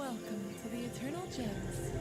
Welcome to the Eternal Gems.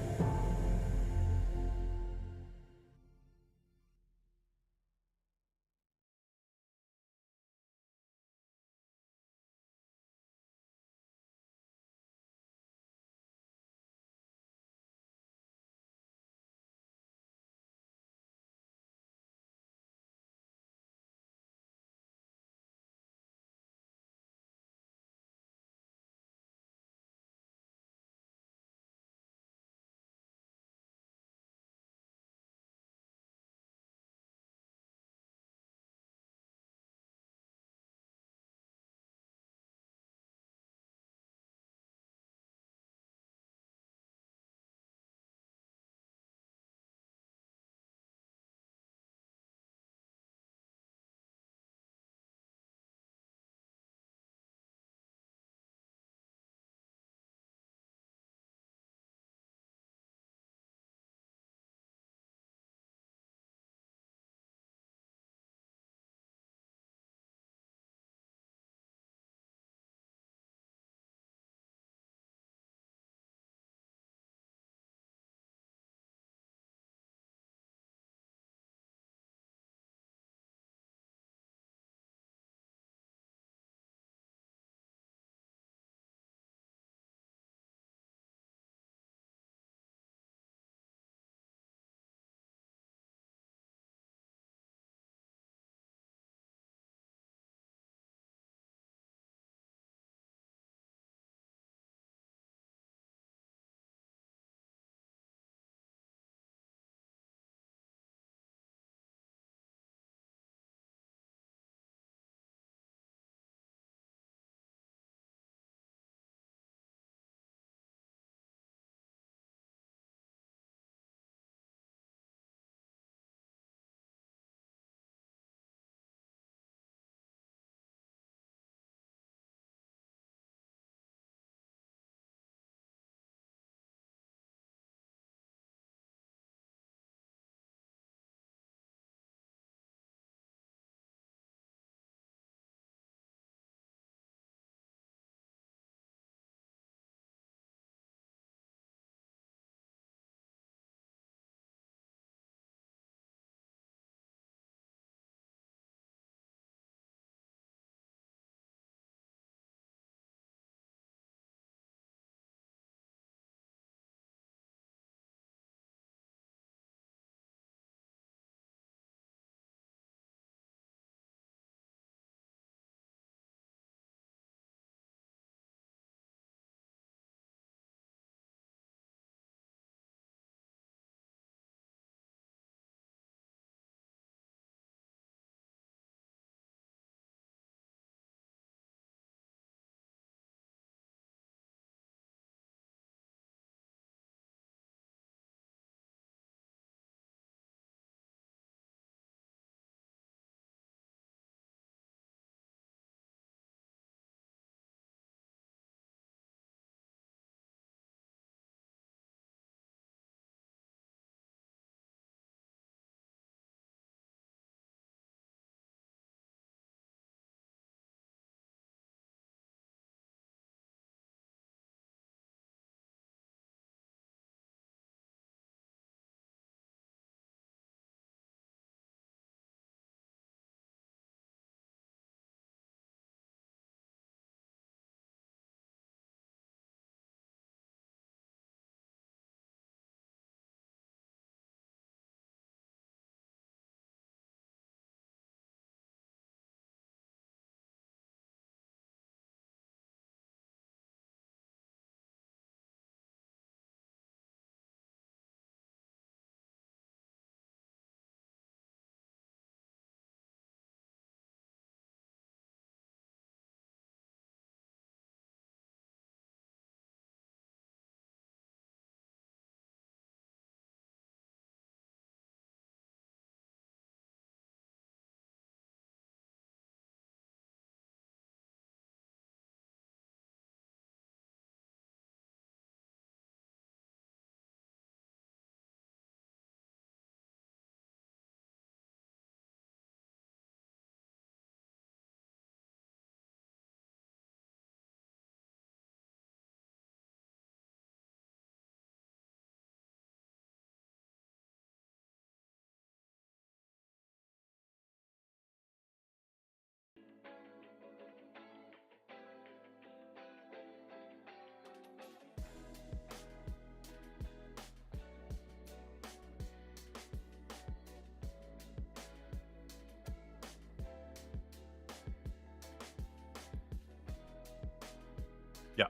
Yeah.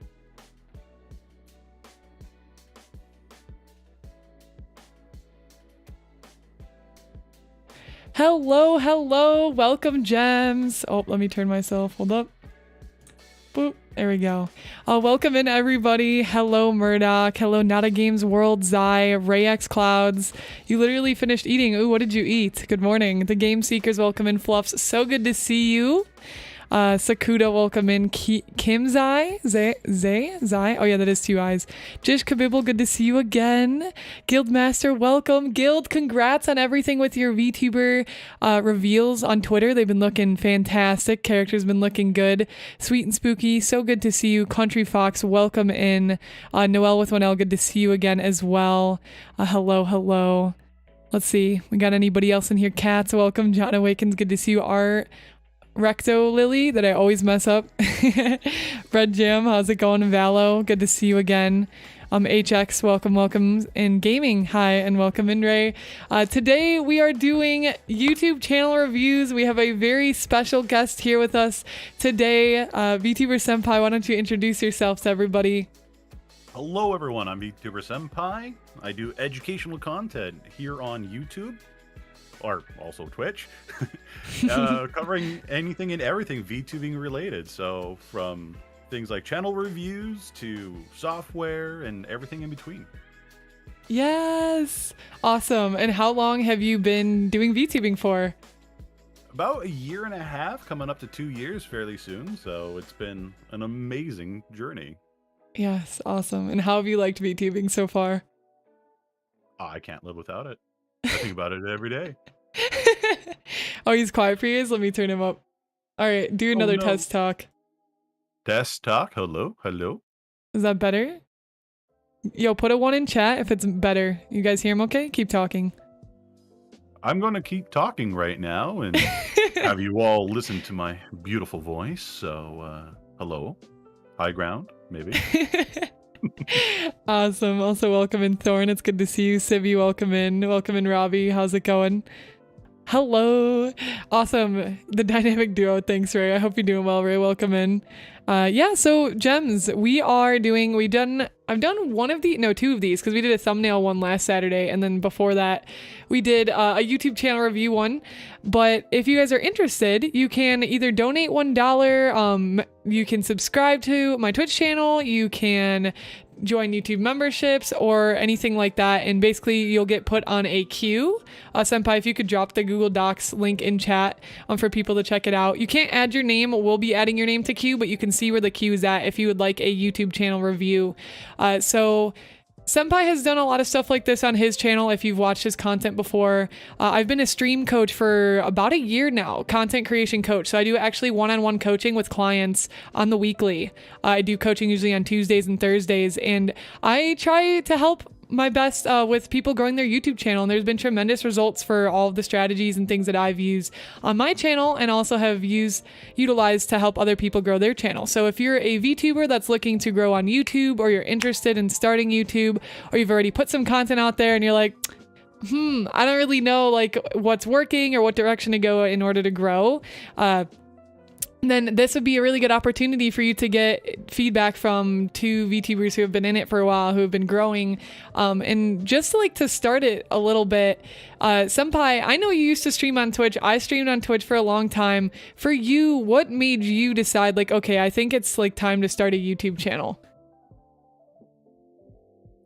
Hello, hello. Welcome, gems. Oh, let me turn myself. Hold up. Boop. There we go. Welcome in, everybody. Hello, Murdoch. Hello, Not a Games World, Zai, Rayx Clouds. You literally finished eating. Ooh, what did you eat? Good morning. The Game Seekers, welcome in. Fluffs, so good to see you. Sakuda, welcome in. 𝐂𝐮𝐲𝐝 Zai. Oh yeah, that is 2 eyes. 𝐒𝐻 good to see you again. Guildmaster, welcome. Guild, congrats on everything with your VTuber reveals on Twitter. They've been looking fantastic. Characters been looking good. Sweet and spooky, so good to see you. Country Fox, welcome in. Noel with 1L, good to see you again as well. Hello, hello. Let's see, we got anybody else in here? Cats, welcome. John Awakens, good to see you. Art. Recto Lily, that I always mess up. Red Jam, how's it going? Valo, good to see you again. HX, welcome in. Gaming, hi, and welcome in, Ray. Today we are doing YouTube channel reviews. We have a very special guest here with us today. VTuber Senpai, why don't you introduce yourself to everybody? Hello, everyone. I'm VTuber Senpai. I do educational content here on YouTube, or also Twitch, covering anything and everything VTubing related. So from things like channel reviews to software and everything in between. Yes, awesome. And how long have you been doing VTubing for? About 1.5 years, coming up to 2 years fairly soon. So it's been an amazing journey. Yes, awesome. And how have you liked VTubing so far? I can't live without it. I think about it every day. Oh, he's quiet for you? Let me turn him up. All right, do another test talk. Test talk. Hello, hello. Is that better? Yo, put a 1 in chat if it's better. You guys hear him okay? Keep talking. I'm going to keep talking right now and have you all listen to my beautiful voice. So, hello. High ground, maybe. Awesome. Also, welcome in, Thorn. It's good to see you. Sibby, welcome in. Welcome in, Robbie. How's it going? Hello. Awesome. The dynamic duo. Thanks, Ray. I hope you're doing well, Ray. Welcome in. Yeah, so gems, I've done two of these because we did a thumbnail one last Saturday, and then before that we did a YouTube channel review one. But if you guys are interested, you can either donate $1, you can subscribe to my Twitch channel, you can join YouTube memberships or anything like that, and basically you'll get put on a queue. Senpai, if you could drop the Google Docs link in chat for people to check it out. You can't add your name. We'll be adding your name to queue, but you can see where the queue is at if you would like a YouTube channel review. So Senpai has done a lot of stuff like this on his channel if you've watched his content before. I've been a stream coach for about 1 year now, content creation coach. So I do actually one-on-one coaching with clients on the weekly. I do coaching usually on Tuesdays and Thursdays, and I try to help my best with people growing their YouTube channel, and there's been tremendous results for all of the strategies and things that I've used on my channel and also have utilized to help other people grow their channel. So if you're a VTuber that's looking to grow on YouTube, or you're interested in starting YouTube, or you've already put some content out there and you're like, I don't really know like what's working or what direction to go in order to grow, then this would be a really good opportunity for you to get feedback from 2 VTubers who have been in it for a while, who have been growing, and just like to start it a little bit. Senpai, I know you used to stream on Twitch. I streamed on Twitch for a long time. For you, what made you decide like, okay, I think it's like time to start a YouTube channel?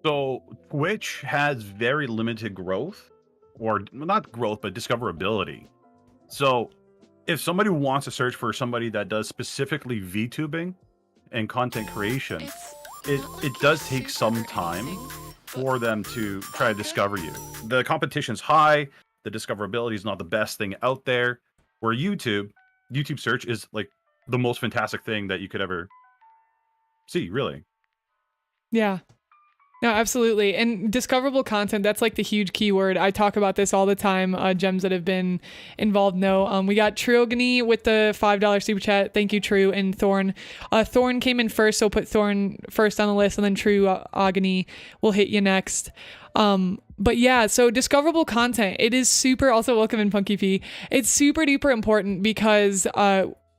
So Twitch has very limited growth, or not growth, but discoverability. So if somebody wants to search for somebody that does specifically VTubing and content creation, it does take some time for them to try to discover you. The competition's high, the discoverability is not the best thing out there. Where YouTube search is like the most fantastic thing that you could ever see, really. Yeah. No, absolutely. And discoverable content, that's like the huge keyword. I talk about this all the time. Gems that have been involved know. We got 𝐿𝐿𝐻𝐿 with the $5 super chat. Thank you, True, and Thorn. Thorn came in first, so put Thorn first on the list, and then True 𝐿𝐿𝐻𝐿 will hit you next. But yeah, so discoverable content, it is super, also welcome in Punky P. It's super duper important because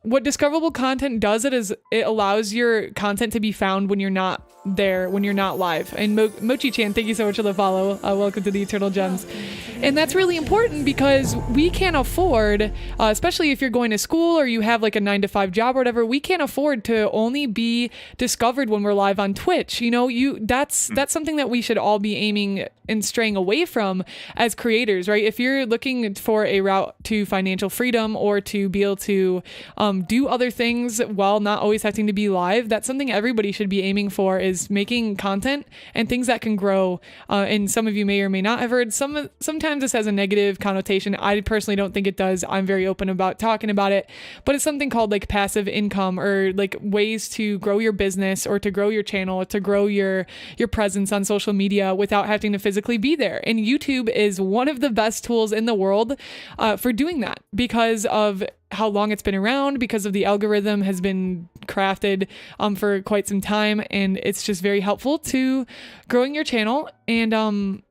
what discoverable content does is it allows your content to be found when you're not there, when you're not live. And Mochi-chan, thank you so much for the follow. Welcome to the Eternal Gems. And that's really important because we can't afford, especially if you're going to school or you have like a 9-to-5 job or whatever, we can't afford to only be discovered when we're live on Twitch. You know, that's something that we should all be aiming and straying away from as creators, right? If you're looking for a route to financial freedom or to be able to do other things while not always having to be live, that's something everybody should be aiming for, is making content and things that can grow. And some of you may or may not have heard sometimes this has a negative connotation. I personally don't think it does. I'm very open about talking about it, but it's something called like passive income, or like ways to grow your business or to grow your channel or to grow your presence on social media without having to physically be there. And YouTube is one of the best tools in the world for doing that, because of how long it's been around, because of the algorithm has been crafted for quite some time, and it's just very helpful to growing your channel. And and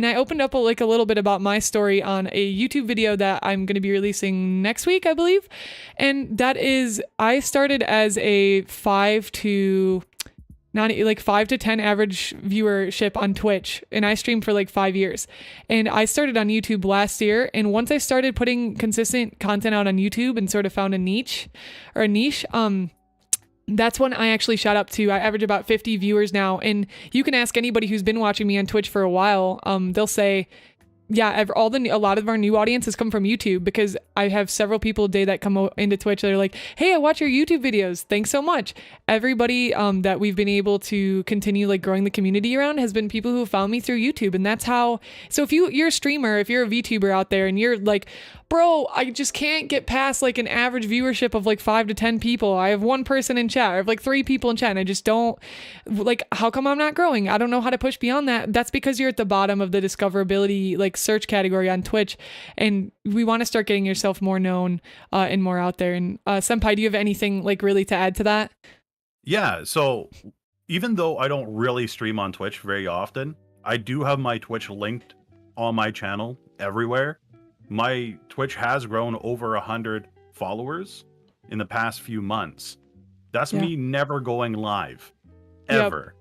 I opened up a little bit about my story on a YouTube video that I'm going to be releasing next week, I believe. And that is, I started as a 5 to 10 average viewership on Twitch, and I streamed for like 5 years. And I started on YouTube last year, and once I started putting consistent content out on YouTube and sort of found a niche, that's when I actually shot up to, I average about 50 viewers now. And you can ask anybody who's been watching me on Twitch for a while, they'll say, yeah, a lot of our new audience has come from YouTube, because I have several people a day that come into Twitch that are like, hey, I watch your YouTube videos. Thanks so much. Everybody that we've been able to continue like growing the community around has been people who found me through YouTube. And that's how, so if you're a streamer, if you're a VTuber out there and you're like, bro, I just can't get past like an average viewership of like 5 to 10 people. I have one person in chat. I have like 3 people in chat, and I just don't, like, how come I'm not growing? I don't know how to push beyond that. That's because you're at the bottom of the discoverability like search category on Twitch, and we want to start getting yourself more known and more out there. And Senpai, do you have anything like really to add to that? Yeah, so even though I don't really stream on Twitch very often, I do have my Twitch linked on my channel everywhere. My Twitch has grown over 100 followers in the past few months. That's me never going live, ever.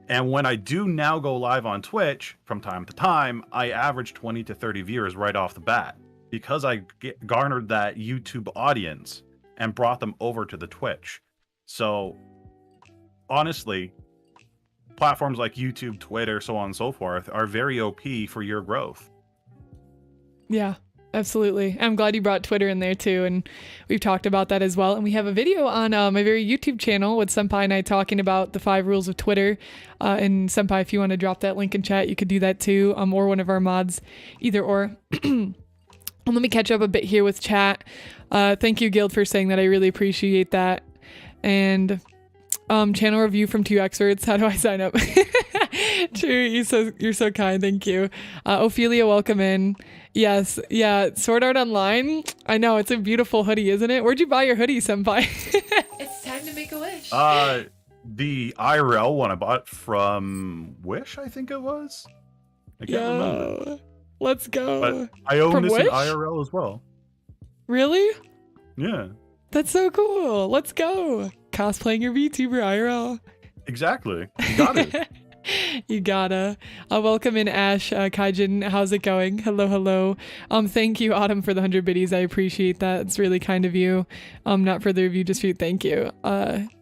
And when I do now go live on Twitch from time to time, I average 20 to 30 viewers right off the bat, because I garnered that YouTube audience and brought them over to the Twitch. So honestly, platforms like YouTube, Twitter, so on and so forth are very OP for your growth. Yeah, absolutely. I'm glad you brought Twitter in there too, and we've talked about that as well. And we have a video on my very YouTube channel with Senpai and I talking about the 5 rules of Twitter. And Senpai, if you want to drop that link in chat, you could do that too, or one of our mods, either or. Let me catch up a bit here with chat. Thank you, Guild, for saying that. I really appreciate that. And channel review from 2 experts. How do I sign up? True, you're so kind. Thank you. Ophelia, welcome in. Yes, yeah, Sword Art Online. I know, it's a beautiful hoodie, isn't it? Where'd you buy your hoodie, Senpai? It's time to make a wish. The IRL one I bought from Wish, I think it was. I can't remember. Let's go. But I own From this Wish? in IRL as well. Really? Yeah. That's so cool. Let's go. Cosplaying your VTuber IRL. Exactly. You got it. You gotta. Welcome in, Ash. 𝐒𝐮𝐩𝐸, how's it going? Hello, hello. Thank you, Autumn, for the 100 biddies. I appreciate that. It's really kind of you. Not for the review dispute. Thank you.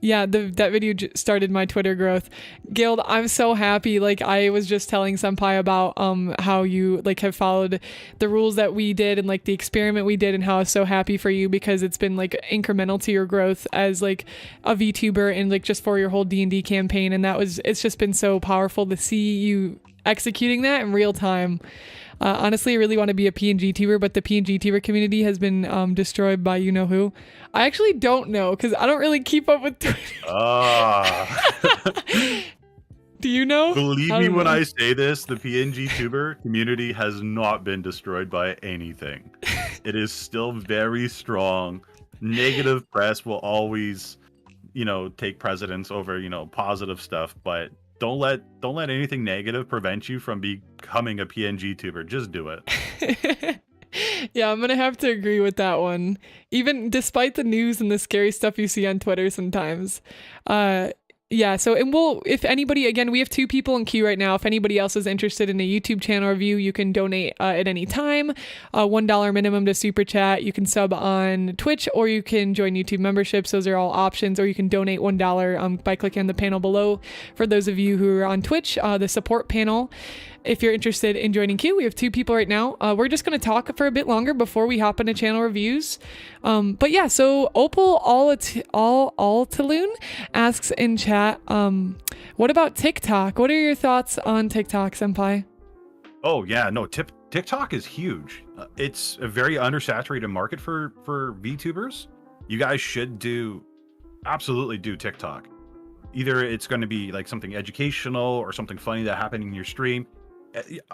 Yeah, that video started my Twitter growth. Guild, I'm so happy. Like, I was just telling Senpai about how you like have followed the rules that we did and like the experiment we did, and how I was so happy for you, because it's been like incremental to your growth as like a VTuber and like just for your whole D&D campaign. And it's just been so powerful to see you executing that in real time. Honestly, I really want to be a PNG tuber, but the PNG tuber community has been destroyed by you know who. I actually don't know, because I don't really keep up with Twitter. Do you know? Believe me when I say this, the PNG tuber community has not been destroyed by anything. It is still very strong. Negative press will always, take precedence over, positive stuff, but don't let anything negative prevent you from becoming a PNG tuber. Just do it. Yeah, I'm gonna have to agree with that one. Even despite the news and the scary stuff you see on Twitter sometimes. Yeah, so and we'll, if anybody, again, we have 2 people in queue right now. If anybody else is interested in a YouTube channel review, you can donate at any time. $1 minimum to super chat. You can sub on Twitch, or you can join YouTube memberships. Those are all options. Or you can donate $1 by clicking on the panel below. For those of you who are on Twitch, the support panel. If you're interested in joining queue, we have 2 people right now. We're just going to talk for a bit longer before we hop into channel reviews. But yeah, so Opal Altaloon asks in chat, what about TikTok? What are your thoughts on TikTok, Senpai? Oh yeah, no, TikTok is huge. It's a very undersaturated market for VTubers. You guys should absolutely do TikTok. Either it's going to be like something educational or something funny that happened in your stream.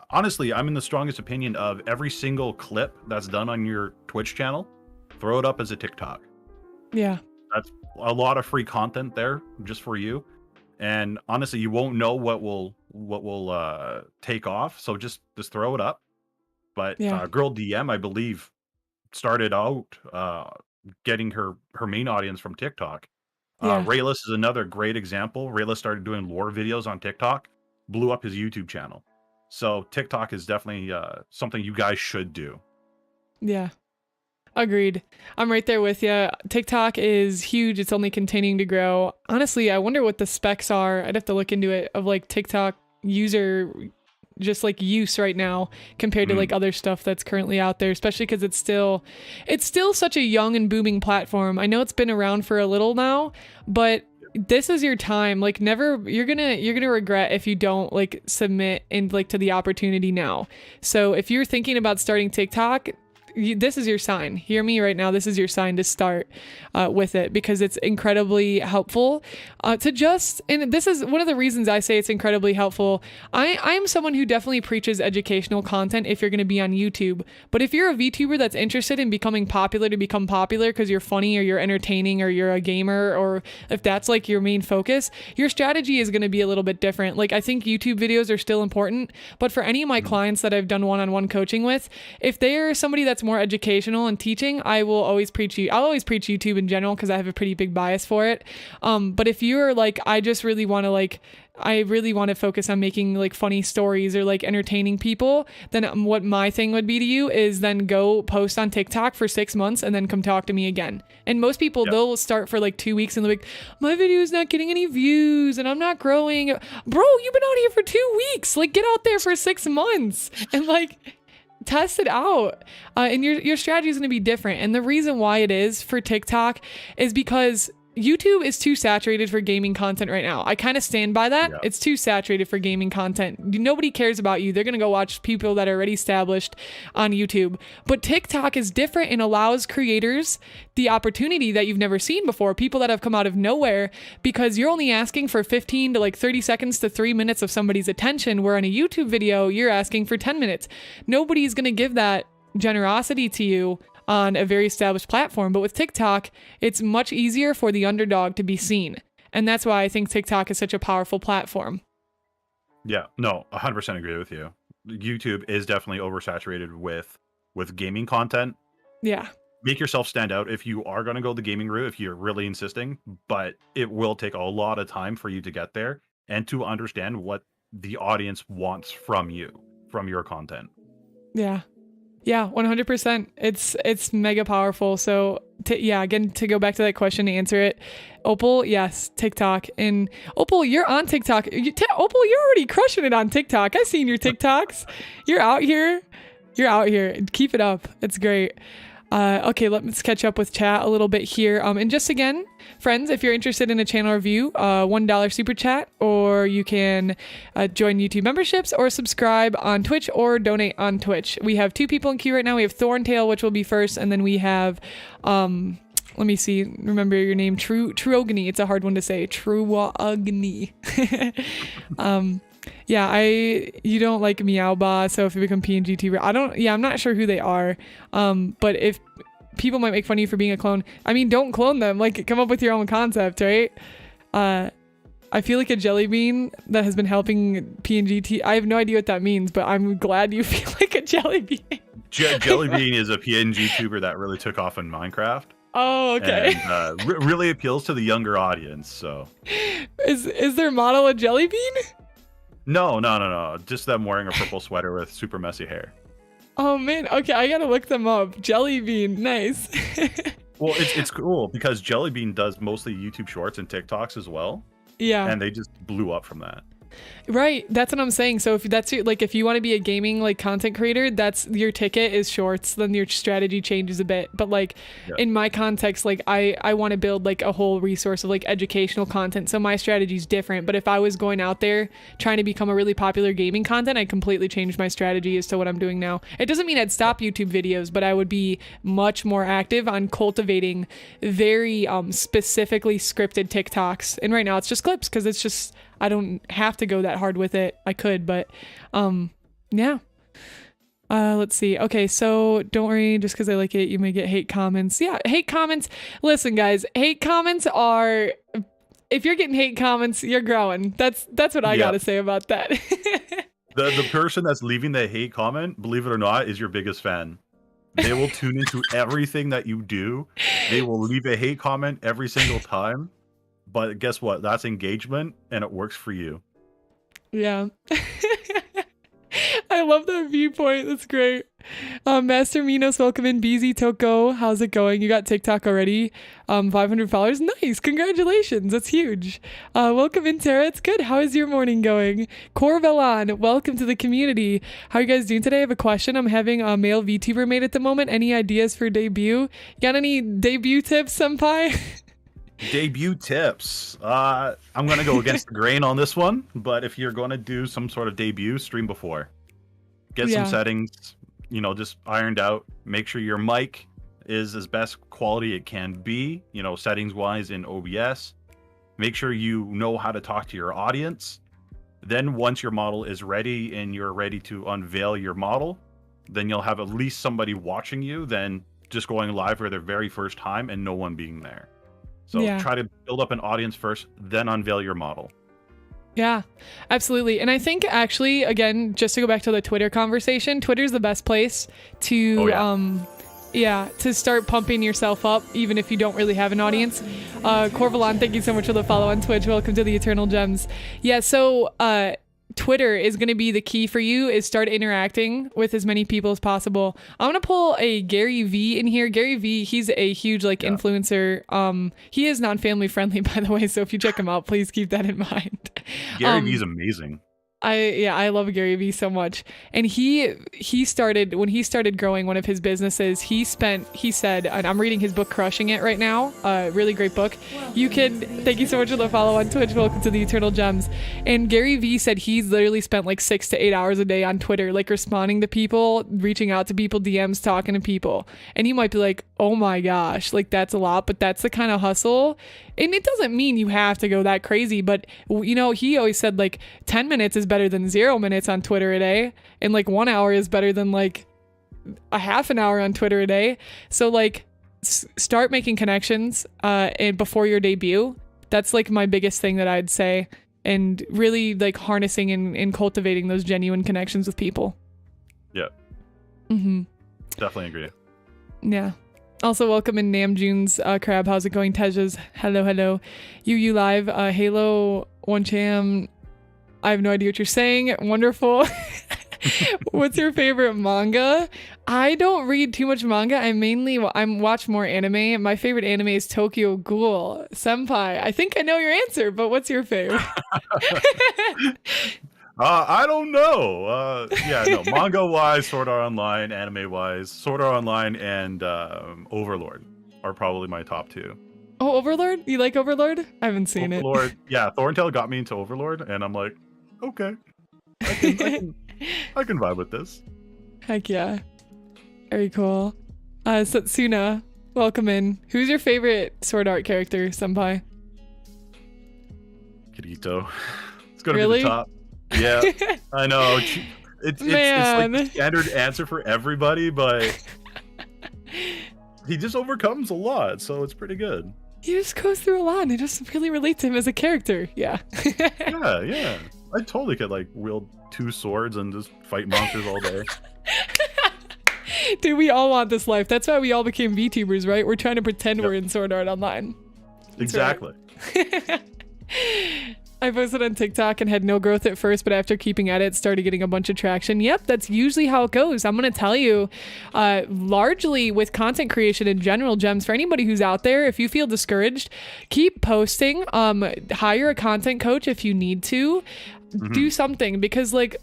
Honestly, I'm in the strongest opinion of every single clip that's done on your Twitch channel, throw it up as a TikTok. Yeah. That's a lot of free content there just for you. And honestly, you won't know what will take off. So just throw it up. But Yeah. Girl DM, I believe, started out getting her main audience from TikTok. Yeah. Rayless is another great example. Rayless started doing lore videos on TikTok, blew up his YouTube channel. So TikTok is definitely something you guys should do. Yeah. Agreed. I'm right there with you. TikTok is huge. It's only continuing to grow. Honestly, I wonder what the specs are. I'd have to look into it, of like TikTok user, just like use right now compared to like other stuff that's currently out there, especially because it's still such a young and booming platform. I know it's been around for a little now, but this is your time. Like you're gonna regret if you don't like submit and like to the opportunity now. So if you're thinking about starting TikTok, this is your sign. Hear me right now. This is your sign to start with it, because it's incredibly helpful and this is one of the reasons I say it's incredibly helpful. I'm someone who definitely preaches educational content if you're going to be on YouTube. But if you're a VTuber that's interested in becoming popular to become popular because you're funny or you're entertaining or you're a gamer, or if that's like your main focus, your strategy is going to be a little bit different. Like, I think YouTube videos are still important, but for any of my clients that I've done one-on-one coaching with, if they're somebody that's more educational and teaching, I'll always preach YouTube in general because I have a pretty big bias for it. But if you're like, I really want to focus on making like funny stories or like entertaining people, then what my thing would be to you is then go post on TikTok for 6 months and then come talk to me again. And most people, they'll start for like 2 weeks and they'll be like, my video is not getting any views and I'm not growing. Bro, you've been out here for 2 weeks. Like, get out there for 6 months and like test it out. And your strategy is going to be different. And the reason why it is for TikTok is because YouTube is too saturated for gaming content right now. I kind of stand by that. Yeah. It's too saturated for gaming content. Nobody cares about you. They're going to go watch people that are already established on YouTube. But TikTok is different and allows creators the opportunity that you've never seen before. People that have come out of nowhere, because you're only asking for 15 to like 30 seconds to 3 minutes of somebody's attention, where in a YouTube video, you're asking for 10 minutes. Nobody's going to give that generosity to you on a very established platform. But with TikTok, it's much easier for the underdog to be seen. And that's why I think TikTok is such a powerful platform. Yeah, no, 100% agree with you. YouTube is definitely oversaturated with gaming content. Yeah. Make yourself stand out if you are going to go the gaming route, if you're really insisting, but it will take a lot of time for you to get there and to understand what the audience wants from you, from your content. Yeah. Yeah, 100%. It's mega powerful. So again, to go back to that question, to answer it, Opal, yes, TikTok. And Opal, you're on TikTok. Opal, you're already crushing it on TikTok. I've seen your TikToks. You're out here. Keep it up. It's great. Okay, let's catch up with chat a little bit here. And just again, friends, if you're interested in a channel review, $1 super chat, or you can join YouTube memberships or subscribe on Twitch or donate on Twitch. We have 2 people in queue right now. We have Thorntail, which will be first, and then we have, let me see, remember your name, Truogny. It's a hard one to say, Truogny. Yeah, you don't like 𝐿𝐼𝐼𝐵𝐵, so if you become PNG tuber, I'm not sure who they are. But if people might make fun of you for being a clone, I mean, don't clone them. Like, come up with your own concept, right? I feel like a jelly bean that has been helping PNG. I have no idea what that means, but I'm glad you feel like a jelly bean. Jellybean is a PNG tuber that really took off in Minecraft. Oh, okay. And really appeals to the younger audience. So, is their model a jelly bean? No. Just them wearing a purple sweater with super messy hair. Oh man, okay, I gotta look them up. Jelly bean, nice. Well, it's cool because Jellybean does mostly YouTube Shorts and TikToks as well. Yeah. And they just blew up from that. Right, that's what I'm saying. So if that's your, like, if you want to be a gaming like content creator, that's your ticket is shorts, then your strategy changes a bit. But like in my context, like I want to build like a whole resource of like educational content, so my strategy is different. But if I was going out there trying to become a really popular gaming content, I completely changed my strategy as to what I'm doing now. It doesn't mean I'd stop YouTube videos, but I would be much more active on cultivating very specifically scripted TikToks. And right now it's just clips because it's just, I don't have to go that hard with it. I could, but yeah. Let's see. Okay, so don't worry, just because I like it, you may get hate comments. Yeah, hate comments. Listen, guys, hate comments are, if you're getting hate comments, you're growing. That's what I gotta say about that. The person that's leaving the hate comment, believe it or not, is your biggest fan. They will tune into everything that you do. They will leave a hate comment every single time. But guess what? That's engagement, and it works for you. Yeah. I love that viewpoint. That's great. Master Minos, welcome in. 𝐒𝐲𝐻, how's it going? You got TikTok already. 500 followers. Nice. Congratulations. That's huge. Welcome in, Tara. It's good. How is your morning going? 𝐶𝐲, welcome to the community. How are you guys doing today? I have a question. I'm having a male VTuber made at the moment. Any ideas for debut? Got any debut tips, Senpai? Debut tips. I'm gonna go against the grain on this one, but if you're gonna do some sort of debut, stream before. Get some settings, just ironed out. Make sure your mic is as best quality it can be, settings wise in OBS. Make sure you know how to talk to your audience. Then once your model is ready and you're ready to unveil your model, then you'll have at least somebody watching you than just going live for their very first time and no one being there. So try to build up an audience first, then unveil your model. Yeah, absolutely. And I think actually, again, just to go back to the Twitter conversation, Twitter's the best place to, to start pumping yourself up, even if you don't really have an audience. 𝐶𝐲𝐻, thank you so much for the follow on Twitch. Welcome to the Eternal Gems. Yeah, so Twitter is going to be the key for you, is start interacting with as many people as possible. I'm going to pull a Gary V in here. Gary V, he's a huge influencer. He is non-family friendly, by the way, so if you check him out, please keep that in mind. Gary V is amazing. I love Gary Vee so much. And he started, when he started growing one of his businesses, he said, and I'm reading his book Crushing It right now, really great book. Thank you so much for the follow on Twitch. Welcome to the Eternal Gems. And Gary Vee said he's literally spent like 6 to 8 hours a day on Twitter, like responding to people, reaching out to people, DMs, talking to people. And you might be like, oh my gosh, like that's a lot, but that's the kind of hustle. And it doesn't mean you have to go that crazy, but he always said like 10 minutes is better than 0 minutes on Twitter a day. And like 1 hour is better than like a half an hour on Twitter a day. So like start making connections and before your debut. That's like my biggest thing that I'd say, and really like harnessing and cultivating those genuine connections with people. Yeah. Definitely agree. Yeah. Also, welcome in Namjoon's Crab. How's it going? Teja's hello. You live. Halo One Cham. I have no idea what you're saying. Wonderful. What's your favorite manga? I don't read too much manga. I watch more anime. My favorite anime is Tokyo Ghoul. Senpai, I think I know your answer, but what's your favorite? I don't know. Manga wise, Sword Art Online, anime wise, Sword Art Online and Overlord are probably my top 2. Oh, Overlord? You like Overlord? I haven't seen Overlord, yeah, Thorntail got me into Overlord, and I'm like, okay, I can vibe with this. Heck yeah. Very cool. Satsuna, welcome in. Who's your favorite Sword Art character, Senpai? Kirito. It's gonna be the top. Yeah, I know. It's like the standard answer for everybody, but he just overcomes a lot, so it's pretty good. He just goes through a lot, and I just really relate to him as a character. Yeah. yeah. I totally could like wield 2 swords and just fight monsters all day. Dude, we all want this life. That's why we all became VTubers, right? We're trying to pretend we're in Sword Art Online. Exactly. I posted on TikTok and had no growth at first, but after keeping at it, started getting a bunch of traction. Yep, that's usually how it goes. I'm going to tell you, largely with content creation in general, gems, for anybody who's out there, if you feel discouraged, keep posting, hire a content coach if you need to, do something, because like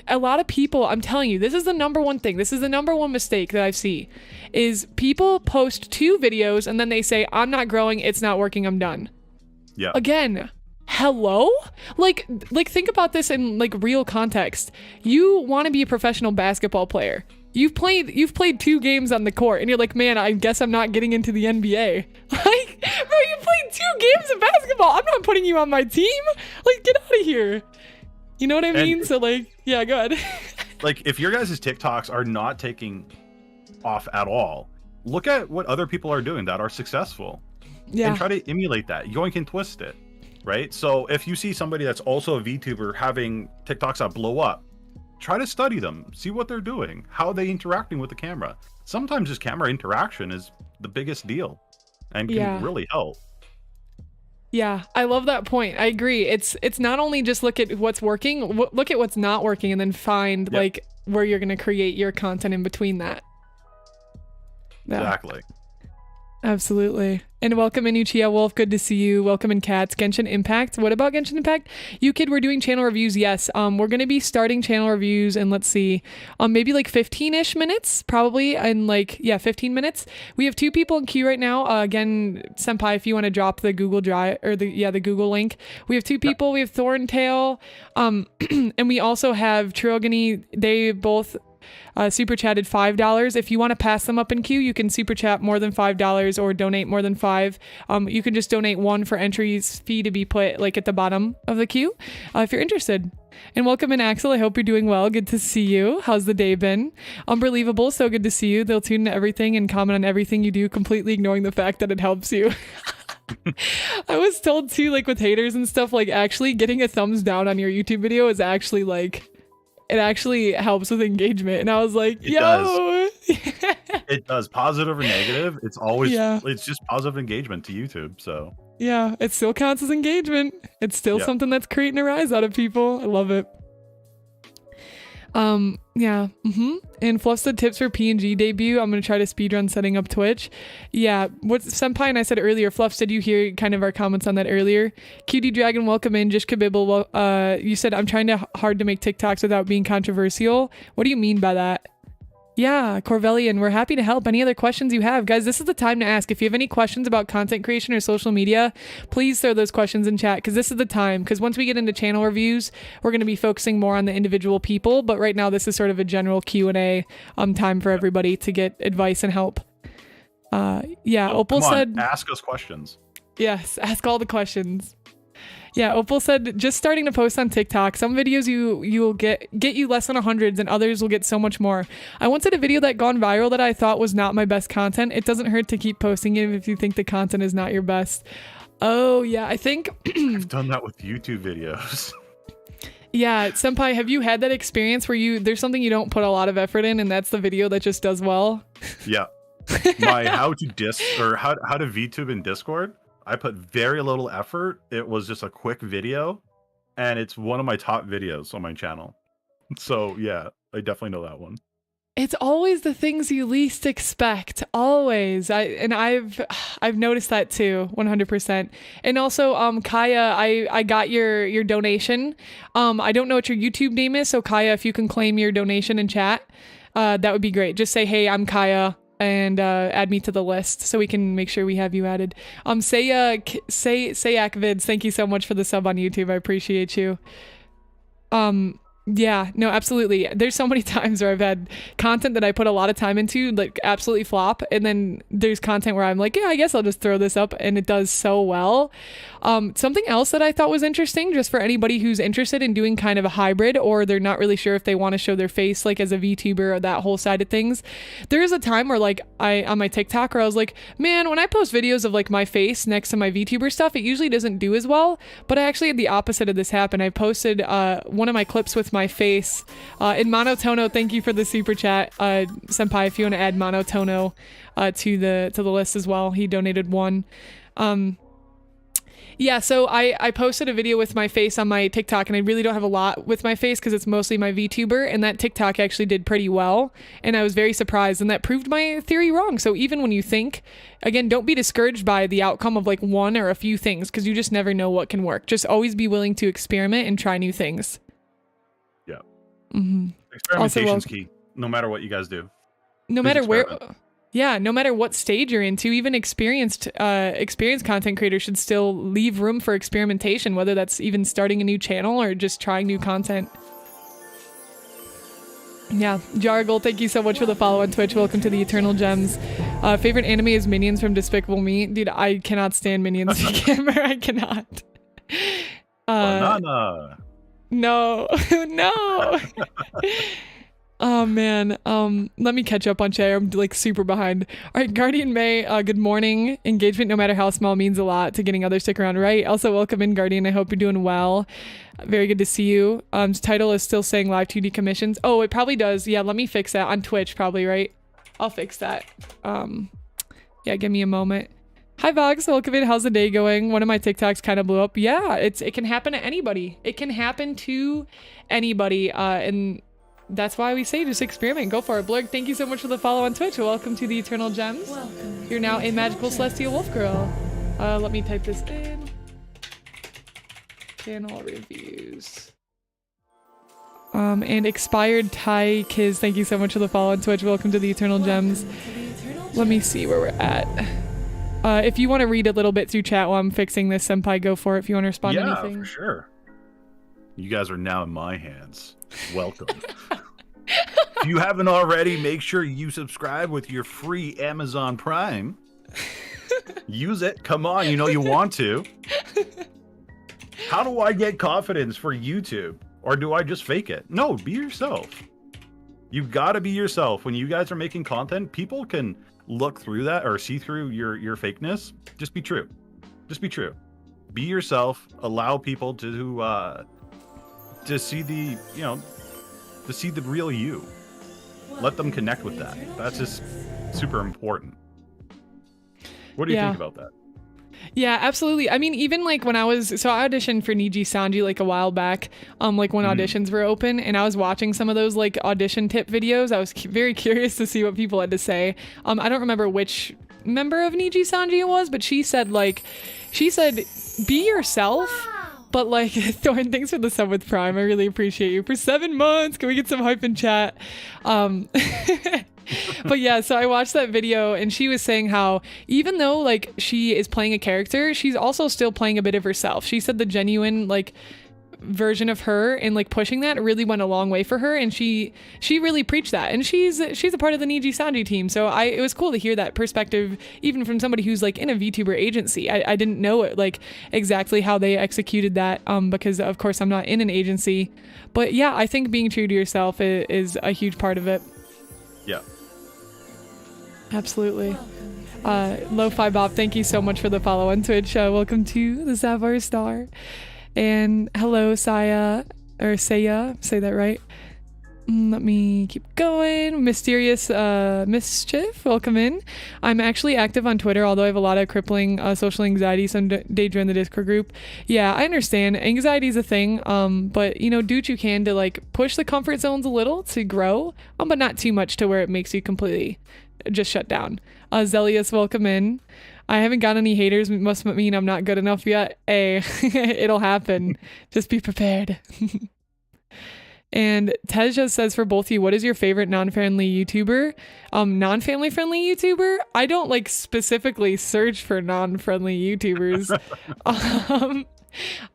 a lot of people, I'm telling you, this is the number one thing. This is the number one mistake that I see is people post 2 videos and then they say, I'm not growing. It's not working. I'm done. Yeah. Again, hello? Like think about this in like real context. You want to be a professional basketball player. You've played 2 games on the court and you're like, man, I guess I'm not getting into the NBA. Like, bro, you played 2 games of basketball. I'm not putting you on my team. Like, get out of here. You know what I mean? So like, yeah, go ahead. Like if your guys' TikToks are not taking off at all, look at what other people are doing that are successful. Yeah. And try to emulate that. Yoink and twist it. Right? So if you see somebody that's also a VTuber having TikToks that blow up, try to study them. See what they're doing. How are they interacting with the camera? Sometimes just camera interaction is the biggest deal and can really help. Yeah, I love that point. I agree. It's not only just look at what's working, look at what's not working and then find like where you're going to create your content in between that. Yeah. Exactly. Absolutely. And welcome in Uchiha Wolf. Good to see you. Welcome in Cats. Genshin Impact. What about Genshin Impact? You kid, we're doing channel reviews. Yes. We're going to be starting channel reviews in, let's see, maybe like 15-ish minutes, probably. And like, 15 minutes. We have 2 people in queue right now. Again, Senpai, if you want to drop the Google Drive or the Google link. We have 2 people. We have Thorntail. And we also have Trogany. They both super chatted $5. If you want to pass them up in queue, you can super chat more than $5 or donate more than 5. You can just donate 1 for entry's fee to be put like at the bottom of the queue if you're interested. And welcome in Axel. I hope you're doing well. Good to see you. How's the day been? Unbelievable. So good to see you. They'll tune into everything and comment on everything you do, completely ignoring the fact that it helps you. I was told too, like with haters and stuff, like actually getting a thumbs down on your YouTube video is actually like, it actually helps with engagement. And I was like, yo. It does. Positive or negative. It's always, it's just positive engagement to YouTube. So yeah, it still counts as engagement. It's still something that's creating a rise out of people. I love it. And Fluff said tips for PNG debut. I'm going to try to speedrun setting up Twitch. Yeah, what Senpai and I said earlier. Fluff, did you hear kind of our comments on that earlier? QD Dragon, welcome in. Jish Kabibble, you said I'm trying hard to make TikToks without being controversial. What do you mean by that? Yeah, Corvellian, we're happy to help. Any other questions you have? Guys, this is the time to ask. If you have any questions about content creation or social media, please throw those questions in chat because this is the time. Because once we get into channel reviews, we're going to be focusing more on the individual people. But right now, this is sort of a general Q&A time for everybody to get advice and help. Opal said... ask us questions. Yes, ask all the questions. Yeah, Opal said, just starting to post on TikTok. Some videos you'll get you less than 100s and others will get so much more. I once had a video that gone viral that I thought was not my best content. It doesn't hurt to keep posting it if you think the content is not your best. Oh, yeah, I think... I've done that with YouTube videos. Yeah, Senpai, have you had that experience where there's something you don't put a lot of effort in and that's the video that just does well? Yeah. My how to VTube in Discord. I put very little effort. It was just a quick video and it's one of my top videos on my channel. So yeah, I definitely know that one. It's always the things you least expect. Always. I've noticed that too, 100%. And also, Kaya, I got your donation. I don't know what your YouTube name is, so Kaya, if you can claim your donation in chat, that would be great. Just say, hey, I'm Kaya. And add me to the list so we can make sure we have you added. Sayak Vids, thank you so much for the sub on YouTube. I appreciate you. Yeah, no, absolutely. There's so many times where I've had content that I put a lot of time into, like absolutely flop. And then there's content where I'm like, yeah, I guess I'll just throw this up and it does so well. Something else that I thought was interesting, just for anybody who's interested in doing kind of a hybrid or they're not really sure if they want to show their face like as a VTuber or that whole side of things. There is a time where like on my TikTok where I was like, man, when I post videos of like my face next to my VTuber stuff, it usually doesn't do as well. But I actually had the opposite of this happen. I posted one of my clips with my face. And Monotono, thank you for the super chat. Senpai, if you want to add Monotono to the list as well, he donated one. Yeah, so I posted a video with my face on my TikTok, and I really don't have a lot with my face because it's mostly my VTuber, and that TikTok actually did pretty well, and I was very surprised, and that proved my theory wrong. So even when you think, again, don't be discouraged by the outcome of like one or a few things, because you just never know what can work. Just always be willing to experiment and try new things. Yeah. Mm-hmm. Experimentation's key, no matter what you guys do. No matter where... Yeah, no matter what stage you're into, even experienced content creators should still leave room for experimentation, whether that's even starting a new channel or just trying new content. Yeah, Jargle, thank you so much for the follow on Twitch. Welcome to the Eternal Gems. Favorite anime is Minions from Despicable Me. Dude, I cannot stand Minions. I cannot. Banana. No, no. Oh man, let me catch up on chat. I'm like super behind. All right, Guardian May, good morning. Engagement, no matter how small, means a lot to getting others to stick around, right? Also, welcome in, Guardian. I hope you're doing well. Very good to see you. Title is still saying live 2D commissions. Oh, it probably does. Yeah, let me fix that on Twitch, probably, right? I'll fix that. Yeah, give me a moment. Hi Vox, welcome in. How's the day going? One of my TikToks kind of blew up. Yeah, it can happen to anybody. It can happen to anybody, and that's why we say just experiment. Go for it. Blurg, thank you so much for the follow on Twitch. Welcome to the Eternal Gems. Welcome. You're now a magical celestial wolf girl. Let me type this in. Channel reviews. And expired Thai Kiz, thank you so much for the follow on Twitch. Welcome to the Eternal Gems. Let me see where we're at. If you want to read a little bit through chat while I'm fixing this, Senpai, go for it if you want to respond to anything. Yeah, for sure. You guys are now in my hands. Welcome. If you haven't already, make sure you subscribe with your free Amazon Prime. Use it. Come on, you know you want to. How do I get confidence for YouTube? Or do I just fake it? No, be yourself. You gotta be yourself. When you guys are making content, people can look through that or see through your fakeness. Just be true. Just be true. Be yourself. Allow people to see the, you know, to see the real you. Let them connect with that. That's just super important. What do you think about that? Yeah, absolutely. I mean, even like when I auditioned for 𝐒𝐮𝐩𝐸 like a while back, like when auditions were open, and I was watching some of those like audition tip videos. I was very curious to see what people had to say. I don't remember which member of 𝐒𝐮𝐸𝐸 it was, but she said, be yourself. But like, Thorn, thanks for the sub with Prime. I really appreciate you. For 7 months, can we get some hype in chat? But yeah, so I watched that video, and she was saying how even though like she is playing a character, she's also still playing a bit of herself. She said the genuine like version of her and like pushing that really went a long way for her, and she really preached that, and she's a part of the 𝐒𝐮𝐸𝐸 team. So it was cool to hear that perspective even from somebody who's like in a VTuber agency. I didn't know it like exactly how they executed that because of course I'm not in an agency, but yeah, I think being true to yourself is a huge part of it. Yeah, absolutely. Lo-Fi Bob, thank you so much for the follow on Twitch. Welcome to the Sapphire Star. And hello, Saya, say that right. Let me keep going. Mysterious Mischief, welcome in. I'm actually active on Twitter, although I have a lot of crippling social anxiety. Someday join the Discord group. Yeah, I understand. Anxiety is a thing, but you know, do what you can to like push the comfort zones a little to grow, but not too much to where it makes you completely just shut down. Zelius, welcome in. I haven't got any haters. It must mean I'm not good enough yet. Hey, it'll happen. Just be prepared. And Tej says for both of you, what is your favorite non-family YouTuber? Non-family friendly YouTuber? I don't like specifically search for non-friendly YouTubers.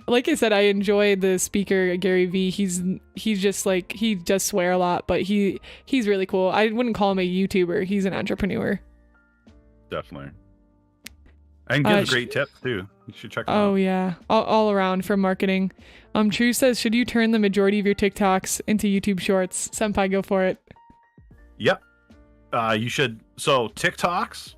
Like I said, I enjoy the speaker Gary V. He's just like, he does swear a lot, but he's really cool. I wouldn't call him a YouTuber. He's an entrepreneur. Definitely. And gives great tips too. You should check them out. Oh yeah, all around for marketing. True says, should you turn the majority of your TikToks into YouTube Shorts? Senpai, go for it. Yep. You should. So TikToks,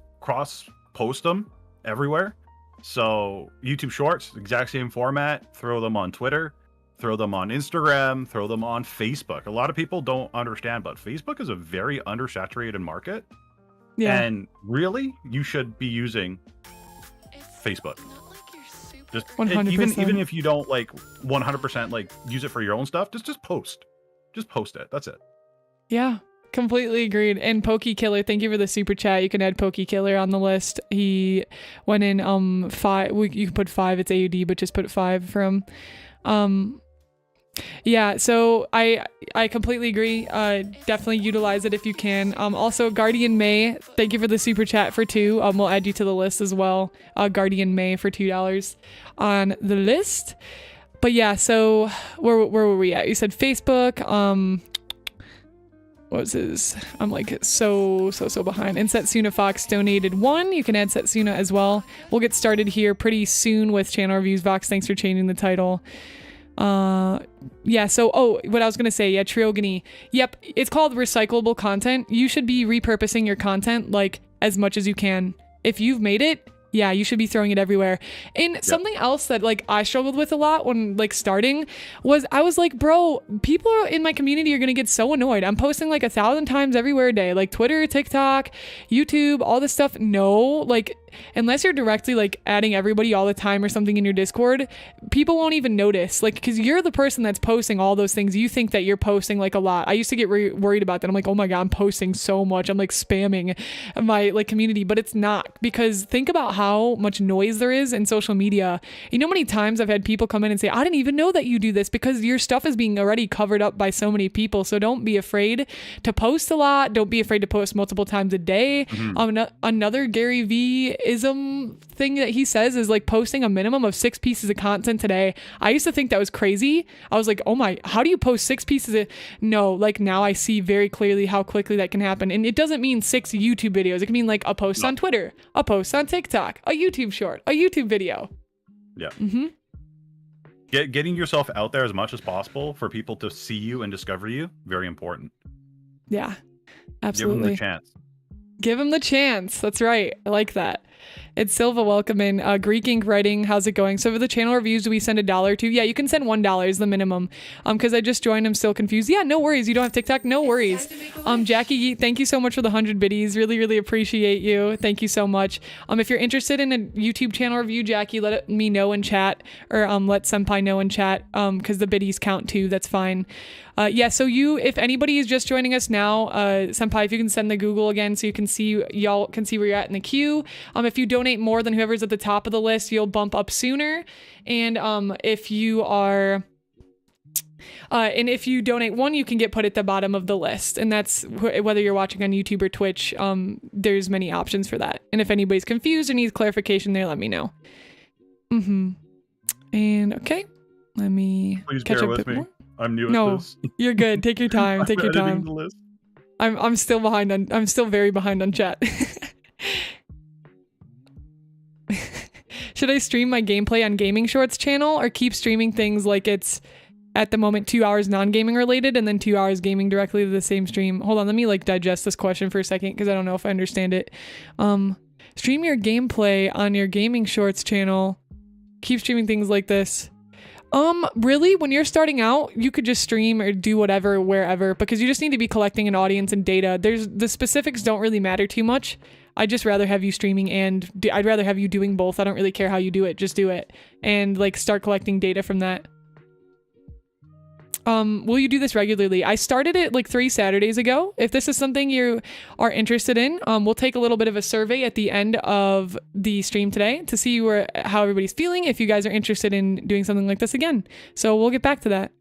post them everywhere. So YouTube Shorts, exact same format. Throw them on Twitter. throw them on Instagram, throw them on Facebook. A lot of people don't understand, but Facebook is a very undersaturated market. Yeah. And really, you should be using Facebook. Just 100%. even if you don't like 100% like use it for your own stuff, just post. Just post it. That's it. Yeah. Completely agreed. And 𝐿𝐾𝐑, thank you for the super chat. You can add 𝐿𝐾𝐑 on the list. He went in 5. You can put 5. It's AUD, but just put 5 from. Yeah. So I completely agree. Definitely utilize it if you can. Also Guardian May, thank you for the super chat for 2. We'll add you to the list as well. Guardian May for $2 on the list. But yeah. So where were we at? You said Facebook. What was his? I'm like so behind. And Setsuna Fox donated 1. You can add Setsuna as well. We'll get started here pretty soon with channel reviews. Vox, thanks for changing the title. Yeah, so what I was gonna say, yeah, 𝐒𝐿𝐾𝐑. Yep, it's called recyclable content. You should be repurposing your content like as much as you can. If you've made it, yeah, you should be throwing it everywhere. And something else that like I struggled with a lot when like starting was I was like, bro, people in my community are gonna get so annoyed. I'm posting like 1,000 times everywhere a day, like Twitter, TikTok, YouTube, all this stuff. No, like unless you're directly like adding everybody all the time or something in your Discord, people won't even notice. Like, because you're the person that's posting all those things. You think that you're posting like a lot. I used to get worried about that. I'm like, oh my God, I'm posting so much. I'm like spamming my like community, but it's not, because think about how much noise there is in social media. You know how many times I've had people come in and say, I didn't even know that you do this, because your stuff is being already covered up by so many people. So don't be afraid to post a lot. Don't be afraid to post multiple times a day. Another Gary V ism thing that he says is like posting a minimum of 6 pieces of content today. I used to think that was crazy. I was like, oh my, how do you post 6 pieces of, no, like now I see very clearly how quickly that can happen. And it doesn't mean 6 YouTube videos. It can mean like a post on Twitter, a post on TikTok, a YouTube short, a YouTube video. Yeah. Getting yourself out there as much as possible for people to see you and discover you, very important. Yeah, absolutely. Give them the chance. Give him the chance. That's right. I like that. It's 𝐿𝐶, welcome in. Greek Ink writing, how's it going? So for the channel reviews, do we send $1 to? Yeah, you can send $1 is the minimum. Because I just joined, I'm still confused. Yeah, no worries. You don't have TikTok? No worries. Jackie, thank you so much for the 100 biddies. Really, really appreciate you. Thank you so much. If you're interested in a YouTube channel review, Jackie, let me know in chat, or let Senpai know in chat, because the biddies count too. That's fine. Yeah, so if anybody is just joining us now, Senpai, if you can send the Google again so you can see, y'all can see where you're at in the queue. If you donate more than whoever's at the top of the list, you'll bump up sooner. And if you donate 1, you can get put at the bottom of the list. And that's whether you're watching on YouTube or Twitch. There's many options for that. And if anybody's confused or needs clarification there, let me know. And okay, let me catch up with more. I'm new at this. You're good. Take your time. Take your time. I'm still behind on. I'm still very behind on chat. Should I stream my gameplay on Gaming Shorts channel, or keep streaming things like it's at the moment 2 hours non-gaming related and then 2 hours gaming directly to the same stream? Hold on, let me like digest this question for a second, because I don't know if I understand it. Stream your gameplay on your Gaming Shorts channel. Keep streaming things like this. Really, when you're starting out, you could just stream or do whatever, wherever, because you just need to be collecting an audience and data. The specifics don't really matter too much. I'd just rather have you streaming, and I'd rather have you doing both. I don't really care how you do it. Just do it and like start collecting data from that. Will you do this regularly? I started it like 3 Saturdays ago. If this is something you are interested in, we'll take a little bit of a survey at the end of the stream today to see how everybody's feeling, if you guys are interested in doing something like this again. So we'll get back to that.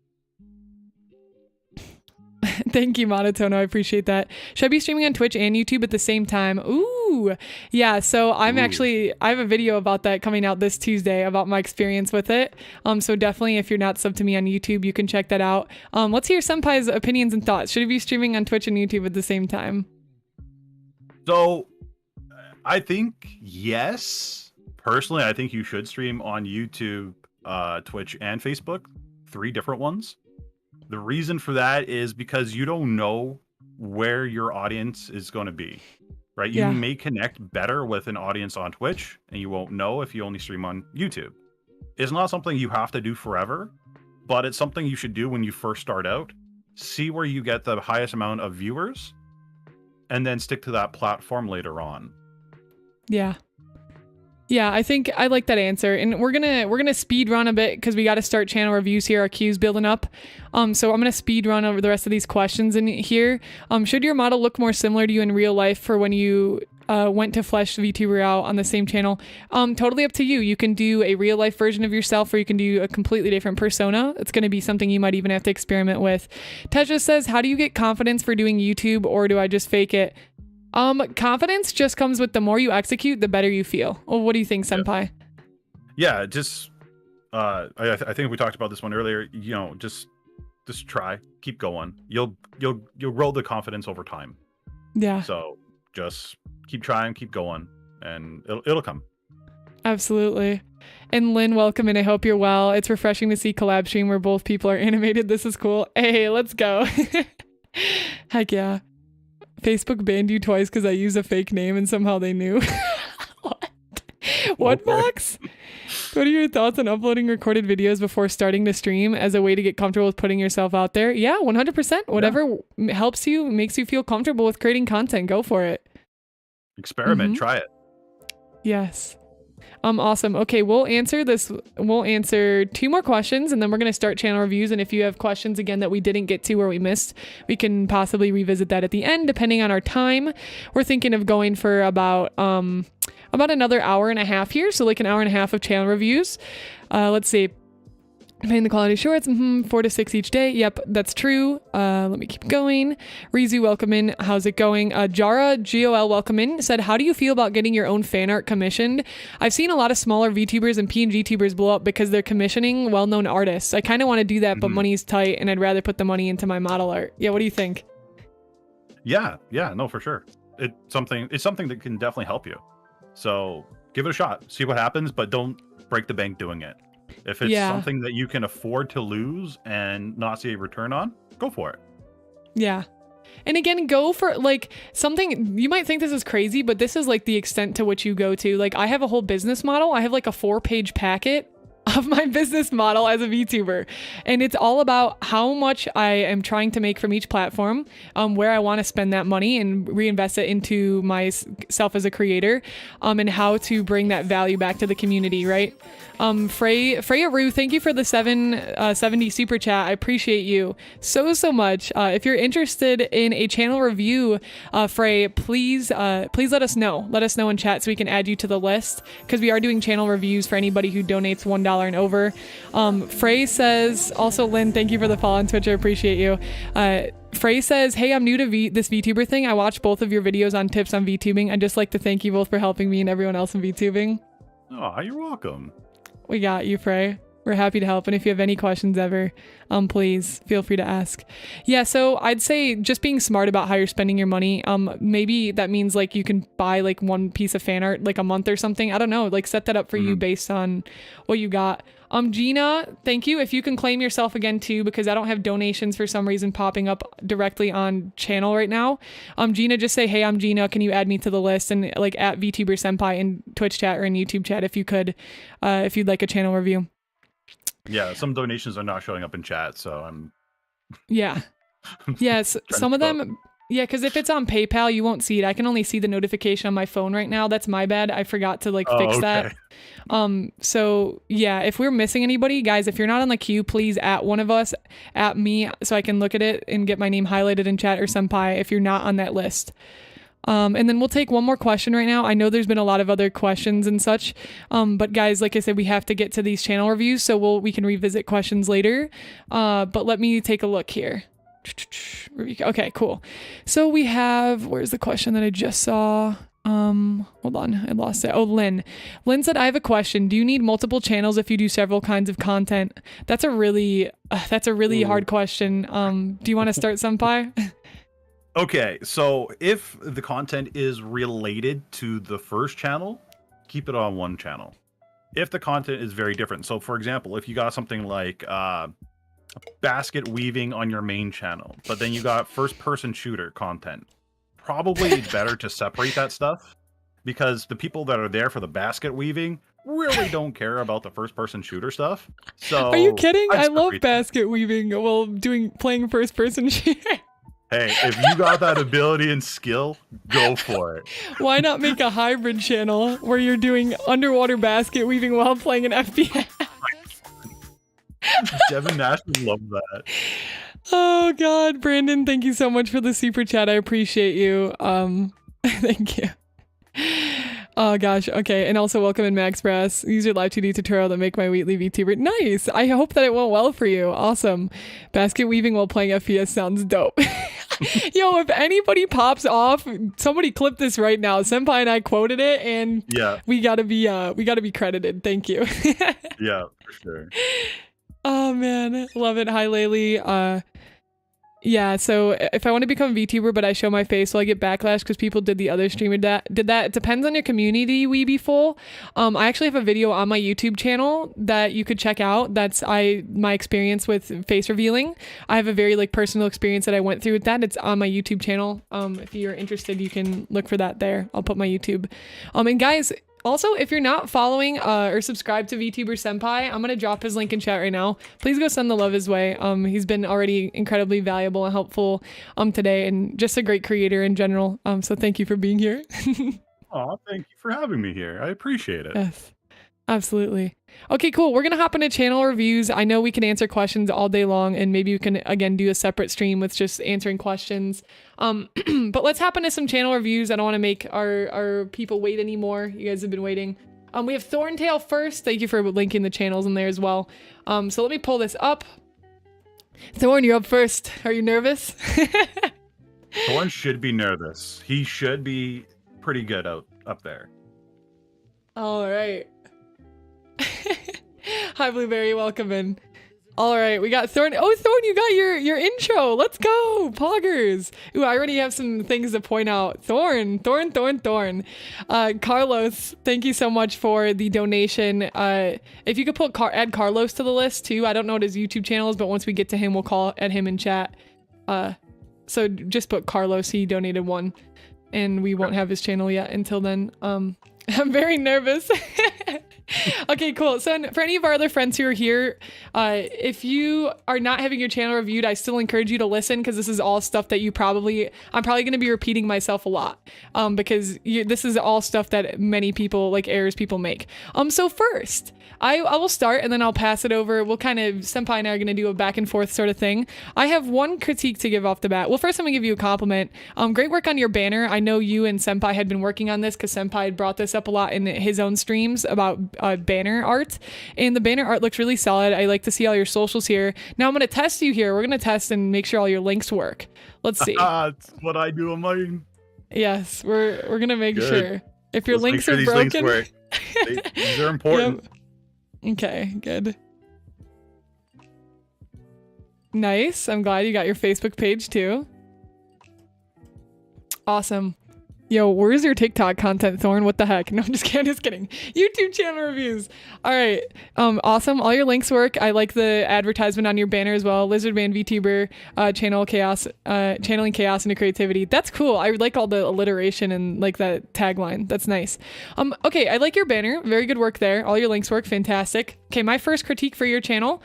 Thank you, Monotono. I appreciate that. Should I be streaming on Twitch and YouTube at the same time? Ooh, yeah. So I have a video about that coming out this Tuesday about my experience with it. So definitely, if you're not subbed to me on YouTube, you can check that out. Let's hear Senpai's opinions and thoughts. Should I be streaming on Twitch and YouTube at the same time? So I think yes. Personally, I think you should stream on YouTube, Twitch, and Facebook. 3 different ones. The reason for that is because you don't know where your audience is going to be, right? You may connect better with an audience on Twitch, and you won't know if you only stream on YouTube. It's not something you have to do forever, but it's something you should do when you first start out. See where you get the highest amount of viewers, and then stick to that platform later on. Yeah. Yeah, I think I like that answer. And we're gonna speed run a bit because we got to start channel reviews here. Our queue's building up. So I'm gonna speed run over the rest of these questions in here. Should your model look more similar to you in real life for when you went to flesh VTuber out on the same channel? Totally up to you. You can do a real life version of yourself, or you can do a completely different persona. It's gonna be something you might even have to experiment with. Teja says, how do you get confidence for doing YouTube, or do I just fake it? Confidence just comes with the more you execute, the better you feel. Well, what do you think, Senpai? Yeah, just I think we talked about this one earlier. You know, just try, keep going. You'll grow the confidence over time. Yeah. So just keep trying, keep going, and it'll come. Absolutely. And Lynn, welcome in. I hope you're well. It's refreshing to see collab stream where both people are animated. This is cool. Hey, let's go. Heck yeah. Facebook banned you twice because I used a fake name and somehow they knew. What Box? What are your thoughts on uploading recorded videos before starting to stream as a way to get comfortable with putting yourself out there? Yeah, 100%. Whatever helps you, makes you feel comfortable with creating content, go for it. Experiment, try it. Yes. Awesome. Okay, we'll answer 2 more questions and then we're going to start channel reviews. And if you have questions again that we didn't get to or we missed, we can possibly revisit that at the end depending on our time. We're thinking of going for about another hour and a half here, so like an hour and a half of channel reviews. Let's see. Paying the quality shorts, 4 to 6 each day. Yep, that's true. Let me keep going. Rizu, welcome in. How's it going? Jara GOL, welcome in. Said, how do you feel about getting your own fan art commissioned? I've seen a lot of smaller VTubers and PNG tubers blow up because they're commissioning well-known artists. I kind of want to do that, but money's tight, and I'd rather put the money into my model art. Yeah, what do you think? Yeah, no, for sure. It's something that can definitely help you. So give it a shot. See what happens, but don't break the bank doing it. If it's something that you can afford to lose and not see a return on, go for it. Yeah. And again, go for like something, you might think this is crazy, but this is like the extent to which you go to. Like I have a whole business model. I have like a 4-page packet of my business model as a VTuber. And it's all about how much I am trying to make from each platform, where I want to spend that money and reinvest it into myself as a creator, and how to bring that value back to the community, right? Freya Rue, thank you for the 770 super chat. I appreciate you so much. If you're interested in a channel review, Frey, please let us know. Let us know in chat so we can add you to the list, because we are doing channel reviews for anybody who donates $1 and over. Frey says, also Lynn, thank you for the follow on Twitch. I appreciate you. Frey says, hey, I'm new to this VTuber thing. I watched both of your videos on tips on VTubing. I'd just like to thank you both for helping me and everyone else in VTubing. Oh, you're welcome. We got you, Frey. We're happy to help. And if you have any questions ever, please feel free to ask. Yeah, so I'd say just being smart about how you're spending your money. Maybe that means like you can buy like one piece of fan art like a month or something. I don't know, like set that up for you based on what you got. Gina, thank you. If you can claim yourself again too, because I don't have donations for some reason popping up directly on channel right now. Gina, just say, hey, I'm Gina. Can you add me to the list? And like at VTuber Senpai in Twitch chat or in YouTube chat if you could, if you'd like a channel review. Yeah, some donations are not showing up in chat, so I'm... Yeah. Yes, some of them... Yeah, because if it's on PayPal, you won't see it. I can only see the notification on my phone right now. That's my bad. I forgot to like fix that. So yeah, if we're missing anybody, guys, if you're not on the queue, please at one of us, at me, so I can look at it and get my name highlighted in chat, or Senpai if you're not on that list. And then we'll take one more question right now. I know there's been a lot of other questions and such, but guys, like I said, we have to get to these channel reviews, so we can revisit questions later. But let me take a look here. Okay, cool. So we have, where's the question that I just saw? Hold on, I lost it. Oh, Lynn said, I have a question. Do you need multiple channels if you do several kinds of content? That's a really hard question. Do you want to start, Senpai? Okay, so if the content is related to the first channel, keep it on one channel. If the content is very different, so for example, if you got something like basket weaving on your main channel, but then you got first-person shooter content, probably better to separate that stuff, because the people that are there for the basket weaving really don't care about the first-person shooter stuff. So are you kidding? I love everything. basket weaving while playing first-person shooter. Hey, if you got that ability and skill, go for it. Why not make a hybrid channel where you're doing underwater basket weaving while playing an FPS? Devin Nash would love that. Oh God, Brandon, thank you so much for the super chat. I appreciate you. Thank you. Oh gosh, okay, and also welcome in Max Brass. These are live 2D tutorial that make my weekly VTuber. Nice. I hope that it went well for you. Awesome. Basket weaving while playing FPS sounds dope. Yo, if anybody pops off, somebody clip this right now. Senpai and I quoted it, and Yeah, we gotta be credited. Thank you. yeah, for sure. Oh man, love it. Hi Laylee. Yeah, so if I want to become a VTuber but I show my face, will I get backlash because people did the other streamer did that? It depends on your community, Weebieful. I actually have a video on my YouTube channel that you could check out. That's my experience with face revealing. I have a very like personal experience that I went through with that. It's on my YouTube channel. If you're interested, you can look for that there. I'll put my YouTube. And guys, also, if you're not following or subscribed to VTuber Senpai, I'm going to drop his link in chat right now. Please go send the love his way. He's been already incredibly valuable and helpful today, and just a great creator in general. So thank you for being here. Oh, thank you for having me here. I appreciate it. Yes, absolutely. Okay, cool. We're going to hop into channel reviews. I know we can answer questions all day long, and maybe we can, again, do a separate stream with just answering questions. But let's hop into some channel reviews. I don't want to make our people wait anymore. You guys have been waiting. We have Thorntail first. Thank you for linking the channels in there as well. So let me pull this up. Thorn, you're up first. Are you nervous? Thorn should be nervous. He should be pretty good up there. All right. Hi, Blueberry. Welcome in. All right, we got Thorn. Oh, Thorn, you got your intro. Let's go, poggers. Ooh, I already have some things to point out. Thorn. Carlos, thank you so much for the donation. If you could add Carlos to the list too. I don't know what his YouTube channel is, but once we get to him, we'll add him in chat. So just put Carlos. He donated one, and we won't have his channel yet until then. I'm very nervous. Okay, cool. So for any of our other friends who are here, if you are not having your channel reviewed, I still encourage you to listen, because this is all stuff that I'm probably going to be repeating myself a lot, because this is all stuff that many people, like errors people make. So first, I will start and then I'll pass it over. We'll kind of, Senpai and I are going to do a back and forth sort of thing. I have one critique to give off the bat. Well, first I'm going to give you a compliment. Great work on your banner. I know you and Senpai had been working on this, because Senpai had brought this up a lot in his own streams about banner art, and the banner art looks really solid. I like to see all your socials here. Now I'm going to test you here. We're going to test and make sure all your links work. Let's see. That's what I do on mine. Yes, we're going to make Good. sure. If your Let's links make are sure these broken. links work. These are important. Yep. Okay, good. Nice. I'm glad you got your Facebook page too. Awesome. Yo, where's your TikTok content, Thorn? What the heck? No, I'm just kidding. YouTube channel reviews. All right. Awesome. All your links work. I like the advertisement on your banner as well. Lizardman VTuber, channeling chaos into creativity. That's cool. I like all the alliteration and like that tagline. That's nice. Okay, I like your banner. Very good work there. All your links work. Fantastic. Okay, my first critique for your channel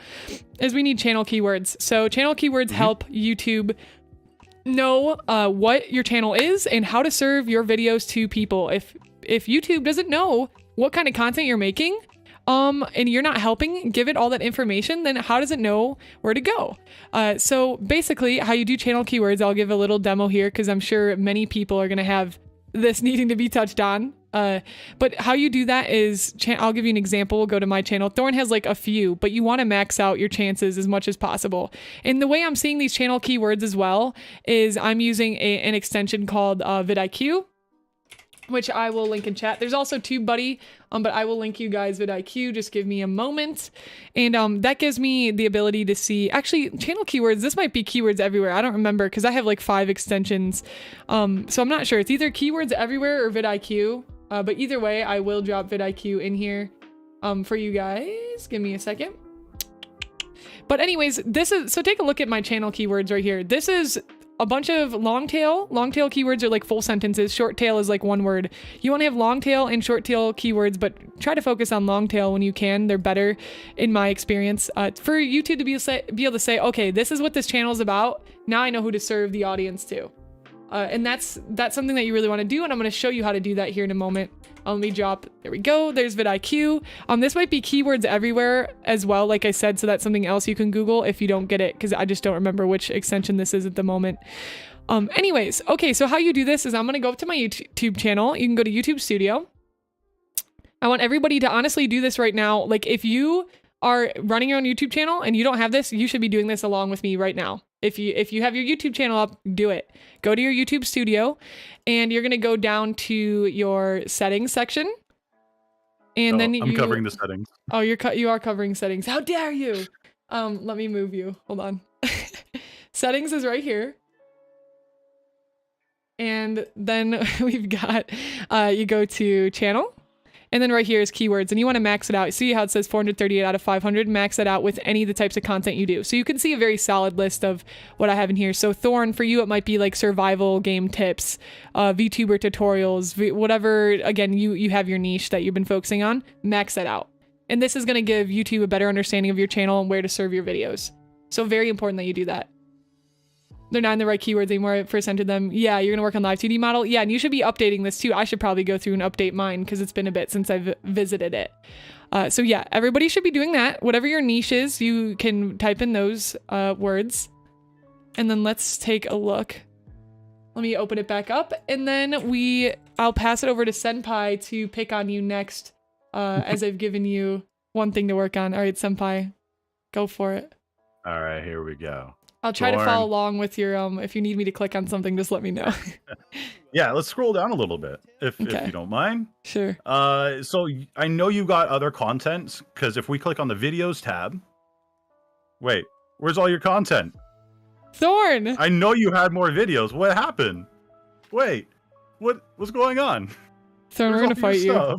is we need channel keywords. So channel keywords help YouTube know what your channel is and how to serve your videos to people. If YouTube doesn't know what kind of content you're making, and you're not helping give it all that information, then how does it know where to go? So basically how you do channel keywords, I'll give a little demo here because I'm sure many people are going to have this needing to be touched on. But how you do that is, I'll give you an example. We'll go to my channel. Thorn has like a few, but you want to max out your chances as much as possible. And the way I'm seeing these channel keywords as well is I'm using an extension called vidIQ, which I will link in chat. There's also TubeBuddy, but I will link you guys vidIQ. Just give me a moment. And that gives me the ability to see, actually, channel keywords. This might be keywords everywhere. I don't remember because I have like 5 extensions. So I'm not sure. It's either keywords everywhere or vidIQ. But either way, I will drop vidIQ in here for you guys. Give me a second. But anyways, so take a look at my channel keywords right here. This is a bunch of long tail keywords are like full sentences. Short tail is like one word. You want to have long tail and short tail keywords, but try to focus on long tail when you can. They're better in my experience. For YouTube to be able to say, okay, this is what this channel is about. Now I know who to serve the audience to. And that's something that you really want to do. And I'm going to show you how to do that here in a moment. Let me drop, there we go. There's vidIQ. This might be keywords everywhere as well, like I said, so that's something else you can Google if you don't get it, because I just don't remember which extension this is at the moment. Anyways, okay, so how you do this is I'm going to go up to my YouTube channel. You can go to YouTube Studio. I want everybody to honestly do this right now. Like if you are running your own YouTube channel and you don't have this, you should be doing this along with me right now. If you have your YouTube channel up, do it. Go to your YouTube Studio and you're going to go down to your settings section. And then I'm covering the settings. Oh, you are covering settings. How dare you? Let me move you. Hold on. Settings is right here. And then we've got, you go to channel. And then right here is keywords, and you want to max it out. See how it says 438 out of 500? Max it out with any of the types of content you do. So you can see a very solid list of what I have in here. So Thorn, for you, it might be like survival game tips, VTuber tutorials, whatever. Again, you have your niche that you've been focusing on. Max that out. And this is going to give YouTube a better understanding of your channel and where to serve your videos. So very important that you do that. They're not in the right keywords anymore. I first entered them. Yeah, you're gonna work on live 2D model. Yeah, and you should be updating this too. I should probably go through and update mine because it's been a bit since I've visited it. So yeah, everybody should be doing that. Whatever your niche is, you can type in those words. And then let's take a look. Let me open it back up. And then I'll pass it over to Senpai to pick on you next, as I've given you one thing to work on. All right, Senpai, go for it. All right, here we go. I'll try to follow along with your, if you need me to click on something, just let me know. Yeah, let's scroll down a little bit, if you don't mind. Sure. So I know you got other contents, because if we click on the videos tab, wait, where's all your content? Thorn! I know you had more videos. What happened? Wait, what's going on? Thorn, we're gonna fight you.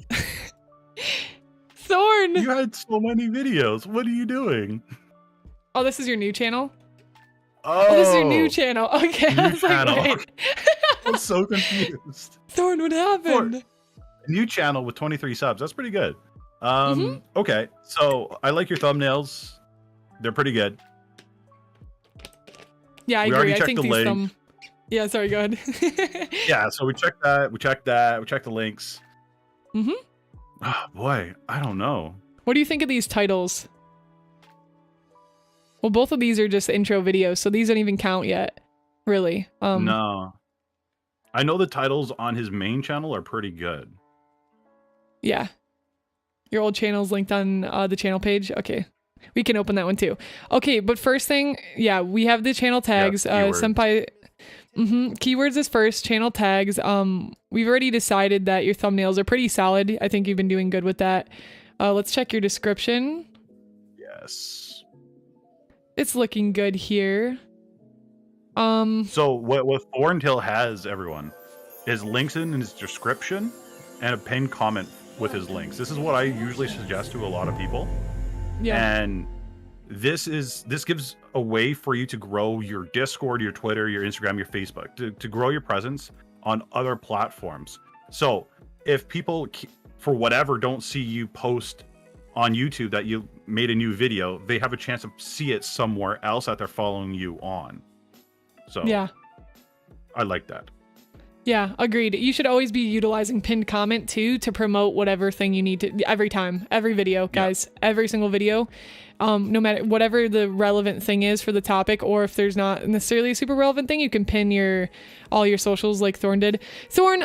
Thorn! You had so many videos. What are you doing? Oh, this is your new channel? Oh, this is your new channel. Okay, I was channel. like, wait. I'm so confused. Thorn, what happened? New channel with 23 subs. That's pretty good. Okay, so I like your thumbnails. They're pretty good. Yeah, I agree. I think these Yeah, sorry, go ahead. Yeah, so we checked that. We checked the links. Mm-hmm. Oh, boy, I don't know. What do you think of these titles? Well, both of these are just intro videos, so these don't even count yet, really. No. I know the titles on his main channel are pretty good. Yeah. Your old channel's linked on the channel page? Okay. We can open that one too. Okay, but first thing, yeah, we have the channel tags. Senpai, keywords is first, channel tags. We've already decided that your thumbnails are pretty solid. I think you've been doing good with that. Let's check your description. Yes. It's looking good here. So what Thorntail has, everyone, is links in his description and a pinned comment with his links. This is what I usually suggest to a lot of people. Yeah. And this gives a way for you to grow your Discord, your Twitter, your Instagram, your Facebook, to grow your presence on other platforms. So if people, for whatever, don't see you post on YouTube that you made a new video, they have a chance to see it somewhere else that they're following you on. So yeah, I like that. Yeah, agreed. You should always be utilizing pinned comment too to promote whatever thing you need to every video, guys, every single video. No matter whatever the relevant thing is for the topic, or if there's not necessarily a super relevant thing, you can pin all your socials like Thorn did. Thorn,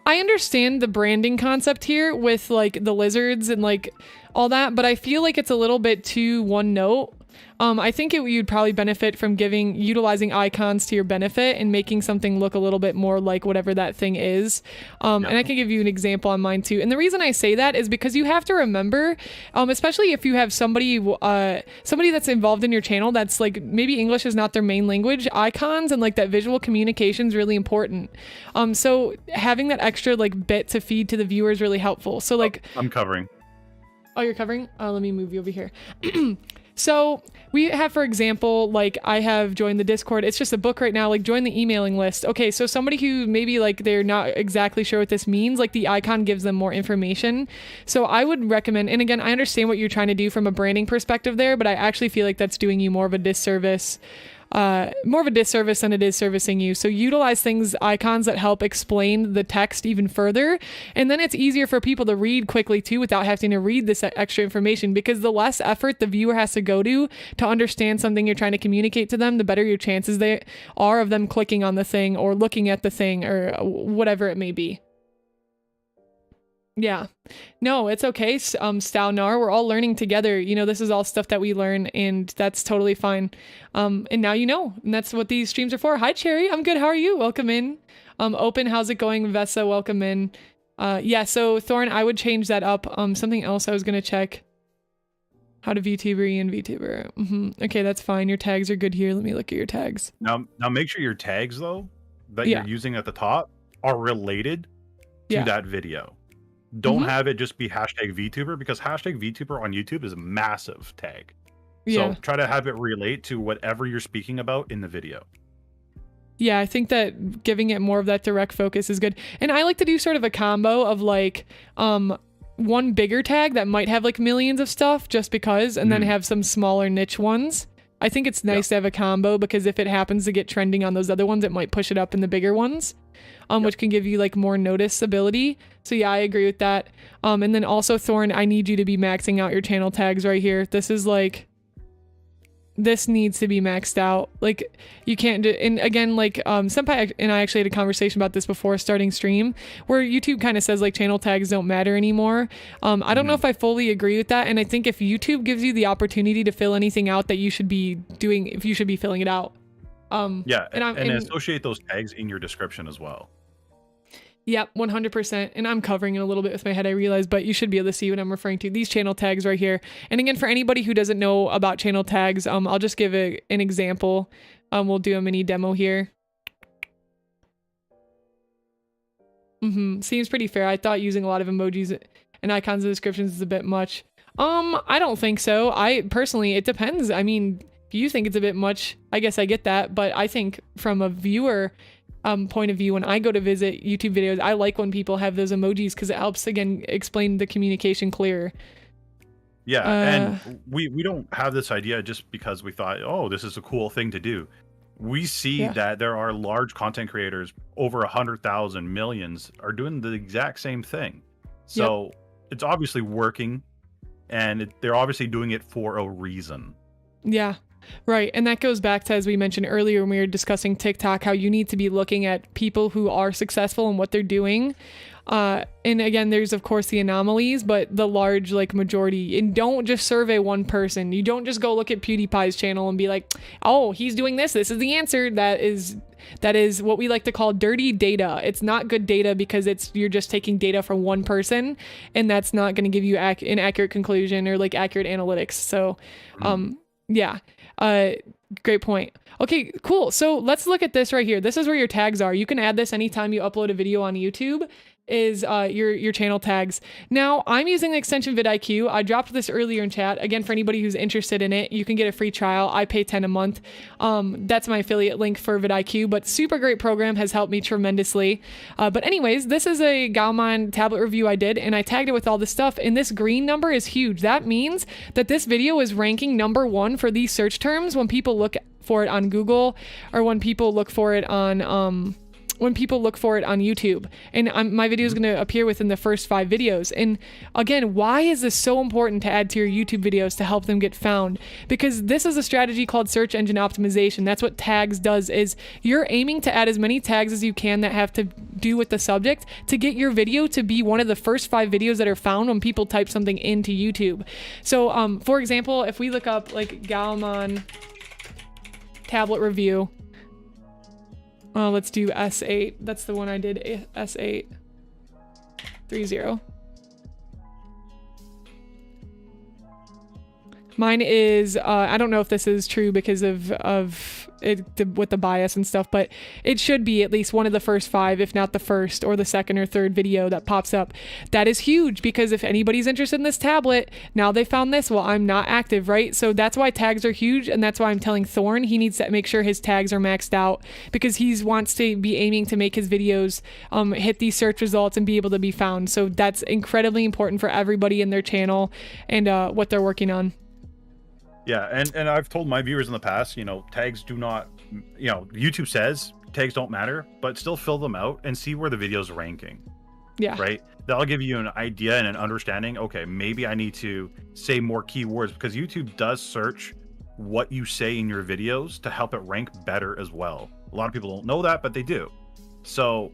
I understand the branding concept here with like the lizards and like all that, but I feel like it's a little bit too one note. I think you'd probably benefit from utilizing icons to your benefit and making something look a little bit more like whatever that thing is. And I can give you an example on mine too. And the reason I say that is because you have to remember, especially if you have somebody that's involved in your channel that's like maybe English is not their main language, icons and like that visual communication is really important. So having that extra like bit to feed to the viewer is really helpful. So like I'm covering. Oh, you're covering? Let me move you over here. So we have, for example, like I have joined the Discord. It's just a book right now, like join the emailing list. Okay, so somebody who maybe like they're not exactly sure what this means, like the icon gives them more information. So I would recommend, and again, I understand what you're trying to do from a branding perspective there, but I actually feel like that's doing you more of a disservice. Than it is servicing you. So utilize icons that help explain the text even further. And then it's easier for people to read quickly too without having to read this extra information, because the less effort the viewer has to go to understand something you're trying to communicate to them, the better your chances they are of them clicking on the thing or looking at the thing or whatever it may be. Yeah, no, it's okay. Stalnar, we're all learning together. You know, this is all stuff that we learn, and that's totally fine. And now you know, and that's what these streams are for. Hi, Cherry. I'm good. How are you? Welcome in. Open, how's it going? Vessa, welcome in. Yeah, so Thorn, I would change that up. Something else I was going to check. How to VTuber and VTuber. Okay, that's fine. Your tags are good here. Let me look at your tags. Now make sure your tags, though, that you're using at the top are related to that video. Don't have it just be #VTuber, because #VTuber on YouTube is a massive tag. So try to have it relate to whatever you're speaking about in the video. Yeah, I think that giving it more of that direct focus is good. And I like to do sort of a combo of like one bigger tag that might have like millions of stuff just because, and then have some smaller niche ones. I think it's nice to have a combo, because if it happens to get trending on those other ones, it might push it up in the bigger ones. Which can give you like more noticeability. So yeah, I agree with that. And then also Thorn, I need you to be maxing out your channel tags right here. This is like, this needs to be maxed out. Like you can't do, and again, like Senpai and I actually had a conversation about this before starting stream, where YouTube kind of says like channel tags don't matter anymore. I don't know if I fully agree with that. And I think if YouTube gives you the opportunity to fill anything out that you should be doing, if you should be filling it out. And associate those tags in your description as well. Yep, 100%. And I'm covering it a little bit with my head, I realize, but you should be able to see what I'm referring to. These channel tags right here. And again, for anybody who doesn't know about channel tags, I'll just give an example. We'll do a mini demo here. Seems pretty fair. I thought using a lot of emojis and icons and descriptions is a bit much. I don't think so. I personally, it depends. I mean, if you think it's a bit much, I guess I get that. But I think from a viewer point of view, when I go to visit YouTube videos, I like when people have those emojis, because it helps, again, explain the communication clearer. Yeah, and we don't have this idea just because we thought, oh, this is a cool thing to do. We see that there are large content creators, over 100,000 millions, are doing the exact same thing. So it's obviously working, and they're obviously doing it for a reason. Yeah. Right. And that goes back to, as we mentioned earlier when we were discussing TikTok, how you need to be looking at people who are successful and what they're doing. And again, there's of course the anomalies, but the large like majority. And don't just survey one person. You don't just go look at PewDiePie's channel and be like, oh, he's doing this. This is the answer. That is what we like to call dirty data. It's not good data, because you're just taking data from one person, and that's not going to give you an accurate conclusion or like accurate analytics. So, yeah. Great point. Okay, cool. So let's look at this right here. This is where your tags are. You can add this anytime you upload a video on YouTube, is your channel tags. Now I'm using the extension vidIQ. I dropped this earlier in chat. Again, for anybody who's interested in it, you can get a free trial. I pay 10 a month. That's my affiliate link for vidIQ, but super great program, has helped me tremendously. But anyways, this is a 𝐿𝐿 tablet review I did, and I tagged it with all this stuff, and this green number is huge. That means that this video is ranking #1 for these search terms when people look for it on Google, or when people look for it on YouTube. And my video is going to appear within the first 5 videos. And again, why is this so important to add to your YouTube videos to help them get found? Because this is a strategy called search engine optimization. That's what tags does, is you're aiming to add as many tags as you can that have to do with the subject to get your video to be one of the first 5 videos that are found when people type something into YouTube. So for example, if we look up like 𝐿𝐿 tablet review, let's do S8. That's the one I did, S8 30. Mine is, I don't know if this is true because of it with the bias and stuff, but it should be at least one of the first 5, if not the first or the second or third video that pops up. That is huge because if anybody's interested in this tablet, now they found this, well, I'm not active, right? So that's why tags are huge, and that's why I'm telling Thorn he needs to make sure his tags are maxed out because he wants to be aiming to make his videos hit these search results and be able to be found. So that's incredibly important for everybody in their channel and what they're working on. Yeah, and I've told my viewers in the past, you know, tags do not, you know, YouTube says tags don't matter, but still fill them out and see where the video's ranking. Yeah. Right? That'll give you an idea and an understanding. Okay, maybe I need to say more keywords because YouTube does search what you say in your videos to help it rank better as well. A lot of people don't know that, but they do. So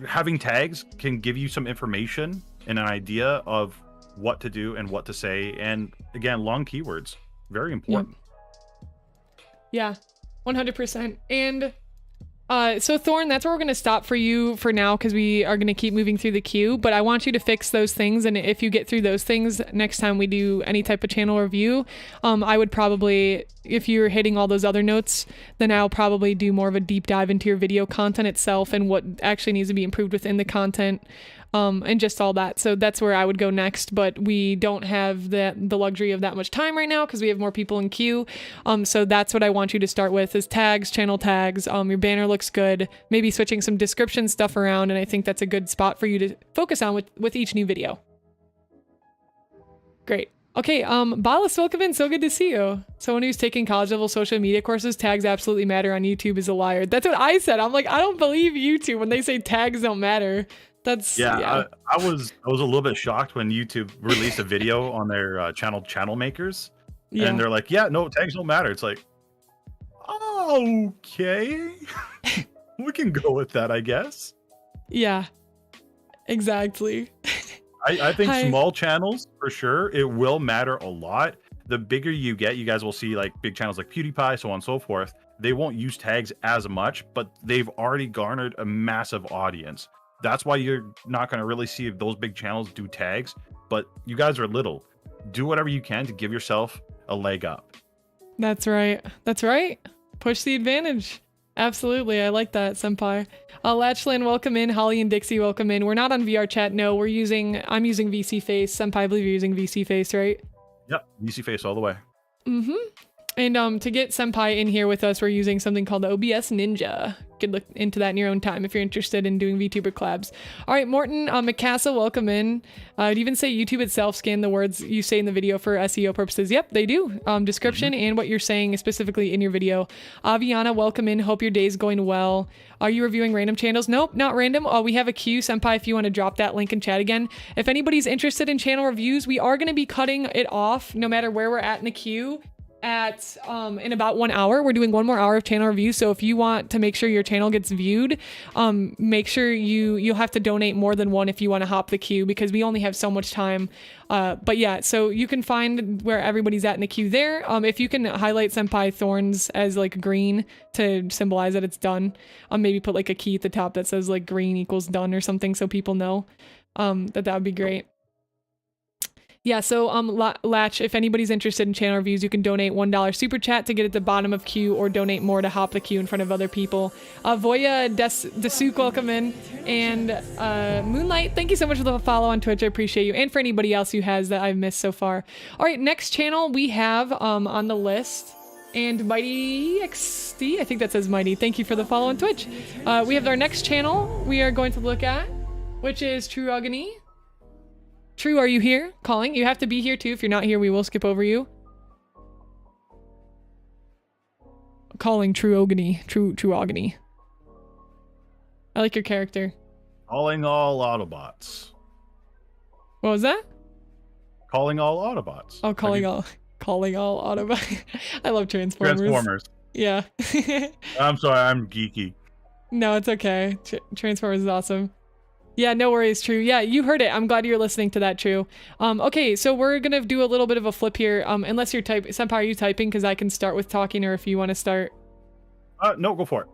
having tags can give you some information and an idea of what to do and what to say, and again, long keywords, very important. Yeah, 100%. And so Thorn, that's where we're going to stop for you for now because we are going to keep moving through the queue, but I want you to fix those things, and if you get through those things next time we do any type of channel review, I would probably, if you're hitting all those other notes, then I'll probably do more of a deep dive into your video content itself and what actually needs to be improved within the content. And just all that. So that's where I would go next, but we don't have the luxury of that much time right now because we have more people in queue. So that's what I want you to start with is tags, channel tags. Your banner looks good. Maybe switching some description stuff around, and I think that's a good spot for you to focus on with each new video. Great. Okay, Balas, welcome in. So good to see you. Someone who's taking college level social media courses, tags absolutely matter on YouTube is a liar. That's what I said. I'm like, I don't believe YouTube when they say tags don't matter. That's yeah. I was a little bit shocked when YouTube released a video on their channel makers, and they're like, yeah, no, tags don't matter. It's like, okay, we can go with that, I guess. Yeah, exactly. I think small channels for sure, it will matter a lot. The bigger you get, you guys will see like big channels like PewDiePie, so on and so forth. They won't use tags as much, but they've already garnered a massive audience. That's why you're not going to really see if those big channels do tags, but you guys are little. Do whatever you can to give yourself a leg up. That's right. That's right. Push the advantage. Absolutely. I like that, Senpai. Latchland, welcome in. Holly and Dixie, welcome in. We're not on VR chat. No, I'm using VC Face. Senpai, I believe you're using VC Face, right? Yep. VC Face all the way. Mm-hmm. And to get Senpai in here with us, we're using something called OBS Ninja. You could look into that in your own time if you're interested in doing VTuber collabs. All right, Morton McCassel, welcome in. I'd even say YouTube itself scan the words you say in the video for SEO purposes. Yep, they do. Description and what you're saying specifically in your video. Aviana, welcome in. Hope your day's going well. Are you reviewing random channels? Nope, not random. We have a queue, Senpai, if you want to drop that link in chat again. If anybody's interested in channel reviews, we are going to be cutting it off no matter where we're at in the queue. At in about 1 hour. We're doing 1 more hour of channel review, so if you want to make sure your channel gets viewed, make sure you'll have to donate more than 1 if you want to hop the queue because we only have so much time. But yeah, so you can find where everybody's at in the queue there. If you can highlight Senpai Thorns as like green to symbolize that it's done, maybe put like a key at the top that says like green equals done or something so people know that would be great. Yeah, so Latch, if anybody's interested in channel reviews, you can donate $1 super chat to get at the bottom of queue or donate more to hop the queue in front of other people. Voya Desuk, welcome in. And Moonlight, thank you so much for the follow on Twitch. I appreciate you. And for anybody else who has that I've missed so far. All right, next channel we have on the list. And Mighty XD, I think that says Mighty. Thank you for the follow on Twitch. We have our next channel we are going to look at, which is 𝐿𝐼𝐻𝐼. True, are you here? Calling? You have to be here too. If you're not here, we will skip over you. Calling 𝐿𝐼𝐻𝐼. 𝐿𝐼𝐻𝐼. I like your character. Calling all Autobots. What was that? Calling all Autobots. Oh, calling all Autobots. I love Transformers. Yeah. I'm sorry, I'm geeky. No, it's okay. Transformers is awesome. Yeah, no worries, True. Yeah, you heard it. I'm glad you're listening to that, True. Okay, so we're gonna do a little bit of a flip here. Unless you're typing, Senpai, are you typing? Because I can start with talking, or if you want to start. No, go for it.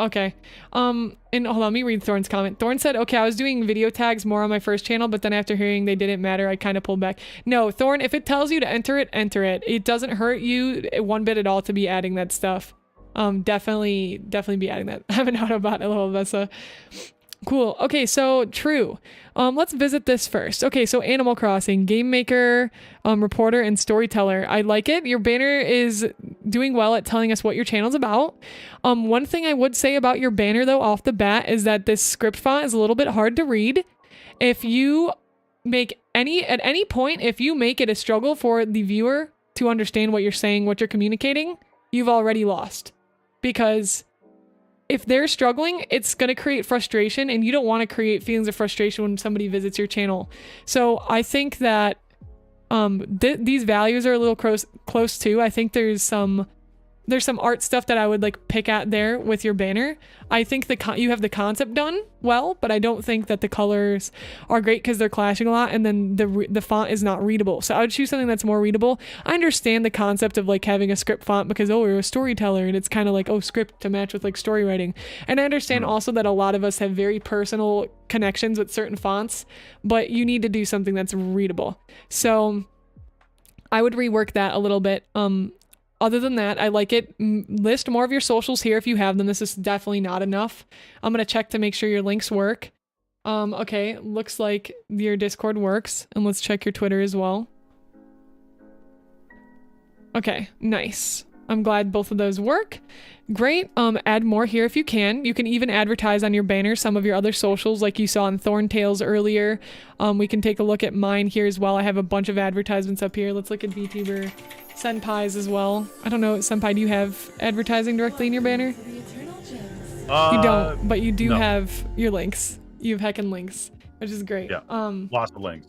Okay. And hold on, let me read Thorn's comment. Thorn said, okay, I was doing video tags more on my first channel, but then after hearing they didn't matter, I kind of pulled back. No, Thorn, if it tells you to enter it, enter it. It doesn't hurt you one bit at all to be adding that stuff. Definitely be adding that. I have an Autobot, hello, Vessa. Cool. Okay, so true. Let's visit this first. Okay, so Animal Crossing, game maker, reporter, and storyteller. I like it. Your banner is doing well at telling us what your channel's about. One thing I would say about your banner though off the bat is that this script font is a little bit hard to read. If you make at any point, if you make it a struggle for the viewer to understand what you're saying, what you're communicating, you've already lost. Because if they're struggling, it's going to create frustration, and you don't want to create feelings of frustration when somebody visits your channel. So I think that these values are a little close too. I think there's some art stuff that I would like pick at there with your banner. I think you have the concept done well, but I don't think that the colors are great because they're clashing a lot, and then the font is not readable. So I would choose something that's more readable. I understand the concept of like having a script font because, oh, we're a storyteller, and it's kind of like, oh, script to match with like story writing. And I understand also that a lot of us have very personal connections with certain fonts, but you need to do something that's readable. So I would rework that a little bit. Other than that, I like it. List more of your socials here if you have them. This is definitely not enough. I'm going to check to make sure your links work. Okay, looks like your Discord works. And let's check your Twitter as well. Okay, nice. I'm glad both of those work. Great. Add more here if you can. You can even advertise on your banner some of your other socials like you saw in Thorntails earlier. We can take a look at mine here as well. I have a bunch of advertisements up here. Let's look at VTuber. Senpai's as well. I don't know, Senpai, do you have advertising directly in your banner? You don't, but you do have your links. You have heckin' links, which is great. Yeah, lots of links.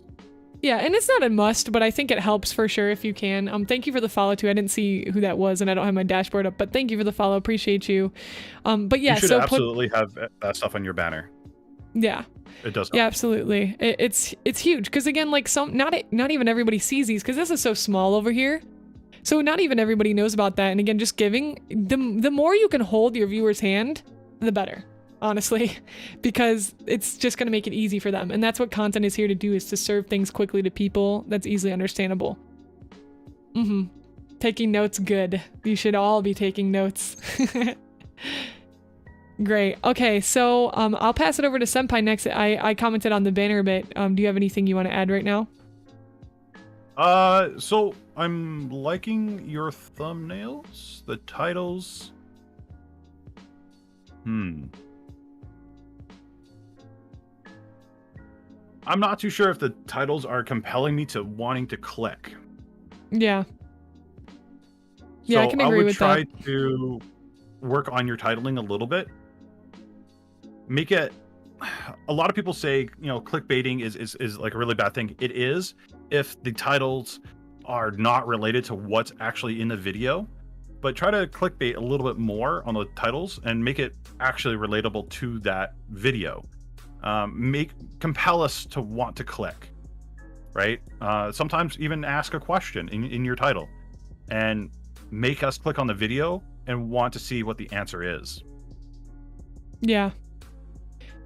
Yeah, and it's not a must, but I think it helps for sure if you can. Thank you for the follow too. I didn't see who that was, and I don't have my dashboard up, but thank you for the follow. Appreciate you. But yeah, you should absolutely have that stuff on your banner. Yeah. It does help. Yeah, absolutely. It's huge because again, like not even everybody sees these because this is so small over here. So not even everybody knows about that. And again, just giving, the more you can hold your viewer's hand, the better, honestly, because it's just going to make it easy for them. And that's what content is here to do, is to serve things quickly to people that's easily understandable. Taking notes, good. You should all be taking notes. Great. Okay, so I'll pass it over to Senpai next. I commented on the banner a bit. Do you have anything you want to add right now? So I'm liking your thumbnails, the titles. I'm not too sure if the titles are compelling me to wanting to click. Yeah. Yeah, so I can agree with that. I would try to work on your titling a little bit. Make it, a lot of people say, you know, clickbaiting is like a really bad thing. It is if the titles are not related to what's actually in the video, but try to clickbait a little bit more on the titles and make it actually relatable to that video. Compel us to want to click, right? Sometimes even ask a question in your title and make us click on the video and want to see what the answer is. Yeah.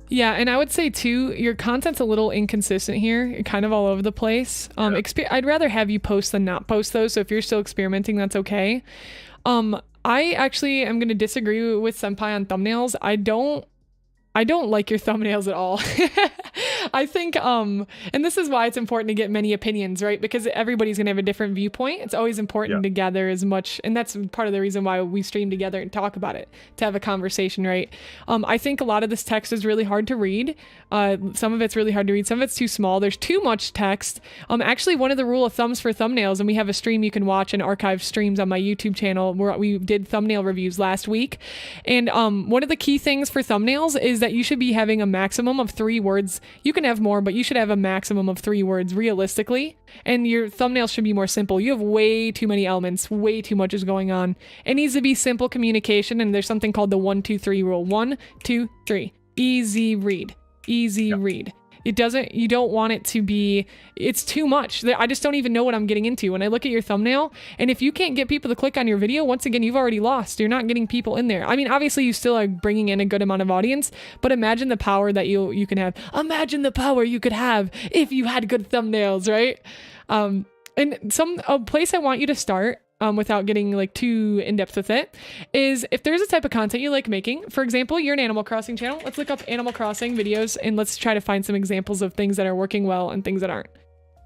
Yeah, and I would say too, your content's a little inconsistent here. You're kind of all over the place. I'd rather have you post than not post those. So if you're still experimenting, that's okay. I actually am going to disagree with Senpai on thumbnails. I don't like your thumbnails at all. I think, and this is why it's important to get many opinions, right? Because everybody's going to have a different viewpoint. It's always important to gather as much, and that's part of the reason why we stream together and talk about it, to have a conversation, right? I think a lot of this text is really hard to read. Some of it's really hard to read. Some of it's too small. There's too much text. Actually, one of the rule of thumbs for thumbnails, and we have a stream you can watch and archive streams on my YouTube channel where we did thumbnail reviews last week. And one of the key things for thumbnails is that you should be having a maximum of 3 words. You can have more, but you should have a maximum of 3 words realistically. And your thumbnails should be more simple. You have way too many elements, way too much is going on. It needs to be simple communication, and there's something called the 1, 2, 3 rule. 1, 2, 3. Easy read. Easy read. You don't want it to be, it's too much. I just don't even know what I'm getting into when I look at your thumbnail. And if you can't get people to click on your video, once again, you've already lost. You're not getting people in there. I mean, obviously you still are bringing in a good amount of audience, but imagine the power that you can have. Imagine the power you could have if you had good thumbnails, right? And a place I want you to start, without getting like too in depth with it, is if there's a type of content you like making. For example, you're an Animal Crossing channel. Let's look up Animal Crossing videos and let's try to find some examples of things that are working well and things that aren't.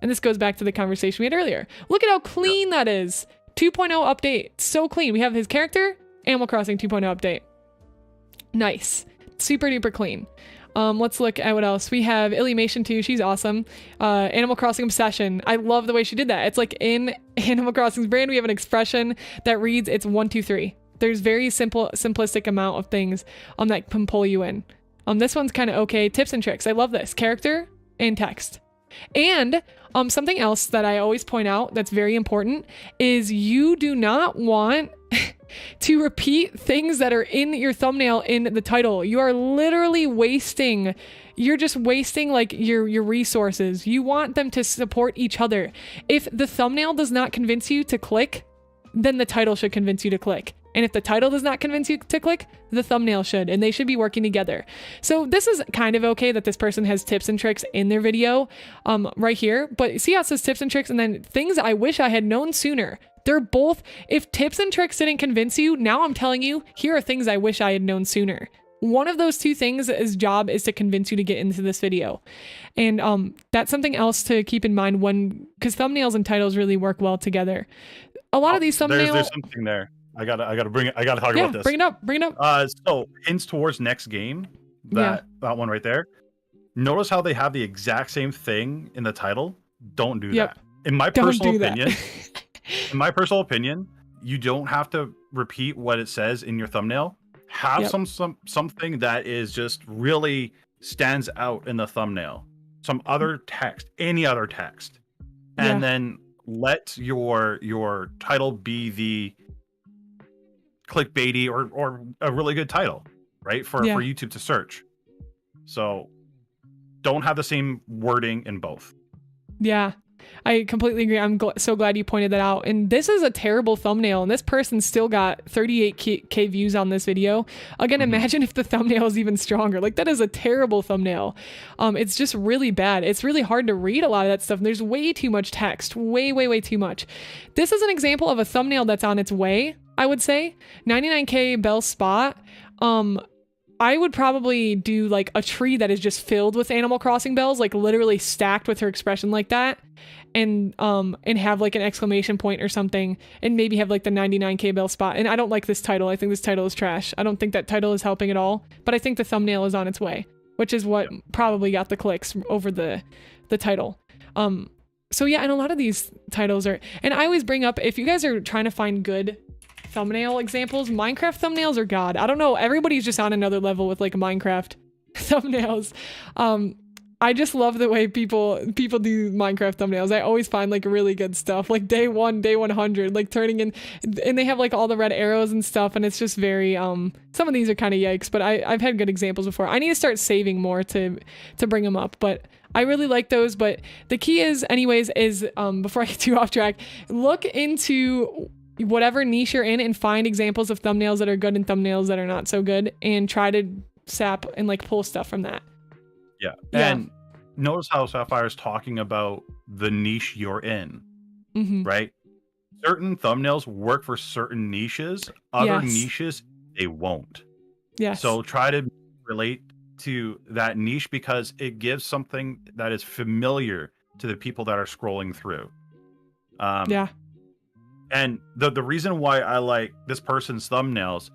And this goes back to the conversation we had earlier. Look at how clean that is. 2.0 update. So clean. We have his character, Animal Crossing 2.0 update. Nice. Super duper clean. Let's look at what else. We have 𝐒𝐿𝐼mation too. She's awesome. Animal Crossing Obsession. I love the way she did that. It's like in Animal Crossing's brand, we have an expression that reads, it's 1, 2, 3. There's very simplistic amount of things that can pull you in. This one's kind of okay. Tips and tricks. I love this. Character and text. And something else that I always point out that's very important is you do not want to repeat things that are in your thumbnail in the title. You are literally wasting, you're just wasting like your resources. You want them to support each other. If the thumbnail does not convince you to click, then the title should convince you to click. And if the title does not convince you to click, the thumbnail should, and they should be working together. So this is kind of okay that this person has tips and tricks in their video right here, but see how it says tips and tricks and then things I wish I had known sooner. They're both, if tips and tricks didn't convince you, now I'm telling you, here are things I wish I had known sooner. One of those two things, his job is to convince you to get into this video. And that's something else to keep in mind because thumbnails and titles really work well together. A lot of these thumbnails. There's something there. I gotta talk about this. Bring it up. So hints towards next game, that one right there. Notice how they have the exact same thing in the title. Don't do that. In my personal opinion, in my personal opinion, you don't have to repeat what it says in your thumbnail. Have something that is just really stands out in the thumbnail. Some other text, any other text, and then let your title be the clickbaity or a really good title, right? For YouTube to search. So don't have the same wording in both. Yeah, I completely agree. I'm so glad you pointed that out. And this is a terrible thumbnail, and this person still got 38K views on this video. Again, imagine if the thumbnail is even stronger. Like, that is a terrible thumbnail. It's just really bad. It's really hard to read a lot of that stuff. And there's way too much text, way too much. This is an example of a thumbnail that's on its way, I would say. 99K Bell Spot. I would probably do like a tree that is just filled with Animal Crossing bells, like literally stacked with her expression like that, and have like an exclamation point or something, and maybe have like the 99K Bell Spot. And I don't like this title. I think this title is trash. I don't think that title is helping at all, but I think the thumbnail is on its way, which is what probably got the clicks over the title. So yeah, and a lot of these titles are, and I always bring up, if you guys are trying to find good thumbnail examples, Minecraft thumbnails are god. I don't know, everybody's just on another level with like Minecraft thumbnails. I just love the way people do Minecraft thumbnails. I always find like really good stuff, like day 1, day 100, like turning in, and they have like all the red arrows and stuff, and it's just very some of these are kind of yikes, but I've had good examples before. I need to start saving more to bring them up, but I really like those. But the key is before I get too off track, look into whatever niche you're in and find examples of thumbnails that are good and thumbnails that are not so good, and try to sap and like pull stuff from that. Yeah. And notice how Syafire is talking about the niche you're in, right? Certain thumbnails work for certain niches, other niches, they won't. Yes. So try to relate to that niche because it gives something that is familiar to the people that are scrolling through. And the reason why I like this person's thumbnails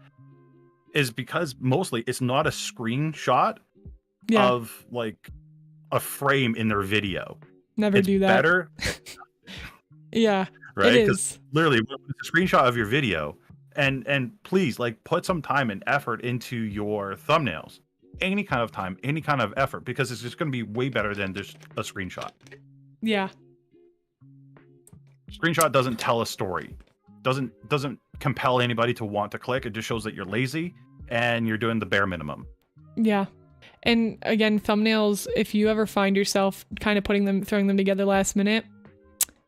is because mostly it's not a screenshot of like a frame in their video. Never do that. Better. Yeah, right. It is literally it's a screenshot of your video, and please like put some time and effort into your thumbnails. Any kind of time, any kind of effort, because it's just going to be way better than just a screenshot. Yeah. Screenshot doesn't tell a story, doesn't compel anybody to want to click. It just shows that you're lazy and you're doing the bare minimum. Yeah. And again, thumbnails, if you ever find yourself kind of throwing them together last minute,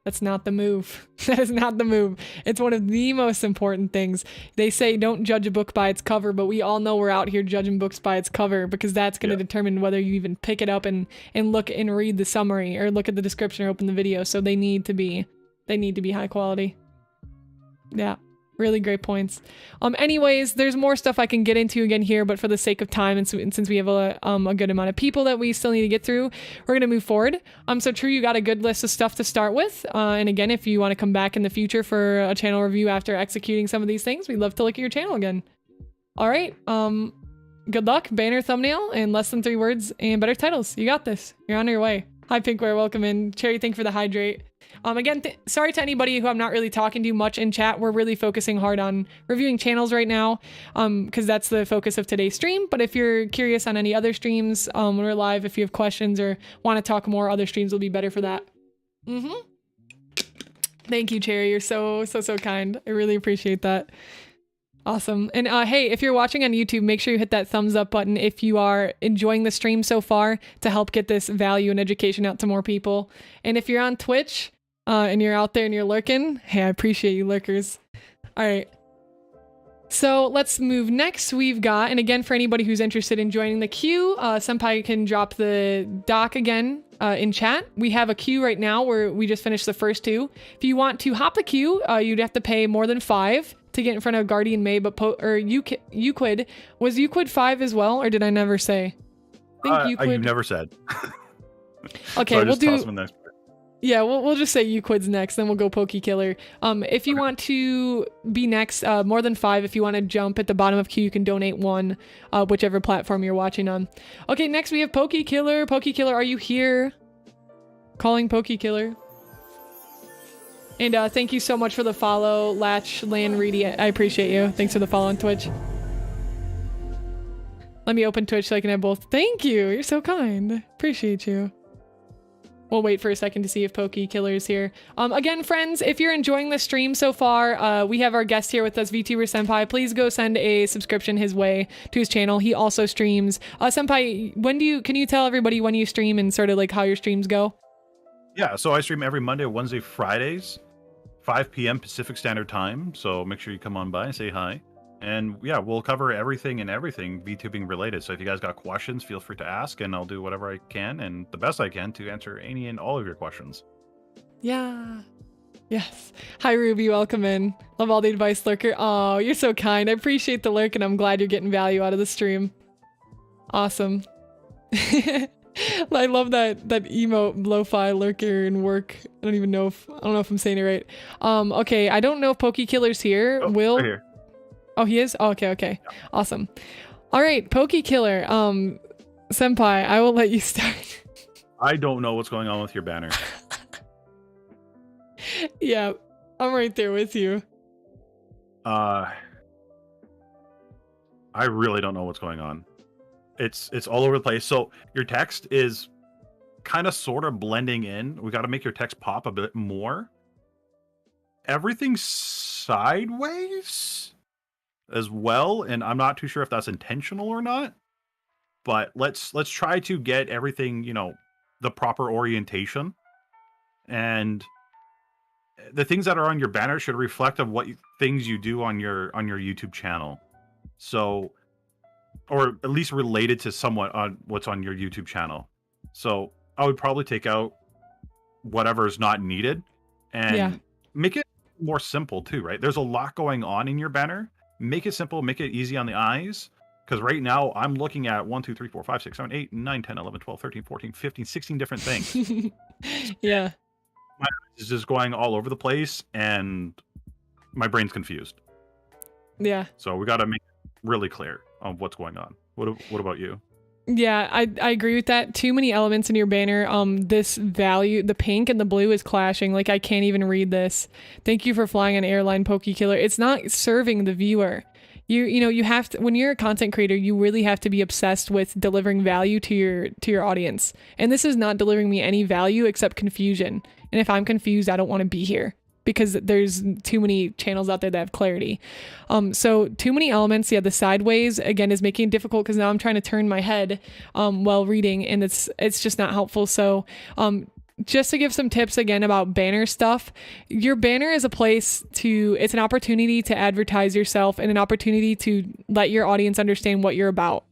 that's not the move. That is not the move. It's one of the most important things. They say don't judge a book by its cover, but we all know we're out here judging books by its cover because that's going to determine whether you even pick it up and look and read the summary or look at the description or open the video. So they need to be high quality. Yeah. Really great points. Anyways, there's more stuff I can get into again here, but for the sake of time and since we have a good amount of people that we still need to get through, we're gonna move forward. So True, you got a good list of stuff to start with. And again, if you want to come back in the future for a channel review after executing some of these things, we'd love to look at your channel again. All right. Good luck, banner, thumbnail, and less than 3 words and better titles. You got this. You're on your way. Hi, Pinkware. Welcome in. Cherry, thank you for the hydrate. Again, sorry to anybody who I'm not really talking to much in chat. We're really focusing hard on reviewing channels right now, because that's the focus of today's stream. But if you're curious on any other streams, when we're live, if you have questions or want to talk more, other streams will be better for that. Thank you, Cherry. You're so kind. I really appreciate that. Awesome. And hey, if you're watching on YouTube, make sure you hit that thumbs up button if you are enjoying the stream so far to help get this value and education out to more people. And if you're on Twitch, and you're out there and you're lurking, hey, I appreciate you lurkers. All right. So let's move next. We've got, and again, for anybody who's interested in joining the queue, Senpai can drop the doc again in chat. We have a queue right now where we just finished the first 2. If you want to hop the queue, you'd have to pay more than 5 to get in front of Guardian May, but 𝐒𝐞𝐧𝐝. Was 𝐒𝐞𝐧𝐝 5 as well, or did I never say? I think 𝐒𝐞𝐧𝐝. You've never said. Okay, so we'll do. Yeah, we'll just say 𝐒𝐞𝐧𝐝's next, then we'll go 𝐿𝐾𝐧𝐼. If you want to be next, more than 5, if you want to jump at the bottom of queue, you can donate 1, whichever platform you're watching on. Okay, next we have 𝐿𝐾𝐧𝐝. 𝐿𝐾𝐧𝐝, are you here? Calling 𝐿𝐾𝐧𝐝. And thank you so much for the follow, Latch Land Reedy. I appreciate you. Thanks for the follow on Twitch. Let me open Twitch so I can have both. Thank you. You're so kind. Appreciate you. We'll wait for a second to see if 𝐿𝐾𝐧𝐝 is here. Again, friends, if you're enjoying the stream so far, we have our guest here with us, VTuber Senpai. Please go send a subscription his way to his channel. He also streams. Senpai, can you tell everybody when you stream and sort of like how your streams go? Yeah, so I stream every Monday, Wednesday, Fridays, 5 p.m. Pacific Standard Time. So make sure you come on by and say hi. And yeah, we'll cover everything VTubing related. So if you guys got questions, feel free to ask and I'll do whatever I can and the best I can to answer any and all of your questions. Yeah. Yes. Hi, Ruby. Welcome in. Love all the advice, Lurker. Oh, you're so kind. I appreciate the lurk and I'm glad you're getting value out of the stream. Awesome. I love that emote lo-fi lurker and work. I don't know if I'm saying it right. Okay, I don't know if 𝐿𝐾𝐧𝐝's here. Oh, right here. Oh, he is? Oh, okay. Yeah. Awesome. All right, 𝐿𝐾𝐧𝐝. Senpai, I will let you start. I don't know what's going on with your banner. Yeah, I'm right there with you. I really don't know what's going on. It's all over the place. So your text is kind of sort of blending in. We got to make your text pop a bit more. Everything's sideways as well, and I'm not too sure if that's intentional or not. But let's try to get everything, the proper orientation. And the things that are on your banner should reflect of what things you do on your YouTube channel. So, or at least related to somewhat on what's on your YouTube channel. So I would probably take out whatever is not needed and make it more simple too, right? There's a lot going on in your banner. Make it simple, make it easy on the eyes. Because right now I'm looking at 1, 2, 3, 4, 5, 6, 7, 8, 9, 10, 11, 12, 13, 14, 15, 16 different things. Yeah. My eyes is just going all over the place and my brain's confused. Yeah. So we got to make it really clear on what's going on. What about you? Yeah, I agree with that. Too many elements in your banner. This value, the pink and the blue is clashing. Like, I can't even read this. Thank you for flying an airline, 𝐿𝐾𝐧𝐝. It's not serving the viewer. You have to, when you're a content creator, you really have to be obsessed with delivering value to your audience. And this is not delivering me any value except confusion. And if I'm confused, I don't want to be here. because there's too many channels out there that have clarity. So too many elements. Yeah, the sideways again is making it difficult because now I'm trying to turn my head while reading, and it's just not helpful. So just to give some tips again about banner stuff, your banner is it's an opportunity to advertise yourself and an opportunity to let your audience understand what you're about.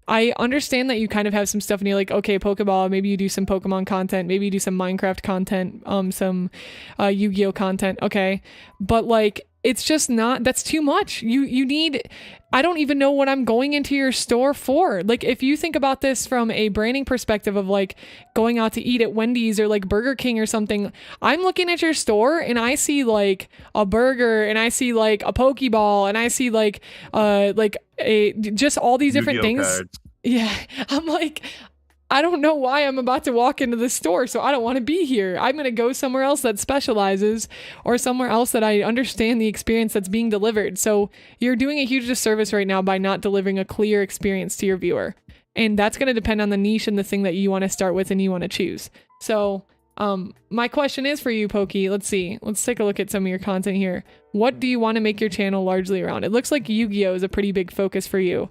I understand that you kind of have some stuff and you're like, okay, Pokeball, maybe you do some Pokemon content, maybe you do some Minecraft content, some Yu-Gi-Oh content. Okay. But like, it's just not, that's too much. You need, I don't even know what I'm going into your store for. Like, if you think about this from a branding perspective of like going out to eat at Wendy's or like Burger King or something, I'm looking at your store and I see like a burger and I see like a Pokeball and I see like just all these different Yu-Gi-Oh things. cards. Yeah. I'm like, I don't know why I'm about to walk into the store, so I don't want to be here. I'm going to go somewhere else that specializes or somewhere else that I understand the experience that's being delivered. So you're doing a huge disservice right now by not delivering a clear experience to your viewer. And that's going to depend on the niche and the thing that you want to start with and you want to choose. So my question is for you, Pokey. Let's see. Let's take a look at some of your content here. What do you want to make your channel largely around? It looks like Yu-Gi-Oh is a pretty big focus for you.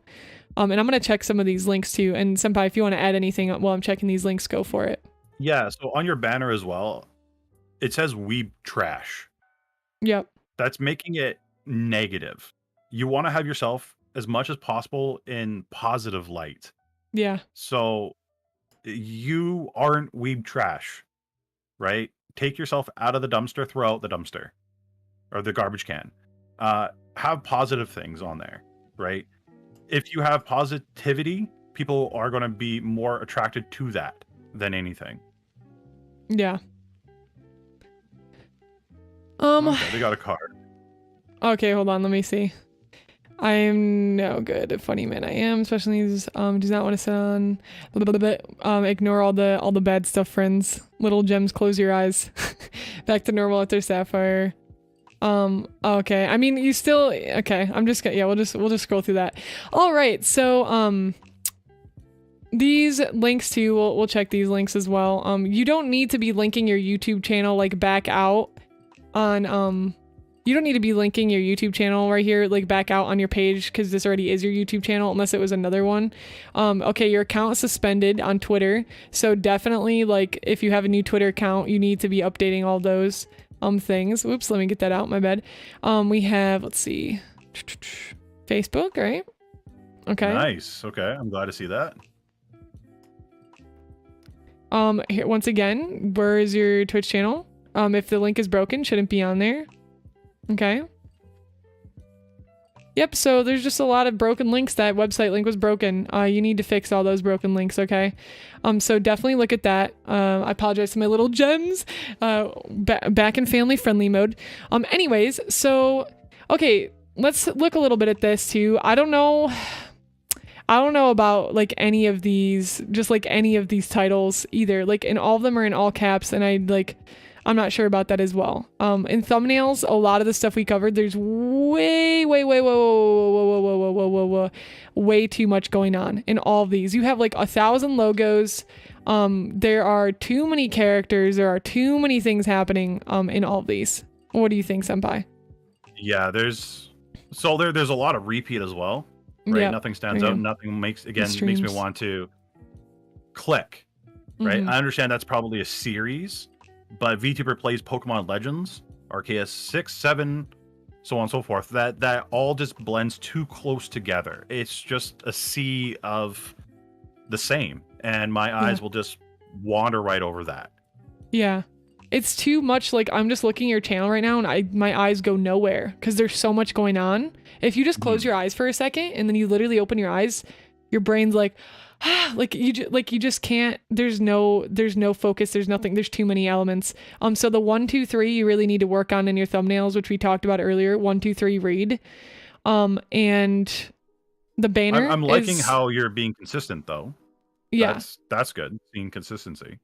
And I'm going to check some of these links too. And Senpai, if you want to add anything while I'm checking these links, go for it. Yeah, so on your banner as well, it says weeb trash. Yep. That's making it negative. You want to have yourself as much as possible in positive light. Yeah. So you aren't weeb trash, right? Take yourself out of the dumpster, throw out the dumpster or the garbage can. Have positive things on there, right? If you have positivity, people are going to be more attracted to that than anything. Yeah. Okay, they got a card. Okay, hold on. Let me see. I am no good at funny man. I am, especially these, does not want to sit on, ignore all the bad stuff, friends. Little gems, close your eyes. Back to normal after Syafire. Okay. I mean, you still, okay. I'm just gonna, yeah, we'll just scroll through that. All right. So, these links too, we'll check these links as well. You don't need to be linking your YouTube channel like back out on, you don't need to be linking your YouTube channel right here, like back out on your page, because this already is your YouTube channel, unless it was another one. Okay, your account is suspended on Twitter. So definitely, like, if you have a new Twitter account, you need to be updating all those things. Whoops, let me get that out, my bad. We have, let's see, Facebook, right? Okay. Nice. Okay, I'm glad to see that. Here, once again, where is your Twitch channel? If the link is broken, shouldn't be on there. Okay. Yep, so there's just a lot of broken links. That website link was broken. You need to fix all those broken links, okay? So definitely look at that. I apologize to my little gems. Back in family friendly mode. Anyways, so, okay, let's look a little bit at this too. I don't know about like any of these, just like any of these titles either. Like, and all of them are in all caps, and I'm not sure about that as well. In thumbnails, a lot of the stuff we covered, there's way too much going on in all of these. You have like 1,000 logos. There are too many characters. There are too many things happening in all of these. What do you think, Senpai? Yeah, there's a lot of repeat as well, right? Yep. Nothing stands out. Nothing makes me want to click, right? Mm-hmm. I understand that's probably a series. But VTuber plays Pokemon Legends, Arceus 6, 7, so on and so forth. That all just blends too close together. It's just a sea of the same, and my eyes will just wander right over that. Yeah, it's too much. Like, I'm just looking at your channel right now, and my eyes go nowhere because there's so much going on. If you just close your eyes for a second and then you literally open your eyes, your brain's like, like you just can't. There's no focus. There's nothing. There's too many elements. So the 1, 2, 3 you really need to work on in your thumbnails, which we talked about earlier. 1, 2, 3 read, and the banner. I'm liking how you're being consistent though. Yeah, that's good. Seeing consistency.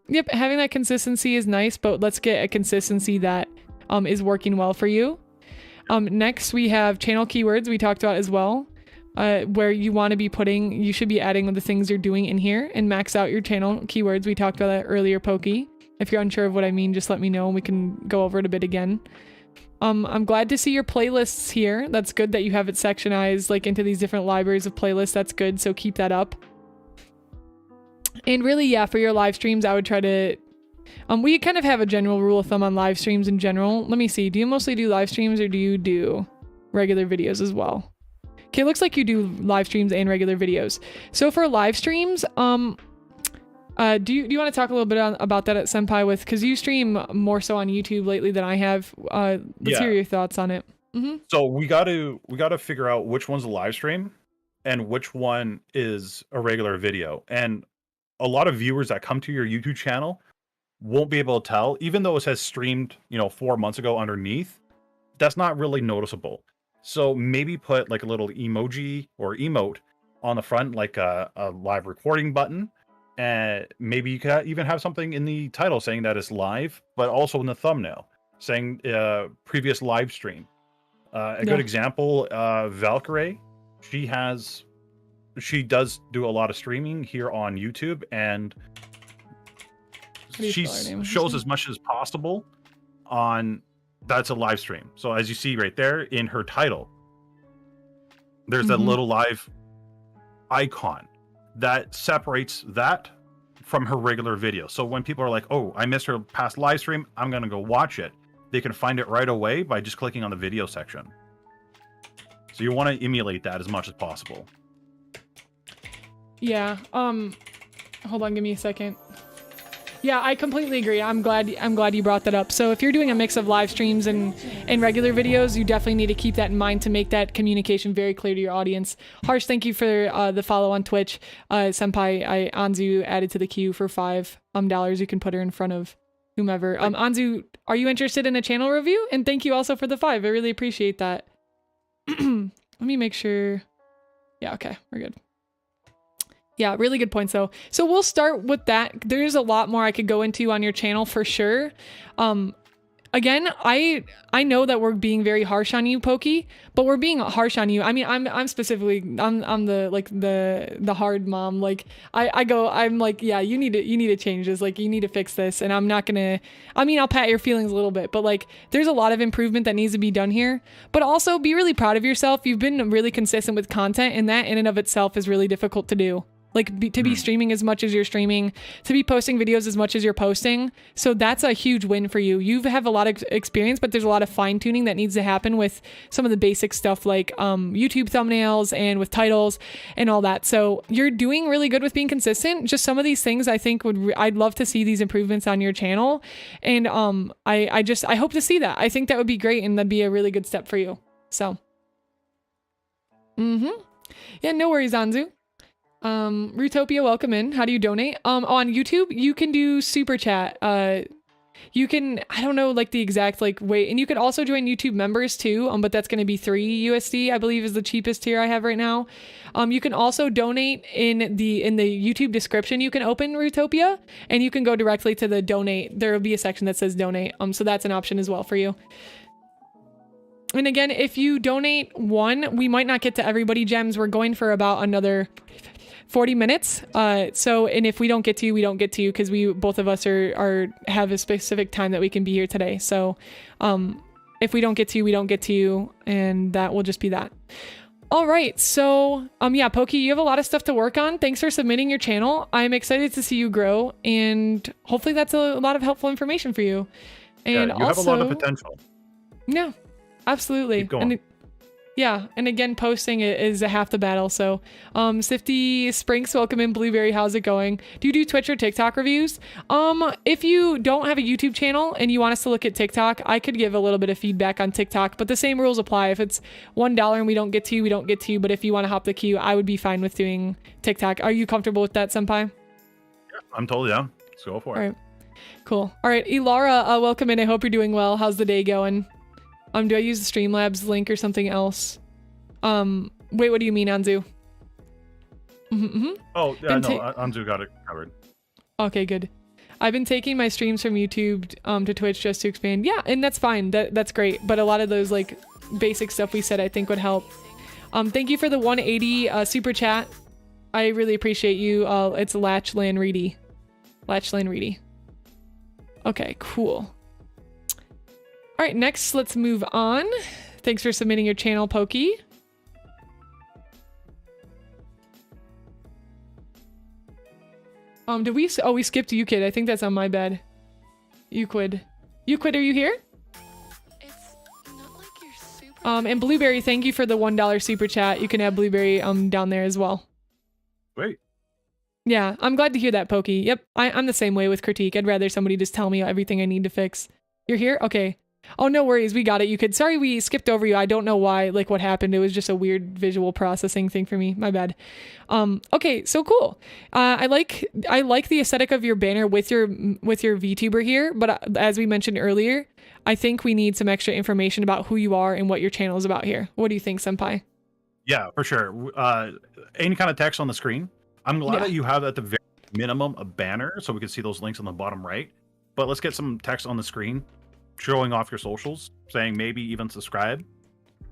Yep, having that consistency is nice, but let's get a consistency that is working well for you. Next we have channel keywords we talked about as well. Where you want to be you should be adding the things you're doing in here and max out your channel keywords. We talked about that earlier, Pokey. If you're unsure of what I mean, just let me know and we can go over it a bit again. I'm glad to see your playlists here. That's good that you have it sectionized like into these different libraries of playlists. That's good. So keep that up. And really, yeah, for your live streams, I would try to, we kind of have a general rule of thumb on live streams in general. Let me see. Do you mostly do live streams or do you do regular videos as well? Okay, looks like you do live streams and regular videos. So for live streams, do you want to talk a little bit about that at Senpai with, because you stream more so on YouTube lately than I have. Let's hear your thoughts on it. So we got to figure out which one's a live stream and which one is a regular video. And a lot of viewers that come to your YouTube channel won't be able to tell, even though it says streamed, 4 months ago underneath. That's not really noticeable. So maybe put like a little emoji or emote on the front, like a live recording button. And maybe you could even have something in the title saying that it's live, but also in the thumbnail saying previous live stream. A good example, Valkyrie, she does do a lot of streaming here on YouTube, and she shows as much as possible on that's a live stream. So as you see right there in her title, there's that little live icon that separates that from her regular video. So when people are like, oh, I missed her past live stream, I'm going to go watch it, they can find it right away by just clicking on the video section. So you want to emulate that as much as possible. Yeah. Hold on, give me a second. Yeah, I completely agree. I'm glad you brought that up. So if you're doing a mix of live streams and regular videos, you definitely need to keep that in mind to make that communication very clear to your audience. Harsh, thank you for the follow on Twitch. Senpai, Anzu added to the queue for $5. You can put her in front of whomever. Anzu, are you interested in a channel review? And thank you also for the 5. I really appreciate that. Let me make sure. Yeah, okay, we're good. Yeah, really good points though. So we'll start with that. There's a lot more I could go into on your channel for sure. Again, I know that we're being very harsh on you, Pokey, but we're being harsh on you. I mean, I'm specifically, I'm the like the hard mom. Like I'm like, yeah, you need to change this. Like you need to fix this. And I'm not gonna, I mean, I'll pat your feelings a little bit, but like there's a lot of improvement that needs to be done here. But also be really proud of yourself. You've been really consistent with content, and that in and of itself is really difficult to do. Like to be streaming as much as you're streaming, to be posting videos as much as you're posting. So that's a huge win for you. You have a lot of experience, but there's a lot of fine tuning that needs to happen with some of the basic stuff like YouTube thumbnails and with titles and all that. So you're doing really good with being consistent. Just some of these things I think I'd love to see these improvements on your channel. And I hope to see that. I think that would be great, and that'd be a really good step for you. So, yeah, no worries, Anzu. Rutopia, welcome in. How do you donate? On YouTube, you can do super chat. You can, I don't know, like the exact like way, and you could also join YouTube members too. But that's going to be 3 USD, I believe is the cheapest tier I have right now. You can also donate in the YouTube description. You can open Rutopia and you can go directly to the donate. There will be a section that says donate. So that's an option as well for you. And again, if you donate 1, we might not get to everybody, Gems. We're going for about another 40 minutes. And if we don't get to you, we don't get to you, because both of us have a specific time that we can be here today. So if we don't get to you, we don't get to you, and that will just be that. All right. So yeah, Pokey, you have a lot of stuff to work on. Thanks for submitting your channel. I'm excited to see you grow, and hopefully that's a lot of helpful information for you. And yeah, you have a lot of potential. Yeah, absolutely. Keep going. Yeah, and again, posting is half the battle. So, Sifty Sprinks, welcome in. Blueberry, how's it going? Do you do Twitch or TikTok reviews? If you don't have a YouTube channel and you want us to look at TikTok, I could give a little bit of feedback on TikTok, but the same rules apply. If it's $1 and we don't get to you, we don't get to you. But if you want to hop the queue, I would be fine with doing TikTok. Are you comfortable with that, Senpai? Yeah, I'm totally down. Let's go for it. All right, cool. All right, Ilara, welcome in. I hope you're doing well. How's the day going? Do I use the Streamlabs link or something else? Wait, what do you mean, Anzu? Oh, yeah, no, Anzu got it covered. Okay, good. I've been taking my streams from YouTube to Twitch just to expand. Yeah, and that's fine. That's great. But a lot of those like basic stuff we said I think would help. Thank you for the 180 super chat. I really appreciate you. It's Latchland Reedy. Latchland Reedy. Okay, cool. All right, next, let's move on. Thanks for submitting your channel, Pokey. Did we? Oh, we skipped 𝐿𝐞𝐑. I think that's on my bed. 𝐿𝐞𝐑. 𝐿𝐞𝐑, are you here? It's not like you're super. And Blueberry, thank you for the $1 super chat. You can add Blueberry down there as well. Great. Yeah, I'm glad to hear that, Pokey. Yep, I'm the same way with critique. I'd rather somebody just tell me everything I need to fix. You're here? Okay. Oh, no worries. We got it. 𝐿𝐞𝐑. Sorry we skipped over you. I don't know why, like what happened. It was just a weird visual processing thing for me. My bad. Okay, so cool. I like the aesthetic of your banner with your VTuber here, but as we mentioned earlier, I think we need some extra information about who you are and what your channel is about here. What do you think, Senpai? Yeah, for sure. Any kind of text on the screen. I'm glad that you have at the very minimum a banner so we can see those links on the bottom right. But let's get some text on the screen showing off your socials, saying maybe even subscribe,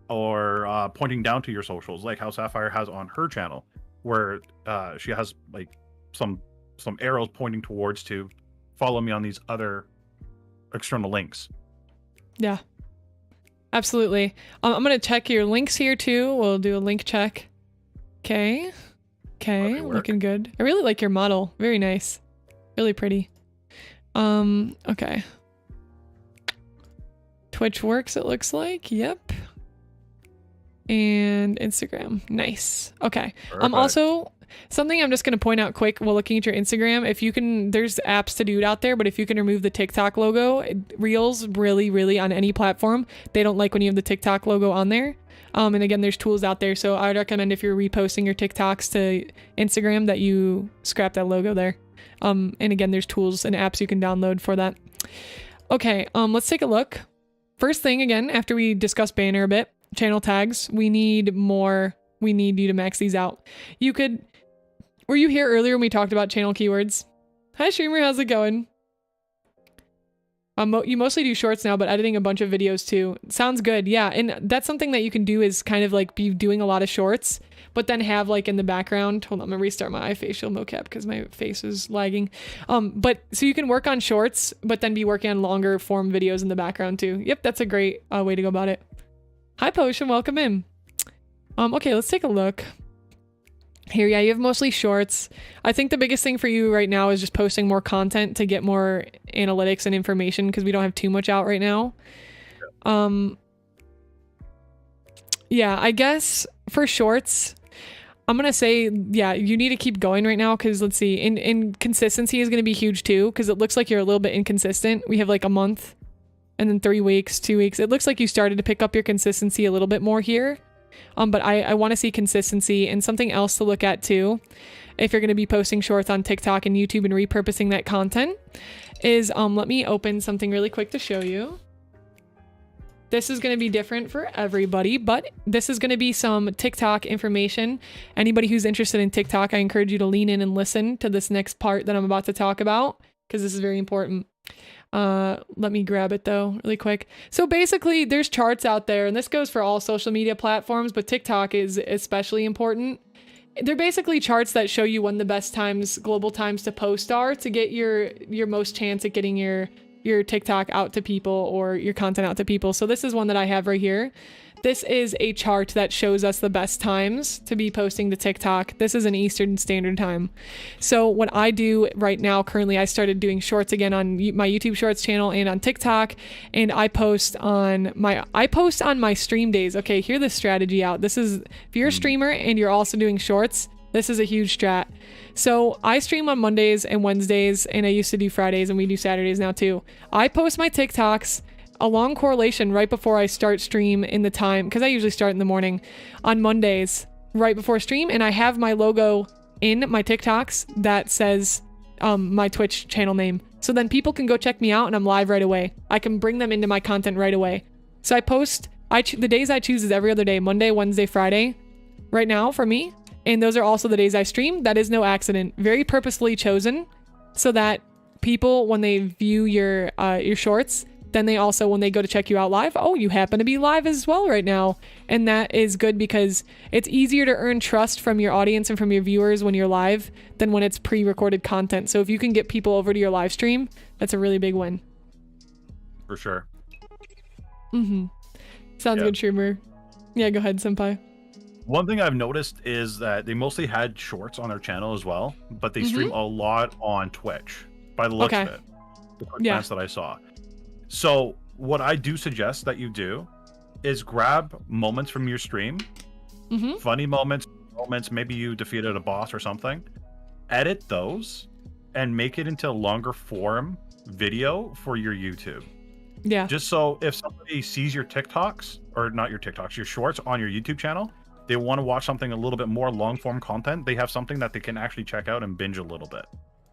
or pointing down to your socials, like how Syafire has on her channel, where she has like some arrows pointing towards to follow me on these other external links. Yeah, absolutely. I'm gonna check your links here too. We'll do a link check. Okay, looking good. I really like your model. Very nice, really pretty. Okay. Twitch works, it looks like. Yep. And Instagram. Nice. Okay. Also, something I'm just going to point out quick while looking at your Instagram, if you can, there's apps to do it out there, but if you can remove the TikTok logo, Reels really on any platform, they don't like when you have the TikTok logo on there. And again, there's tools out there. So I would recommend if you're reposting your TikToks to Instagram that you scrap that logo there. And again, there's tools and apps you can download for that. Okay. Let's take a look. First thing, again, after we discuss banner a bit, channel tags, we need more. We need you to max these out. Were you here earlier when we talked about channel keywords? Hi, streamer, how's it going? You mostly do shorts now, but editing a bunch of videos too. Sounds good, yeah. And that's something that you can do is kind of like be doing a lot of shorts, but then have like in the background, hold on, I'm gonna restart my facial mocap because my face is lagging. But so you can work on shorts, but then be working on longer form videos in the background too. Yep, that's a great way to go about it. Hi Potion, welcome in. Okay, let's take a look. Here, yeah, you have mostly shorts. I think the biggest thing for you right now is just posting more content to get more analytics and information because we don't have too much out right now. Yeah, I guess for shorts, I'm going to say, yeah, you need to keep going right now because let's see, and consistency is going to be huge too because it looks like you're a little bit inconsistent. We have like a month and then 3 weeks, 2 weeks. It looks like you started to pick up your consistency a little bit more here. But I want to see consistency, and something else to look at too, if you're going to be posting shorts on TikTok and YouTube and repurposing that content, is let me open something really quick to show you. This is going to be different for everybody, but this is going to be some TikTok information. Anybody who's interested in TikTok, I encourage you to lean in and listen to this next part that I'm about to talk about, because this is very important. Let me grab it though really quick. So basically there's charts out there, and this goes for all social media platforms, but TikTok is especially important. They're basically charts that show you when the best times, global times to post are to get your most chance at getting your TikTok out to people or your content out to people. So this is one that I have right here. This is a chart that shows us the best times to be posting to TikTok. This is an Eastern Standard Time. So what I do right now, currently, I started doing shorts again on my YouTube Shorts channel and on TikTok, and I post on my stream days. Okay, hear this strategy out. This is, if you're a streamer and you're also doing shorts, this is a huge strat. So I stream on Mondays and Wednesdays, and I used to do Fridays, and we do Saturdays now too. I post my TikToks a long correlation right before I start stream in the time, because I usually start in the morning on Mondays right before stream, and I have my logo in my TikToks that says my Twitch channel name. So then people can go check me out and I'm live right away. I can bring them into my content right away. So I post, the days I choose is every other day, Monday, Wednesday, Friday, right now for me. And those are also the days I stream. That is no accident. Very purposefully chosen so that people, when they view your shorts, then they also, when they go to check you out live, oh, you happen to be live as well right now. And that is good because it's easier to earn trust from your audience and from your viewers when you're live than when it's pre-recorded content. So if you can get people over to your live stream, that's a really big win. For sure. Sounds good, Schumer. Yeah, go ahead, Senpai. One thing I've noticed is that they mostly had shorts on their channel as well, but they stream a lot on Twitch by the looks of it. The quick glance that I saw. So what I do suggest that you do is grab moments from your stream, funny moments, maybe you defeated a boss or something, edit those and make it into a longer form video for your YouTube. Yeah. Just so if somebody sees your TikToks, or not your TikToks, your shorts on your YouTube channel, they want to watch something a little bit more long form content, they have something that they can actually check out and binge a little bit.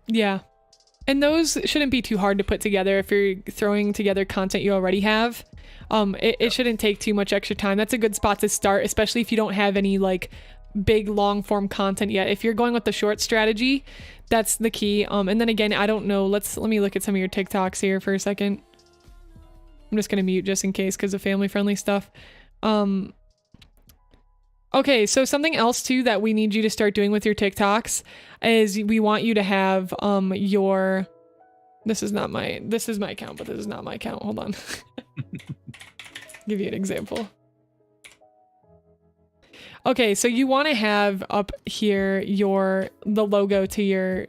Yeah. And those shouldn't be too hard to put together if you're throwing together content you already have. It shouldn't take too much extra time. That's a good spot to start, especially if you don't have any like big long form content yet. If you're going with the short strategy, that's the key. And then again, I don't know. Let me look at some of your TikToks here for a second. I'm just going to mute just in case because of family friendly stuff. Okay, so something else too that we need you to start doing with your TikToks is we want you to have your, this is my account, but this is not my account. Hold on. Give you an example. Okay, so you want to have up here the logo to your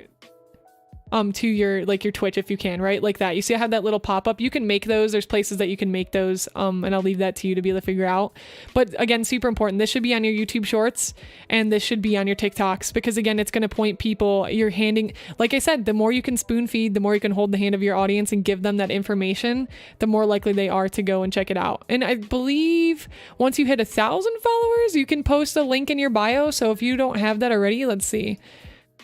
like your Twitch if you can, right? Like that. You see I have that little pop-up. You can make those. There's places that you can make those, and I'll leave that to you to be able to figure out. But again, super important. This should be on your YouTube shorts and this should be on your TikToks because again, it's going to point people, you're handing, like I said, the more you can spoon feed, the more you can hold the hand of your audience and give them that information, the more likely they are to go and check it out. And I believe once you hit 1,000 followers, you can post a link in your bio. So if you don't have that already, let's see.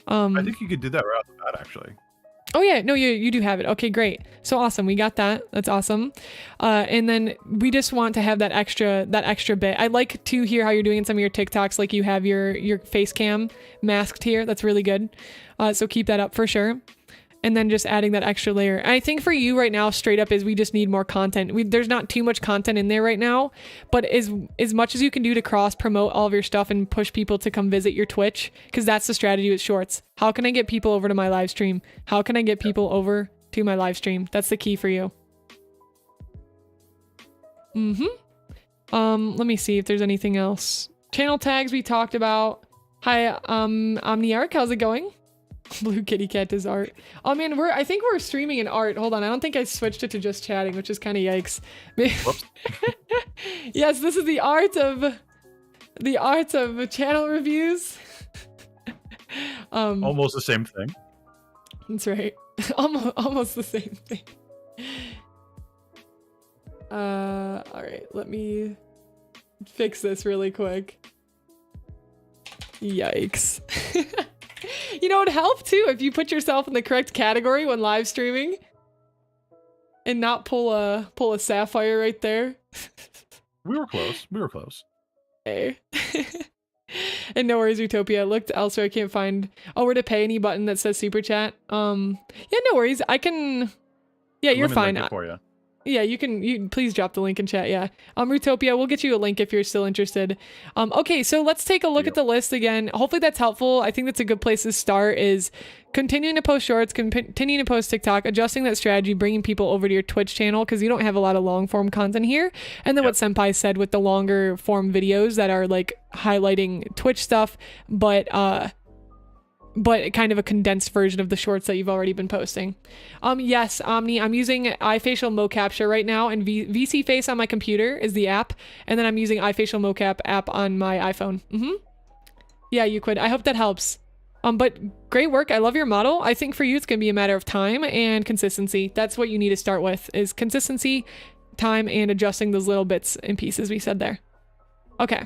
I think you could do that right off the bat, actually. Oh yeah, no, you do have it. Okay, great. So awesome. We got that. That's awesome. And then we just want to have that extra bit. I like to hear how you're doing in some of your TikToks, like you have your face cam masked here. That's really good. So keep that up for sure. And then just adding that extra layer. And I think for you right now, straight up, is we just need more content. There's not too much content in there right now, but as much as you can do to cross promote all of your stuff and push people to come visit your Twitch, because that's the strategy with shorts. How can I get people over to my live stream? How can I get people over to my live stream? That's the key for you. Let me see if there's anything else. Channel tags we talked about. Hi, 𝐒𝐻𝐿𝐲𝐿, how's it going? Blue kitty cat does art. Oh man, I think we're streaming in art. Hold on, I don't think I switched it to just chatting, which is kind of yikes. Whoops. Yes, this is the art of channel reviews. Almost the same thing. That's right. Almost the same thing. All right, let me fix this really quick. Yikes. You know, it'd help too if you put yourself in the correct category when live streaming and not pull a Syafire right there. We were close. Hey. And no worries, Utopia. I looked elsewhere. I can't find where to pay any button that says super chat. Yeah, no worries. I can. Yeah, you're fine. For you. Yeah, you can please drop the link in chat. Yeah. Utopia, we'll get you a link if you're still interested. Okay, so let's take a look at the list again. Hopefully that's helpful. I think that's a good place to start is continuing to post shorts, continuing to post TikTok, adjusting that strategy, bringing people over to your Twitch channel because you don't have a lot of long form content here. And then what Senpai said with the longer form videos that are like highlighting Twitch stuff, but kind of a condensed version of the shorts that you've already been posting. Yes, Omni, I'm using iFacial mocapture right now, and VC Face on my computer is the app, and then I'm using iFacial mocap app on my iPhone. Yeah, you could. I hope that helps. But great work. I love your model. I think for you, it's going to be a matter of time and consistency. That's what you need to start with is consistency, time, and adjusting those little bits and pieces we said there. Okay.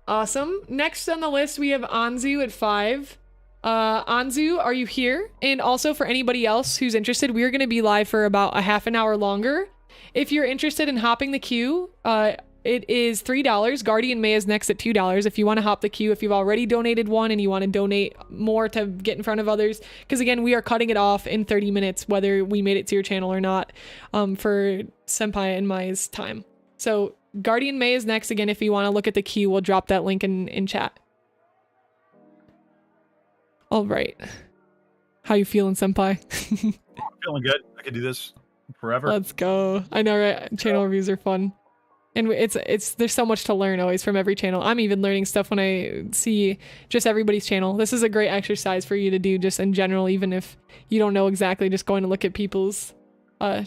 Awesome. Next on the list, we have Anzu at 5. Anzu, are you here? And also for anybody else who's interested, we're going to be live for about a half an hour longer. If you're interested in hopping the queue, It is $3. Guardian May is next at $2 if you want to hop the queue, if you've already donated one and you want to donate more to get in front of others. Because again, we are cutting it off in 30 minutes, whether we made it to your channel or not, for Senpai and Mai's time. So Guardian May is next. Again, if you want to look at the queue, we'll drop that link in chat. All right. How you feeling, Senpai? I'm feeling good. I could do this forever. Let's go. I know, right? Channel reviews are fun. And there's so much to learn always from every channel. I'm even learning stuff when I see just everybody's channel. This is a great exercise for you to do just in general, even if you don't know exactly, just going to look at people's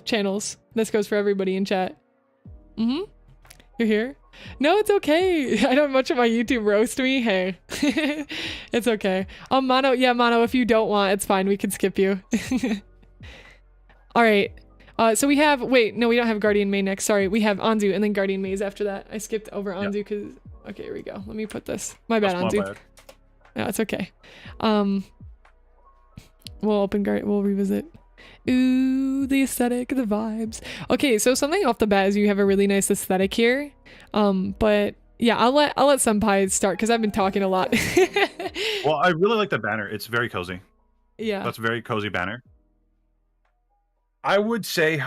channels. This goes for everybody in chat. You're here? No, it's okay. I don't much of my YouTube roast me. Hey, it's okay. Mono, yeah, Mono, if you don't want, it's fine. We can skip you. All right. So we have, wait, no, we don't have Guardian May next. Sorry, we have Anzu and then Guardian Maze after that. I skipped over Anzu because, okay, here we go. Let me put this. My bad, Anzu. Bad. No, it's okay. We'll we'll revisit. Ooh, the aesthetic, the vibes. Okay, so something off the bat is you have a really nice aesthetic here. But yeah, I'll let Senpai start because I've been talking a lot. Well, I really like the banner. It's very cozy. Yeah. That's a very cozy banner. I would say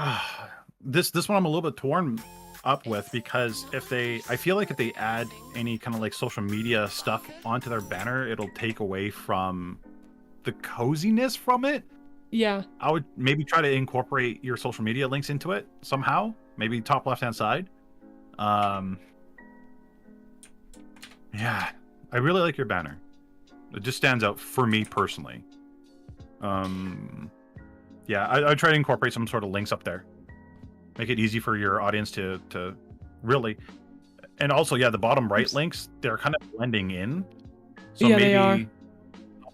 this one I'm a little bit torn up with because I feel like if they add any kind of like social media stuff onto their banner, it'll take away from the coziness from it. Yeah. I would maybe try to incorporate your social media links into it somehow. Maybe top left-hand side. Yeah, I really like your banner. It just stands out for me personally. Yeah, I try to incorporate some sort of links up there. Make it easy for your audience to really... And also, yeah, the bottom right links, they're kind of blending in. So yeah, maybe they are.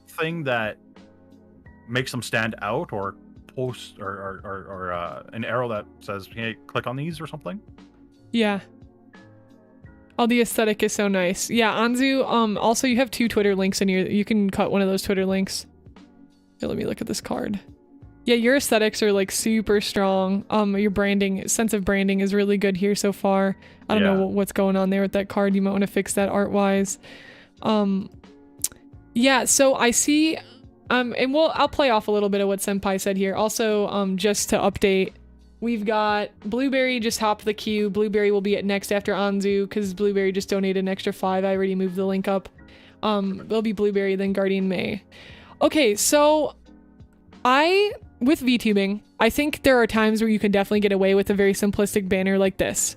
Something that makes them stand out or post or an arrow that says, hey, click on these or something. Yeah. Oh, the aesthetic is so nice. Yeah, Anzu, also you have 2 Twitter links in here. You can cut one of those Twitter links. Here, let me look at this card. Yeah, your aesthetics are like super strong. Your branding, sense of branding is really good here so far. I don't know what's going on there with that card. You might want to fix that art-wise. Yeah, so I see, and I'll play off a little bit of what Senpai said here. Also, just to update, we've got Blueberry just hopped the queue. Blueberry will be at next after Anzu because Blueberry just donated an extra 5. I already moved the link up. There'll be Blueberry, then Guardian May. Okay, so with VTubing, I think there are times where you can definitely get away with a very simplistic banner like this.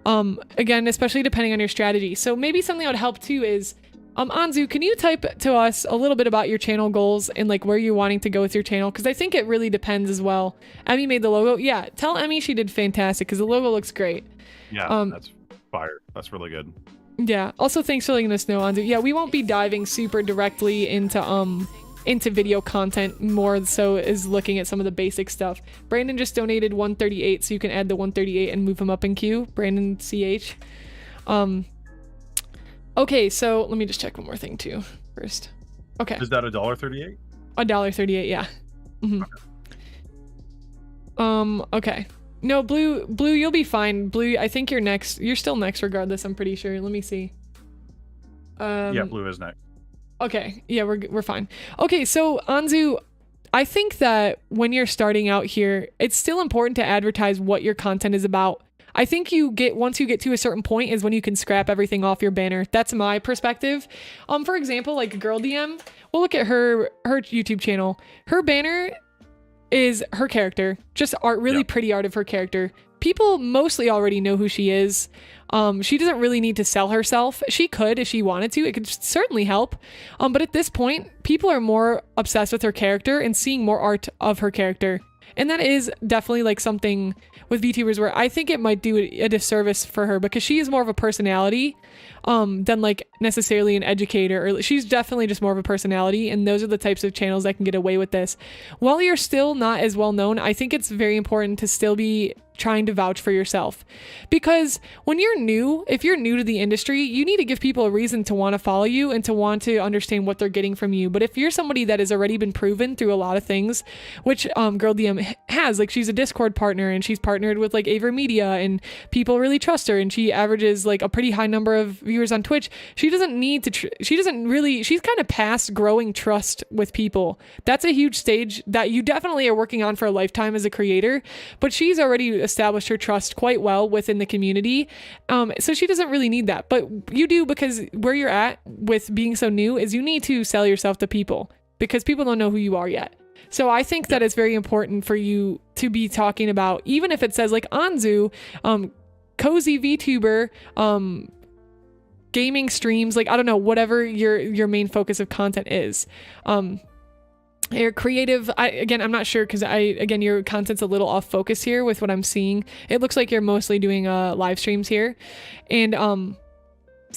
Again, especially depending on your strategy. So maybe something that would help too is, Anzu, can you type to us a little bit about your channel goals and like where you're wanting to go with your channel? Because I think it really depends as well. Emmy made the logo. Yeah, tell Emmy she did fantastic because the logo looks great. Yeah, that's fire. That's really good. Yeah. Also, thanks for letting us know, Anzu. Yeah, we won't be diving super directly into video content, more so is looking at some of the basic stuff. Brandon just donated 138, so you can add the 138 and move him up in queue. Brandon CH. Okay, so let me just check one more thing too first. Okay. Is that $1.38? $1.38, yeah. Okay. No, Blue, you'll be fine. Blue, I think you're next. You're still next regardless, I'm pretty sure. Let me see. Yeah, Blue is next. Okay, yeah, we're fine. Okay, so Anzu, I think that when you're starting out here, it's still important to advertise what your content is about. I think once you get to a certain point is when you can scrap everything off your banner. That's my perspective. For example, like Girl DM, we'll look at her YouTube channel. Her banner is her character, just really pretty art of her character. People mostly already know who she is. She doesn't really need to sell herself. She could if she wanted to. It could certainly help. But at this point, people are more obsessed with her character and seeing more art of her character. And that is definitely like something with VTubers where I think it might do a disservice for her because she is more of a personality. than like necessarily an educator, or she's definitely just more of a personality. And those are the types of channels that can get away with this. While you're still not as well known, I think it's very important to still be trying to vouch for yourself, because when you're new, if you're new to the industry, you need to give people a reason to want to follow you and to want to understand what they're getting from you. But if you're somebody that has already been proven through a lot of things, which Girl DM has, like she's a Discord partner and she's partnered with like Aver Media and people really trust her, and she averages like a pretty high number of viewers on Twitch. She doesn't need to she's kind of past growing trust with people. That's a huge stage that you definitely are working on for a lifetime as a creator, but she's already established her trust quite well within the community. So she doesn't really need that, but you do, because where you're at with being so new is you need to sell yourself to people, because people don't know who you are yet. So I think that it's very important for you to be talking about, even if it says like 𝐒𝐮𝐩𝐲𝐽, cozy VTuber, gaming streams, like I don't know, whatever your main focus of content is. Your creative, I'm not sure, because your content's a little off focus here with what I'm seeing. It looks like you're mostly doing live streams here, and so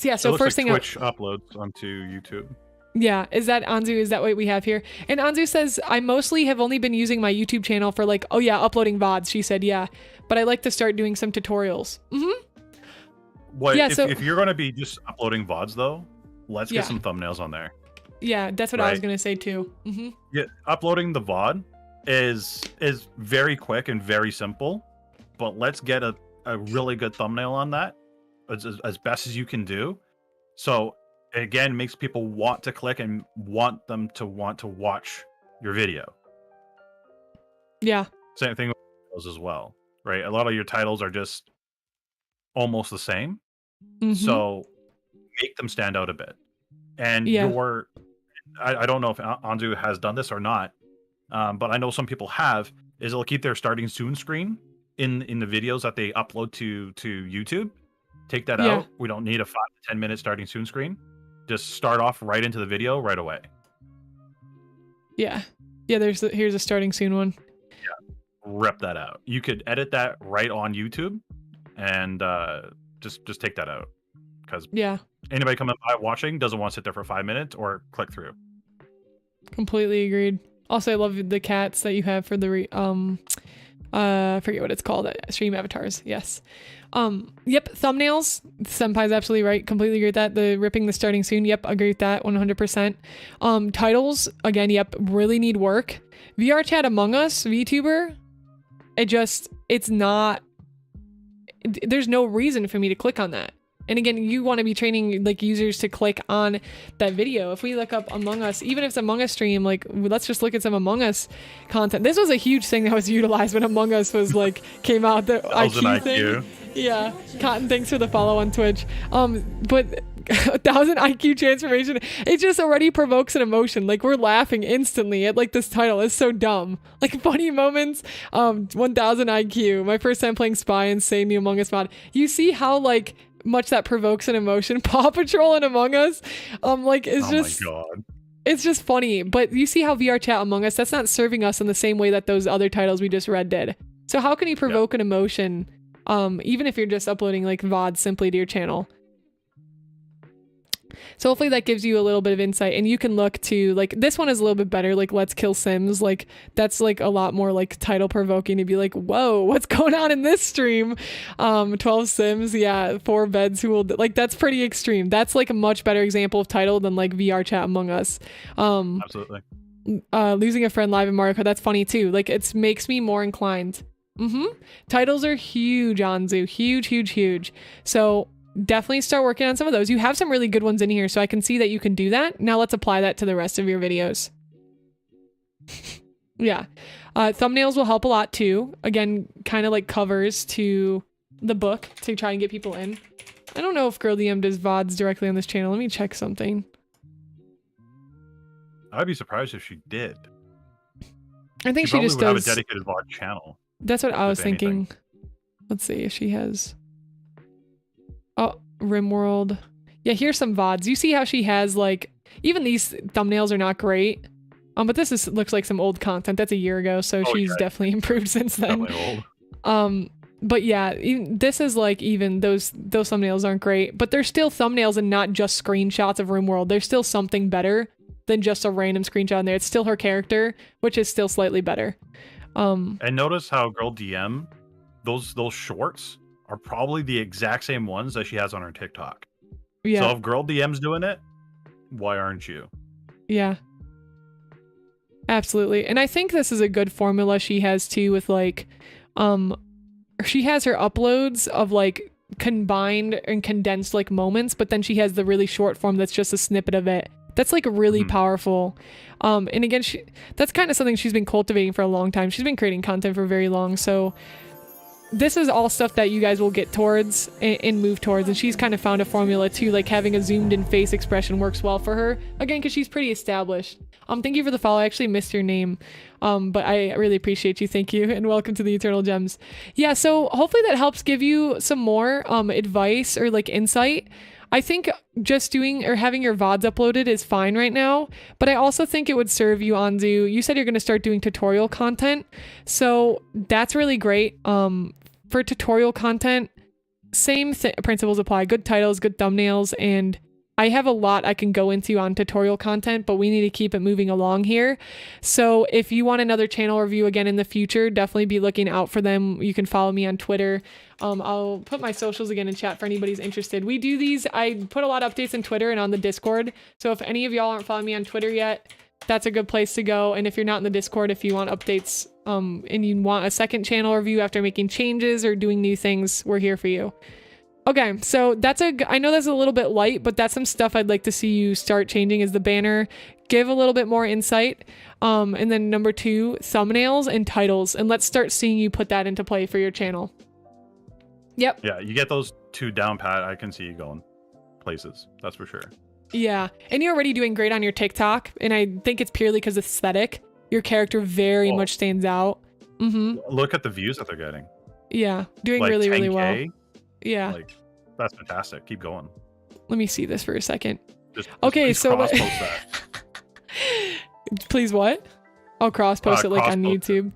yeah. So first thing, Twitch uploads onto YouTube. Yeah, is that 𝐒𝐮𝐲? Is that what we have here? And 𝐒𝐮𝐲 says, I mostly have only been using my YouTube channel for like, uploading VODs. She said, yeah, but I like to start doing some tutorials. Well, yeah, if you're going to be just uploading VODs though, let's get some thumbnails on there. Yeah, that's what I was going to say too. Yeah, uploading the VOD is very quick and very simple, but let's get a really good thumbnail on that as best as you can do. So again, makes people want to click and want to watch your video. Yeah. Same thing with those as well, right? A lot of your titles are just almost the same. So make them stand out a bit. And I don't know if 𝐒𝐮𝐲 has done this or not, but I know some people have, is they'll keep their starting soon screen in the videos that they upload to YouTube. Take that out. We don't need a 5 to 10 minute starting soon screen. Just start off right into the video right away. Yeah. Here's a starting soon one. Yeah, rip that out. You could edit that right on YouTube, and just take that out, because anybody coming by watching doesn't want to sit there for 5 minutes or click through. Completely agreed. Also, I love the cats that you have for the I forget what it's called, stream avatars. Yes. Yep, thumbnails. Senpai's absolutely right. Completely agree with that. The ripping the starting soon. Yep, agree with that 100%. Titles, again, yep, really need work. VR chat Among Us, VTuber. It's not, there's no reason for me to click on that. And again, you want to be training like users to click on that video. If we look up Among Us, even if it's Among Us stream, like let's just look at some Among Us content. This was a huge thing that was utilized when Among Us was like came out. The IQ thing. Yeah, Cotton, thanks for the follow on Twitch. But 1,000 IQ transformation, it just already provokes an emotion. Like we're laughing instantly at like this title is so dumb. Like funny moments. 1,000 IQ. My first time playing Spy and saying the Among Us mod. You see how like much that provokes an emotion. Paw Patrol and Among Us, like it's just, oh my God, it's just funny. But you see how VR chat Among Us, that's not serving us in the same way that those other titles we just read did. So how can you provoke an emotion, even if you're just uploading like VOD simply to your channel? So hopefully that gives you a little bit of insight, and you can look to like this one is a little bit better, like Let's Kill Sims. Like that's like a lot more like title provoking to be like, whoa, what's going on in this stream? 12 Sims, 4 beds who will like, that's pretty extreme. That's like a much better example of title than like VR chat Among Us. Absolutely. Losing a friend live in Mario Kart, that's funny too. Like it makes me more inclined. Titles are huge 𝐒𝐮𝐲, huge. So definitely start working on some of those. You have some really good ones in here, so I can see that you can do that. Now let's apply that to the rest of your videos. Thumbnails will help a lot too. Again, kind of like covers to the book to try and get people in. I don't know if Girl DM does VODs directly on this channel. Let me check something. I'd be surprised if she did. I think she just would does have a dedicated VOD channel. That's what I was thinking. Let's see if she has. Oh, RimWorld. Yeah, here's some VODs. You see how she has like, even these thumbnails are not great. But looks like some old content. That's a year ago, so she's definitely improved since then. Definitely old. But yeah, this is like, even those thumbnails aren't great, but they're still thumbnails and not just screenshots of RimWorld. There's still something better than just a random screenshot in there. It's still her character, which is still slightly better. And notice how Girl DM, those shorts are probably the exact same ones that she has on her TikTok. Yeah. So if Girl DM's doing it, why aren't you? Yeah. Absolutely. And I think this is a good formula she has too, with like, she has her uploads of like combined and condensed like moments, but then she has the really short form that's just a snippet of it. That's like really powerful. And again, that's kind of something she's been cultivating for a long time. She's been creating content for very long. So this is all stuff that you guys will get towards and move towards. And she's kind of found a formula too, like having a zoomed in face expression works well for her. Again, because she's pretty established. Thank you for the follow. I actually missed your name. But I really appreciate you. Thank you. And welcome to the Eternal Gems. Yeah, so hopefully that helps give you some more advice or like insight. I think just doing or having your VODs uploaded is fine right now, but I also think it would serve you, 𝐿𝐿𝐿. You said you're going to start doing tutorial content, so that's really great. For tutorial content, same principles apply. Good titles, good thumbnails, and I have a lot I can go into on tutorial content, but we need to keep it moving along here. So if you want another channel review again in the future, definitely be looking out for them. You can follow me on Twitter. I'll put my socials again in chat for anybody's interested. We do these, I put a lot of updates on Twitter and on the Discord. So if any of y'all aren't following me on Twitter yet, that's a good place to go. And if you're not in the Discord, if you want updates and you want a second channel review after making changes or doing new things, we're here for you. Okay, so I know that's a little bit light, but that's some stuff I'd like to see you start changing is the banner. Give a little bit more insight. And then number 2, thumbnails and titles. And let's start seeing you put that into play for your channel. Yep. Yeah, you get those 2 down pat, I can see you going places. That's for sure. Yeah, and you're already doing great on your TikTok. And I think it's purely because of aesthetic. Your character very much stands out. Look at the views that they're getting. Yeah, doing like really, 10K, really well. Yeah. Like, that's fantastic. Keep going. Let me see this for a second. Just okay, so cross-post that. Please what? I'll cross-post it like on YouTube.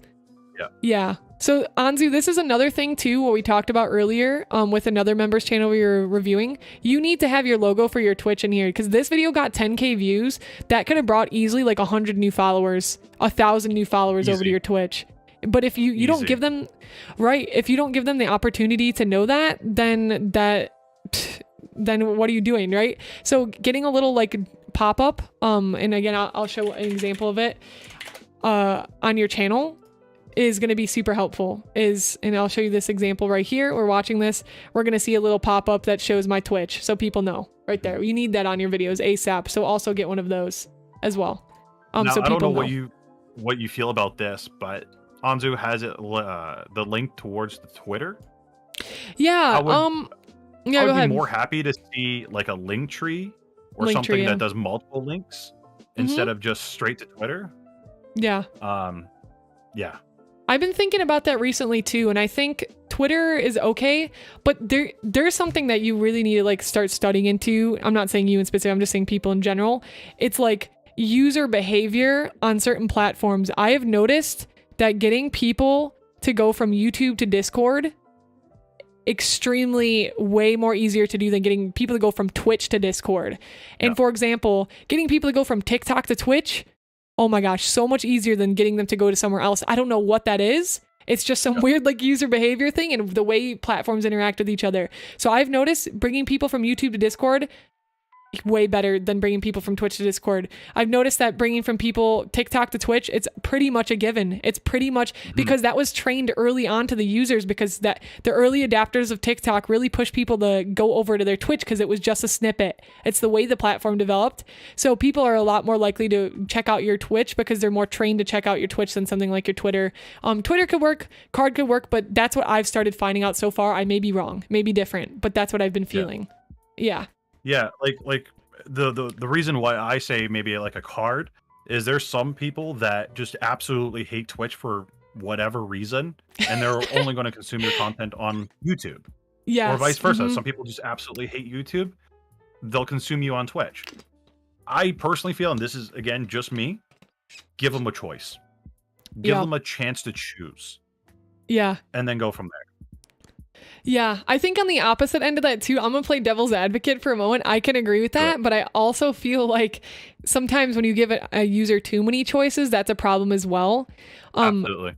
Yeah. Yeah. So 𝐿𝐿𝐿, this is another thing too, what we talked about earlier with another member's channel we were reviewing. You need to have your logo for your Twitch in here because this video got 10K views. That could have brought easily like 100 new followers, 1,000 new followers over to your Twitch. But if you don't give them, if you don't give them the opportunity to know that, then what are you doing, right? So getting a little like pop-up, and again, I'll show an example of it on your channel is going to be super helpful. And I'll show you this example right here. We're watching this. We're going to see a little pop-up that shows my Twitch. So people know right there. You need that on your videos ASAP. So also get one of those as well. Now, so I don't people know what you feel about this, but 𝐿𝐿𝐿 has it the link towards the Twitter. Yeah. I go would ahead. be more happy to see like a link tree or Linktree, something that does multiple links instead of just straight to Twitter. Yeah. Yeah. I've been thinking about that recently too, and I think Twitter is okay, but there's something that you really need to like start studying into. I'm not saying you in specific, I'm just saying people in general. It's like user behavior on certain platforms. I have noticed that getting people to go from YouTube to Discord extremely way more easier to do than getting people to go from Twitch to Discord. And for example, getting people to go from TikTok to Twitch, oh my gosh, so much easier than getting them to go to somewhere else. I don't know what that is. It's just some weird like user behavior thing and the way platforms interact with each other. So I've noticed bringing people from YouTube to Discord way better than bringing people from Twitch to Discord. I've noticed that bringing from people TikTok to Twitch, it's pretty much a given. It's pretty much because that was trained early on to the users, because that the early adapters of TikTok really pushed people to go over to their Twitch because it was just a snippet. It's the way the platform developed. So people are a lot more likely to check out your Twitch because they're more trained to check out your Twitch than something like your Twitter. Twitter could work, Card could work, but that's what I've started finding out so far. I may be wrong, maybe different, but that's what I've been feeling. Yeah. Yeah, like the reason why I say maybe like a card is there's some people that just absolutely hate Twitch for whatever reason, and they're only going to consume your content on YouTube. Yes. Or vice versa. Some people just absolutely hate YouTube. They'll consume you on Twitch. I personally feel, and this is again just me, give them a choice. Give them a chance to choose. Yeah. And then go from there. Yeah, I think on the opposite end of that too, I'm gonna play devil's advocate for a moment. I can agree with that, but I also feel like sometimes when you give a user too many choices, that's a problem as well. Absolutely.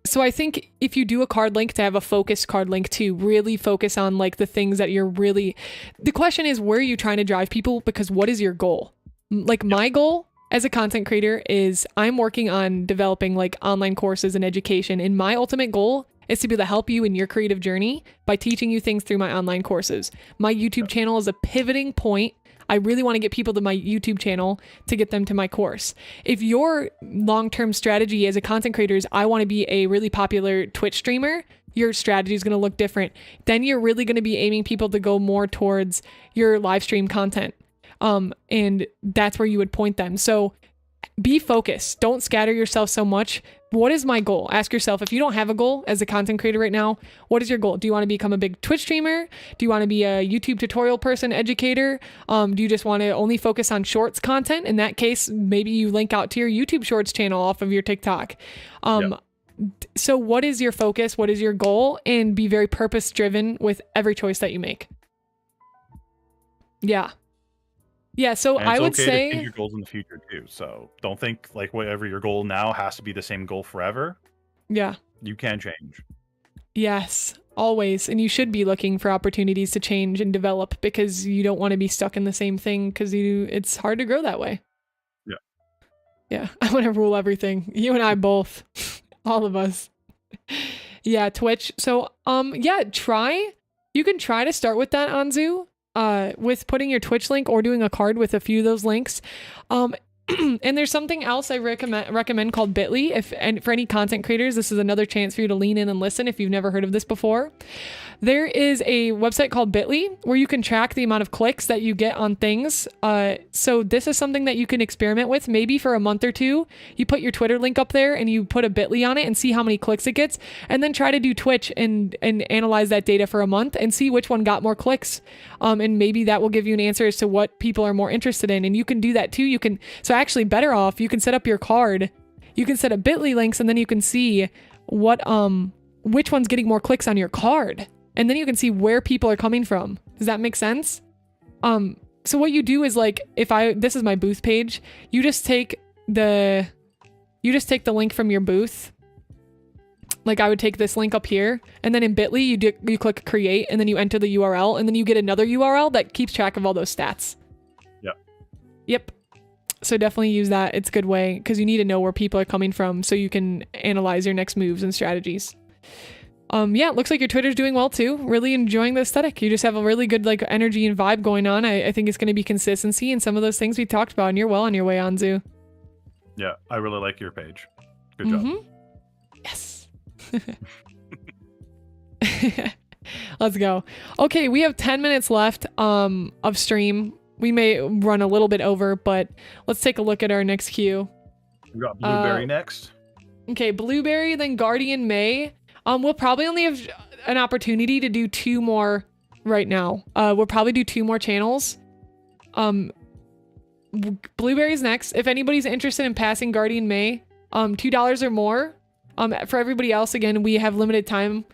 So I think if you do a card link, to have a focused card link to really focus on like the things that you're really, the question is, where are you trying to drive people? Because what is your goal? Like my goal as a content creator is I'm working on developing like online courses and education. And my ultimate goal is to be able to help you in your creative journey by teaching you things through my online courses. My YouTube channel is a pivoting point. I really want to get people to my YouTube channel to get them to my course. If your long-term strategy as a content creator is I want to be a really popular Twitch streamer, your strategy is going to look different. Then you're really going to be aiming people to go more towards your live stream content. And that's where you would point them. So be focused. Don't scatter yourself so much. What is my goal? Ask yourself, if you don't have a goal as a content creator right now, what is your goal? Do you want to become a big Twitch streamer? Do you want to be a YouTube tutorial person, educator? Do you just want to only focus on shorts content? In that case, maybe you link out to your YouTube shorts channel off of your TikTok. So what is your focus? What is your goal? And be very purpose driven with every choice that you make. Yeah. Yeah, so And I it's would okay say to change your goals in the future too. So don't think like whatever your goal now has to be the same goal forever. yeah. You can change. Yes, always. And you should be looking for opportunities to change and develop because you don't want to be stuck in the same thing because it's hard to grow that way. Yeah. Yeah, I want to rule everything. You and I both. All of us. Yeah, Twitch. So, yeah, you can try to start with that, Anzu, with putting your Twitch link or doing a card with a few of those links. And there's something else I recommend called Bitly. And for any content creators, this is another chance for you to lean in and listen if you've never heard of this before. There is a website called Bitly where you can track the amount of clicks that you get on things. So this is something that you can experiment with. Maybe for a month or two, you put your Twitter link up there and you put a Bitly on it and see how many clicks it gets. And then try to do Twitch and analyze that data for a month and see which one got more clicks. And maybe that will give you an answer as to what people are more interested in. And you can do that too. So actually better off, you can set up your card. You can set up Bitly links and then you can see which one's getting more clicks on your card. And then you can see where people are coming from. Does that make sense? So what you do is like, this is my booth page, you just take the link from your booth. Like I would take this link up here and then in Bitly, you click create and then you enter the URL and then you get another URL that keeps track of all those stats. Yep. So definitely use that. It's a good way because you need to know where people are coming from so you can analyze your next moves and strategies. Yeah, it looks like your Twitter's doing well too. Really enjoying the aesthetic. You just have a really good like energy and vibe going on. I think it's going to be consistency and some of those things we talked about, and you're well on your way, Anzu. Yeah, I really like your page. Good job. Yes. Let's go. Okay, we have 10 minutes left of stream. We may run a little bit over, but let's take a look at our next queue. We got Blueberry next. Okay, Blueberry, then Guardian May. We'll probably only have an opportunity to do 2 more right now. We'll probably do 2 more channels. Blueberry's next. If anybody's interested in passing Guardian May, $2 or more. For everybody else, again, we have limited time.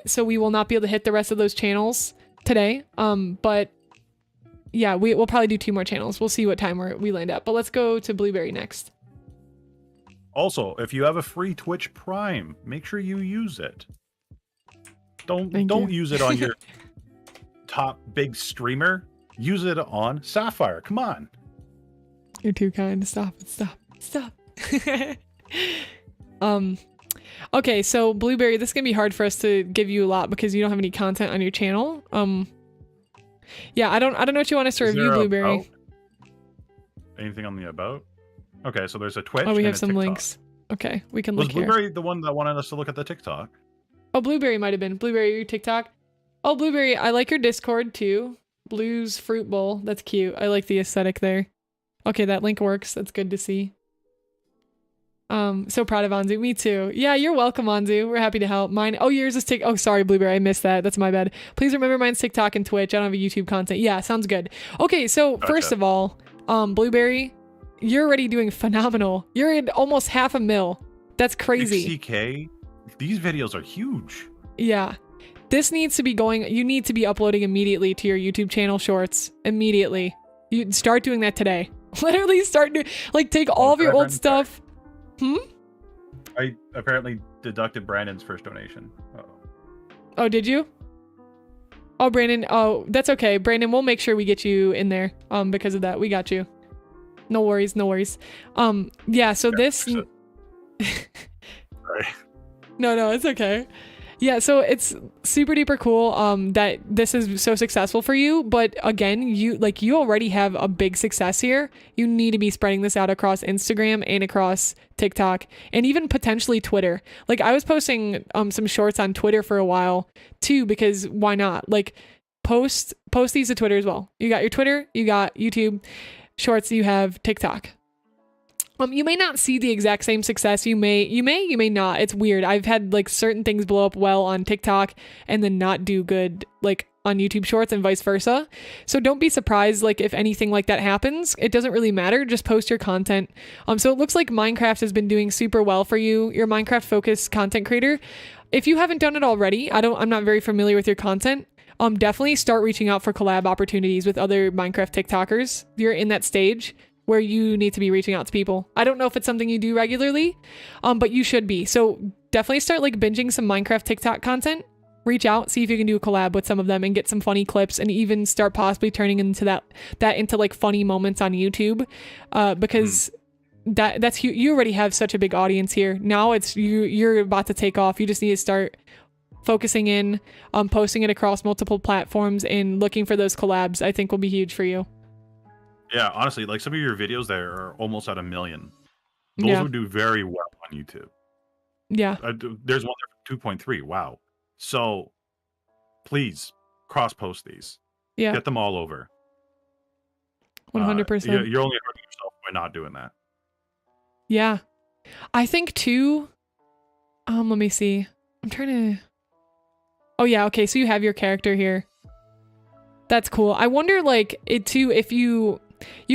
So we will not be able to hit the rest of those channels today. But yeah, we'll probably do 2 more channels. We'll see what time we land at. But let's go to Blueberry next. Also, if you have a free Twitch Prime, make sure you use it. Don't use it on your top big streamer. Use it on Syafire. Come on. You're too kind. Stop. Okay, so Blueberry, this is gonna be hard for us to give you a lot because you don't have any content on your channel. Yeah, I don't know what you want us to review, Blueberry. About? Anything on the about? Okay, so there's a Twitch. Oh, we and have a some TikTok. links. Okay, we can Was look here. Blueberry the one that wanted us to look at the TikTok? Oh, Blueberry might have been. Blueberry, your TikTok. Oh, Blueberry, I like your Discord too. Blues Fruit Bowl. That's cute. I like the aesthetic there. Okay, that link works. That's good to see. So proud of Anzu. Me too. Yeah, you're welcome, Anzu. We're happy to help. Mine. Oh, yours is Oh, sorry, Blueberry. I missed that. That's my bad. Please remember mine's TikTok and Twitch. I don't have a YouTube content. Yeah, sounds good. Okay, so first of all, Blueberry, you're already doing phenomenal. You're at almost 500,000. That's crazy. 𝐶K, these videos are huge. Yeah. this needs to be going, you need to be uploading immediately to your YouTube channel shorts immediately. You start doing that today. Literally start doing, like take all of your old stuff. I apparently deducted Brandon's first donation. Oh, did you? Oh, Brandon. Oh, that's okay. Brandon, we'll make sure we get you in there because of that. We got you. No worries, no worries. Yeah, so this Sorry. No, it's okay. Yeah, so it's super duper cool that this is so successful for you, but again, you already have a big success here. You need to be spreading this out across Instagram and across TikTok and even potentially Twitter. Like I was posting some shorts on Twitter for a while too, because why not? Like post these to Twitter as well. You got your Twitter, you got YouTube shorts, you have TikTok. You may not see the exact same success. You may not. It's weird. I've had like certain things blow up well on TikTok and then not do good like on YouTube shorts and vice versa. So don't be surprised like if anything like that happens. It doesn't really matter. Just post your content. So it looks like Minecraft has been doing super well for you. You're a Minecraft focused content creator. If you haven't done it already, I'm not very familiar with your content. Definitely start reaching out for collab opportunities with other Minecraft TikTokers. You're in that stage where you need to be reaching out to people. I don't know if it's something you do regularly, but you should be. So definitely start like binging some Minecraft TikTok content, reach out, see if you can do a collab with some of them and get some funny clips and even start possibly turning into that into like funny moments on YouTube. Because that's you already have such a big audience here. Now it's you're about to take off. You just need to start focusing in, posting it across multiple platforms and looking for those collabs. I think will be huge for you. Yeah, honestly, like some of your videos there are almost at 1 million. Those would do very well on YouTube. Yeah. There's one there for 2.3. Wow. So please cross post these. Yeah. Get them all over. 100%. You're only hurting yourself by not doing that. Yeah. I think too, let me see. I'm trying to, oh yeah. Okay. So you have your character here. That's cool. I wonder like it too, if you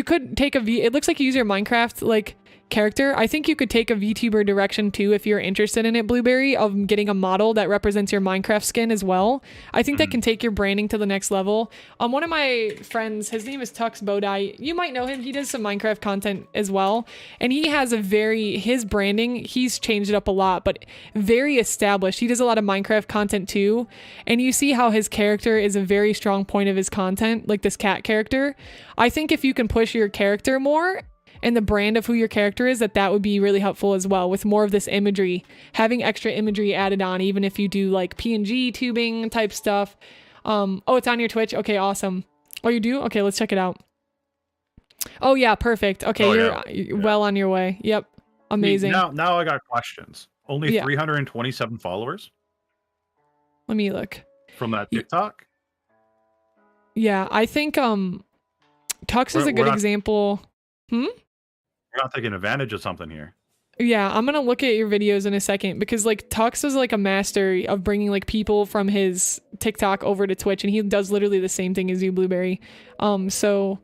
could take it looks like you use your Minecraft like character. I think you could take a VTuber direction too if you're interested in it, Blueberry, of getting a model that represents your Minecraft skin as well. I think that can take your branding to the next level. One of my friends, his name is 𝐒𝐿𝐲𝐵𝐿. You might know him. He does some Minecraft content as well. And he has his branding, he's changed it up a lot, but very established. He does a lot of Minecraft content too. And you see how his character is a very strong point of his content, like this cat character. I think if you can push your character more and the brand of who your character is, that would be really helpful as well with more of this imagery, having extra imagery added on, even if you do like PNG tubing type stuff. Oh, it's on your Twitch. Okay, awesome. Oh, you do? Okay, let's check it out. Oh yeah, perfect. Okay, you're well on your way. Yep. Amazing. Now I got questions. Only 327 followers? Let me look. From that TikTok? Yeah, I think Tux is a good example. We're not taking advantage of something here. Yeah, I'm gonna look at your videos in a second because like Tux is like a master of bringing like people from his TikTok over to Twitch, and he does literally the same thing as you, Blueberry. So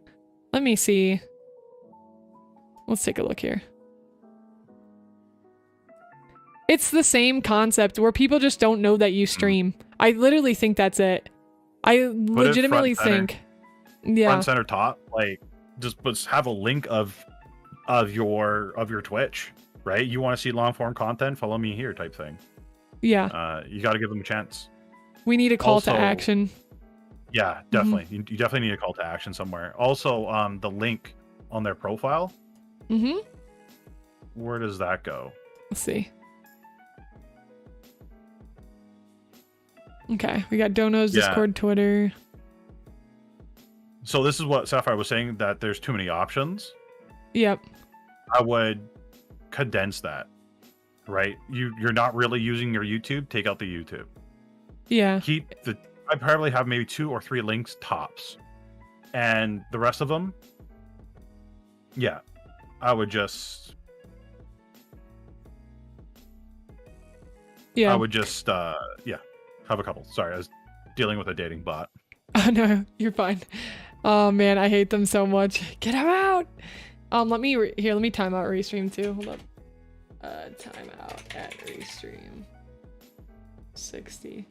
let me see. Let's take a look here. It's the same concept where people just don't know that you stream. I literally think that's it. I legitimately think. Yeah. Front center top, like just have a link of your Twitch, right? You want to see long form content? Follow me here, type thing. Yeah. You got to give them a chance. We need a call to action. Yeah, definitely. You definitely need a call to action somewhere. Also, the link on their profile. Where does that go? Let's see. Okay, we got Dono's Discord, Twitter. So this is what Syafire was saying, that there's too many options. Yep. I would condense that, right? You're not really using your YouTube. Take out the YouTube. Yeah. I probably have maybe 2 or 3 links tops, and the rest of them, yeah, I would just, I would just, have a couple. Sorry, I was dealing with a dating bot. Oh no, you're fine. Oh man, I hate them so much. Get them out. Let me time out restream too. Hold up. Time out at restream. 60.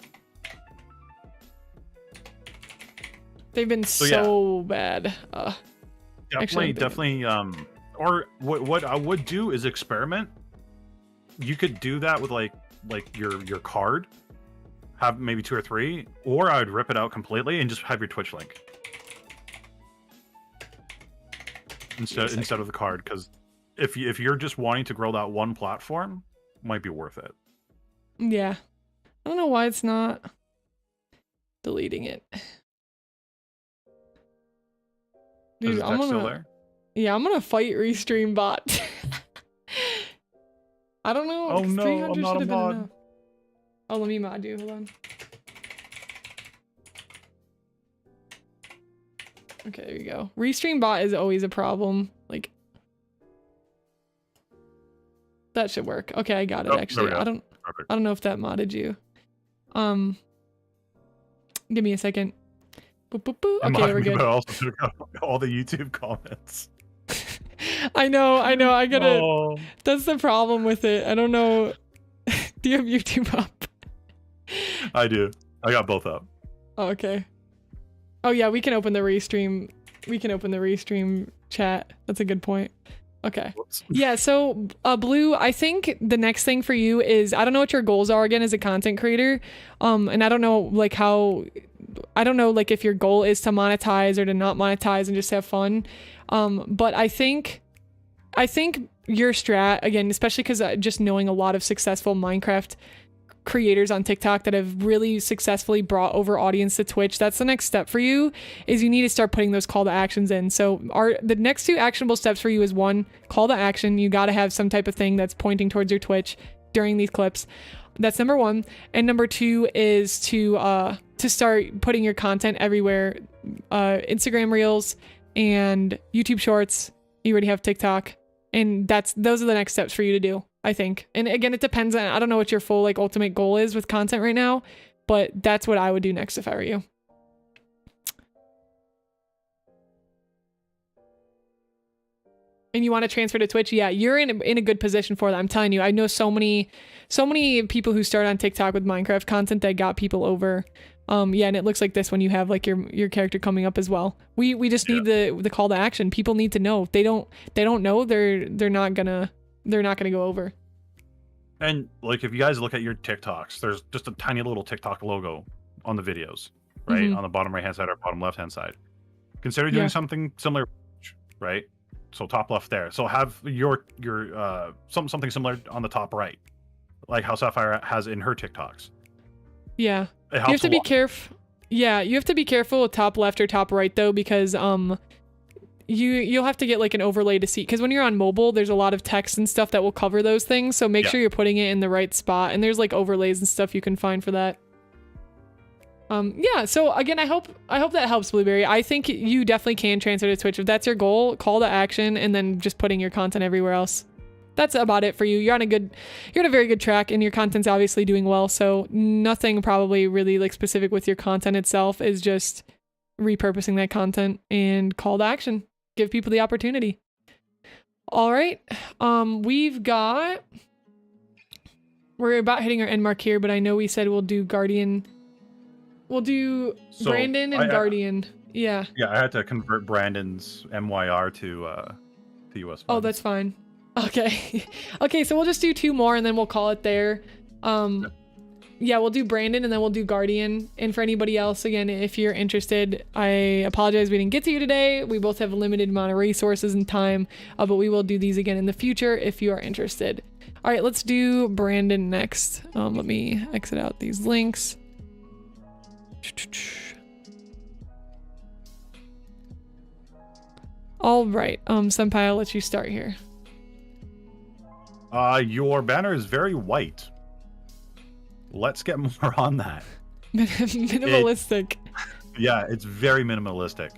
They've been so bad. Definitely. Or what I would do is experiment. You could do that with like your card, have maybe 2 or 3, or I would rip it out completely and just have your Twitch link instead of the card. Because if you're just wanting to grow that one platform, it might be worth it. Yeah, I don't know why it's not deleting it. Dude, Is the text still there? Yeah, I'm gonna fight Restream Bot. I don't know. Oh no, 300 I'm not a should have been mod. enough. Oh, let me mod you. Hold on. Okay, there you go. Restream Bot is always a problem. Like, that should work. Okay, I got it. Actually, I don't know if that modded you. Give me a second. Boop, boop, boop. Okay, we're good. But also took out all the YouTube comments. I know. I gotta. Oh. That's the problem with it. I don't know. Do you have YouTube up? I do. I got both up. Oh, okay. Oh yeah, we can open the restream. We can open the restream chat. That's a good point. Okay. Whoops. Yeah. So, Blue, I think the next thing for you is, I don't know what your goals are again as a content creator. And I don't know like how. I don't know like if your goal is to monetize or to not monetize and just have fun. But I think your strat, again, especially because just knowing a lot of successful Minecraft creators on TikTok that have really successfully brought over audience to Twitch, that's the next step for you, is you need to start putting those call to actions in. So the next 2 actionable steps for you is 1, call to action. You got to have some type of thing that's pointing towards your Twitch during these clips. That's number 1. And number 2 is to start putting your content everywhere. Instagram Reels and YouTube Shorts. You already have TikTok. And those are the next steps for you to do, I think. And again, it depends on, I don't know what your full like ultimate goal is with content right now, but that's what I would do next if I were you. And you want to transfer to Twitch? Yeah, you're in a good position for that. I'm telling you, I know so many people who start on TikTok with Minecraft content that got people over. Yeah, and it looks like this when you have like your character coming up as well. We just need the call to action. People need to know. If they don't know, they're not gonna go over. And like if you guys look at your TikToks, there's just a tiny little TikTok logo on the videos, right? On the bottom right hand side or bottom left hand side. Consider doing something similar, right? So top left there. So have your something similar on the top right, like how Syafire has in her TikToks. Yeah. You have to be careful. Yeah, you have to be careful with top left or top right though, because you'll have to get like an overlay to see, because when you're on mobile, there's a lot of text and stuff that will cover those things. So make sure you're putting it in the right spot, and there's like overlays and stuff you can find for that. Yeah, so again, I hope that helps, Blueberry. I think you definitely can transfer to Twitch if that's your goal. Call to action, and then just putting your content everywhere else. That's about it for you. You're on a very good track, and your content's obviously doing well. So nothing probably really like specific with your content itself, is just repurposing that content and call to action. Give people the opportunity. All right. We're about hitting our end mark here, but I know we said we'll do Guardian. We'll do Brandon and Guardian. Yeah. Yeah, I had to convert Brandon's MYR to US. Oh, that's fine. Okay. Okay, so we'll just do 2 more and then we'll call it there. Yeah, we'll do Brandon and then we'll do Guardian. And for anybody else, again, if you're interested, I apologize we didn't get to you today. We both have a limited amount of resources and time, but we will do these again in the future if you are interested. All right, let's do Brandon next. Let me exit out these links. All right, Senpai, I'll let you start here. Your banner is very white. Let's get more on that. Minimalistic. Yeah, it's very minimalistic.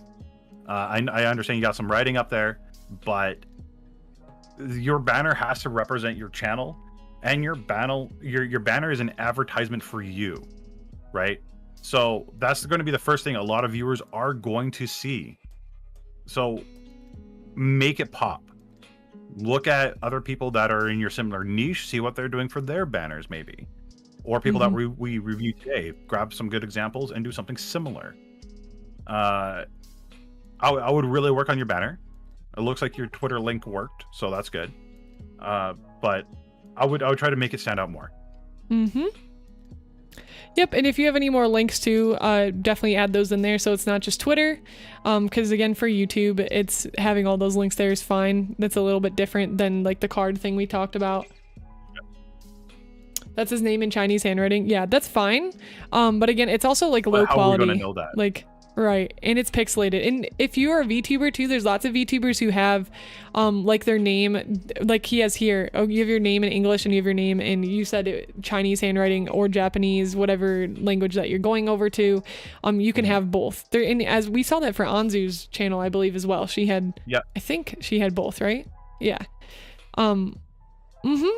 I understand you got some writing up there, but your banner has to represent your channel, and your banner is an advertisement for you, right? So that's going to be the first thing a lot of viewers are going to see. So make it pop. Look at other people that are in your similar niche, see what they're doing for their banners maybe. Or people that we review today. Grab some good examples and do something similar. I would really work on your banner. It looks like your Twitter link worked, so that's good. But I would try to make it stand out more. Mm-hmm. Yep, and if you have any more links too, definitely add those in there so it's not just Twitter. Because again, for YouTube, it's having all those links there is fine. That's a little bit different than like the card thing we talked about. That's his name in Chinese handwriting. Yeah, that's fine. But again, it's also like low quality. How are we gonna know that? Like, right, and it's pixelated. And if you are a VTuber too, there's lots of VTubers who have like their name, like he has here. Oh, you have your name in English and you have your name and you said Chinese handwriting or Japanese, whatever language that you're going over to. You can have both. They're in, as we saw that for Anzu's channel, I believe as well. She had, yeah, I think she had both, right? Yeah.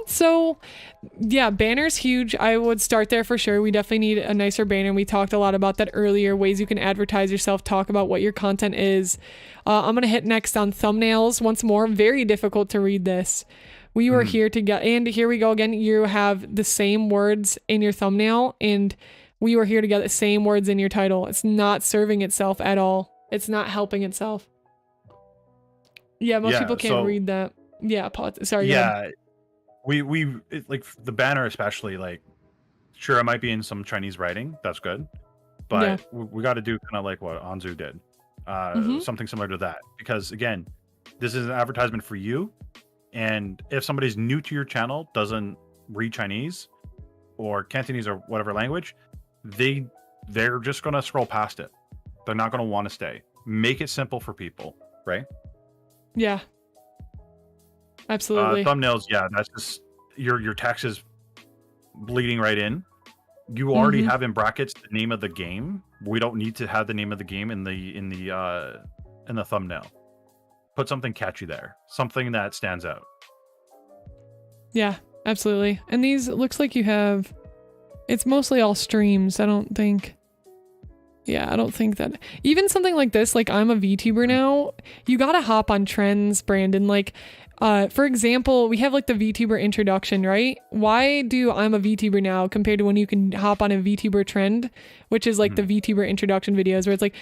So yeah, banner's huge. I would start there for sure. We definitely need a nicer banner. We talked a lot about that earlier, ways you can advertise yourself, talk about what your content is. I'm gonna hit next on thumbnails once more. Very difficult to read this. We were here to get, and here we go again. You have the same words in your thumbnail and we were here to get the same words in your title. It's not serving itself at all. It's not helping itself. Yeah, most people can't read that. Yeah, sorry. Yeah. Like the banner especially, like, sure, it might be in some Chinese writing, that's good, but we got to do kind of like what Anzu did, something similar to that, because again, this is an advertisement for you, and if somebody's new to your channel, doesn't read Chinese or Cantonese or whatever language, they're just going to scroll past it. They're not going to want to stay. Make it simple for people, right? Yeah. Absolutely. Thumbnails, yeah, that's just your text is bleeding right in. You already have in brackets the name of the game. We don't need to have the name of the game in the thumbnail. Put something catchy there, something that stands out. Yeah, absolutely. And these, it looks like you have, it's mostly all streams. I don't think that even something like this, like I'm a VTuber now, you gotta hop on trends, Brandon. Like, for example, we have like the VTuber introduction, right? Why do I'm a VTuber now compared to when you can hop on a VTuber trend, which is like the VTuber introduction videos where it's like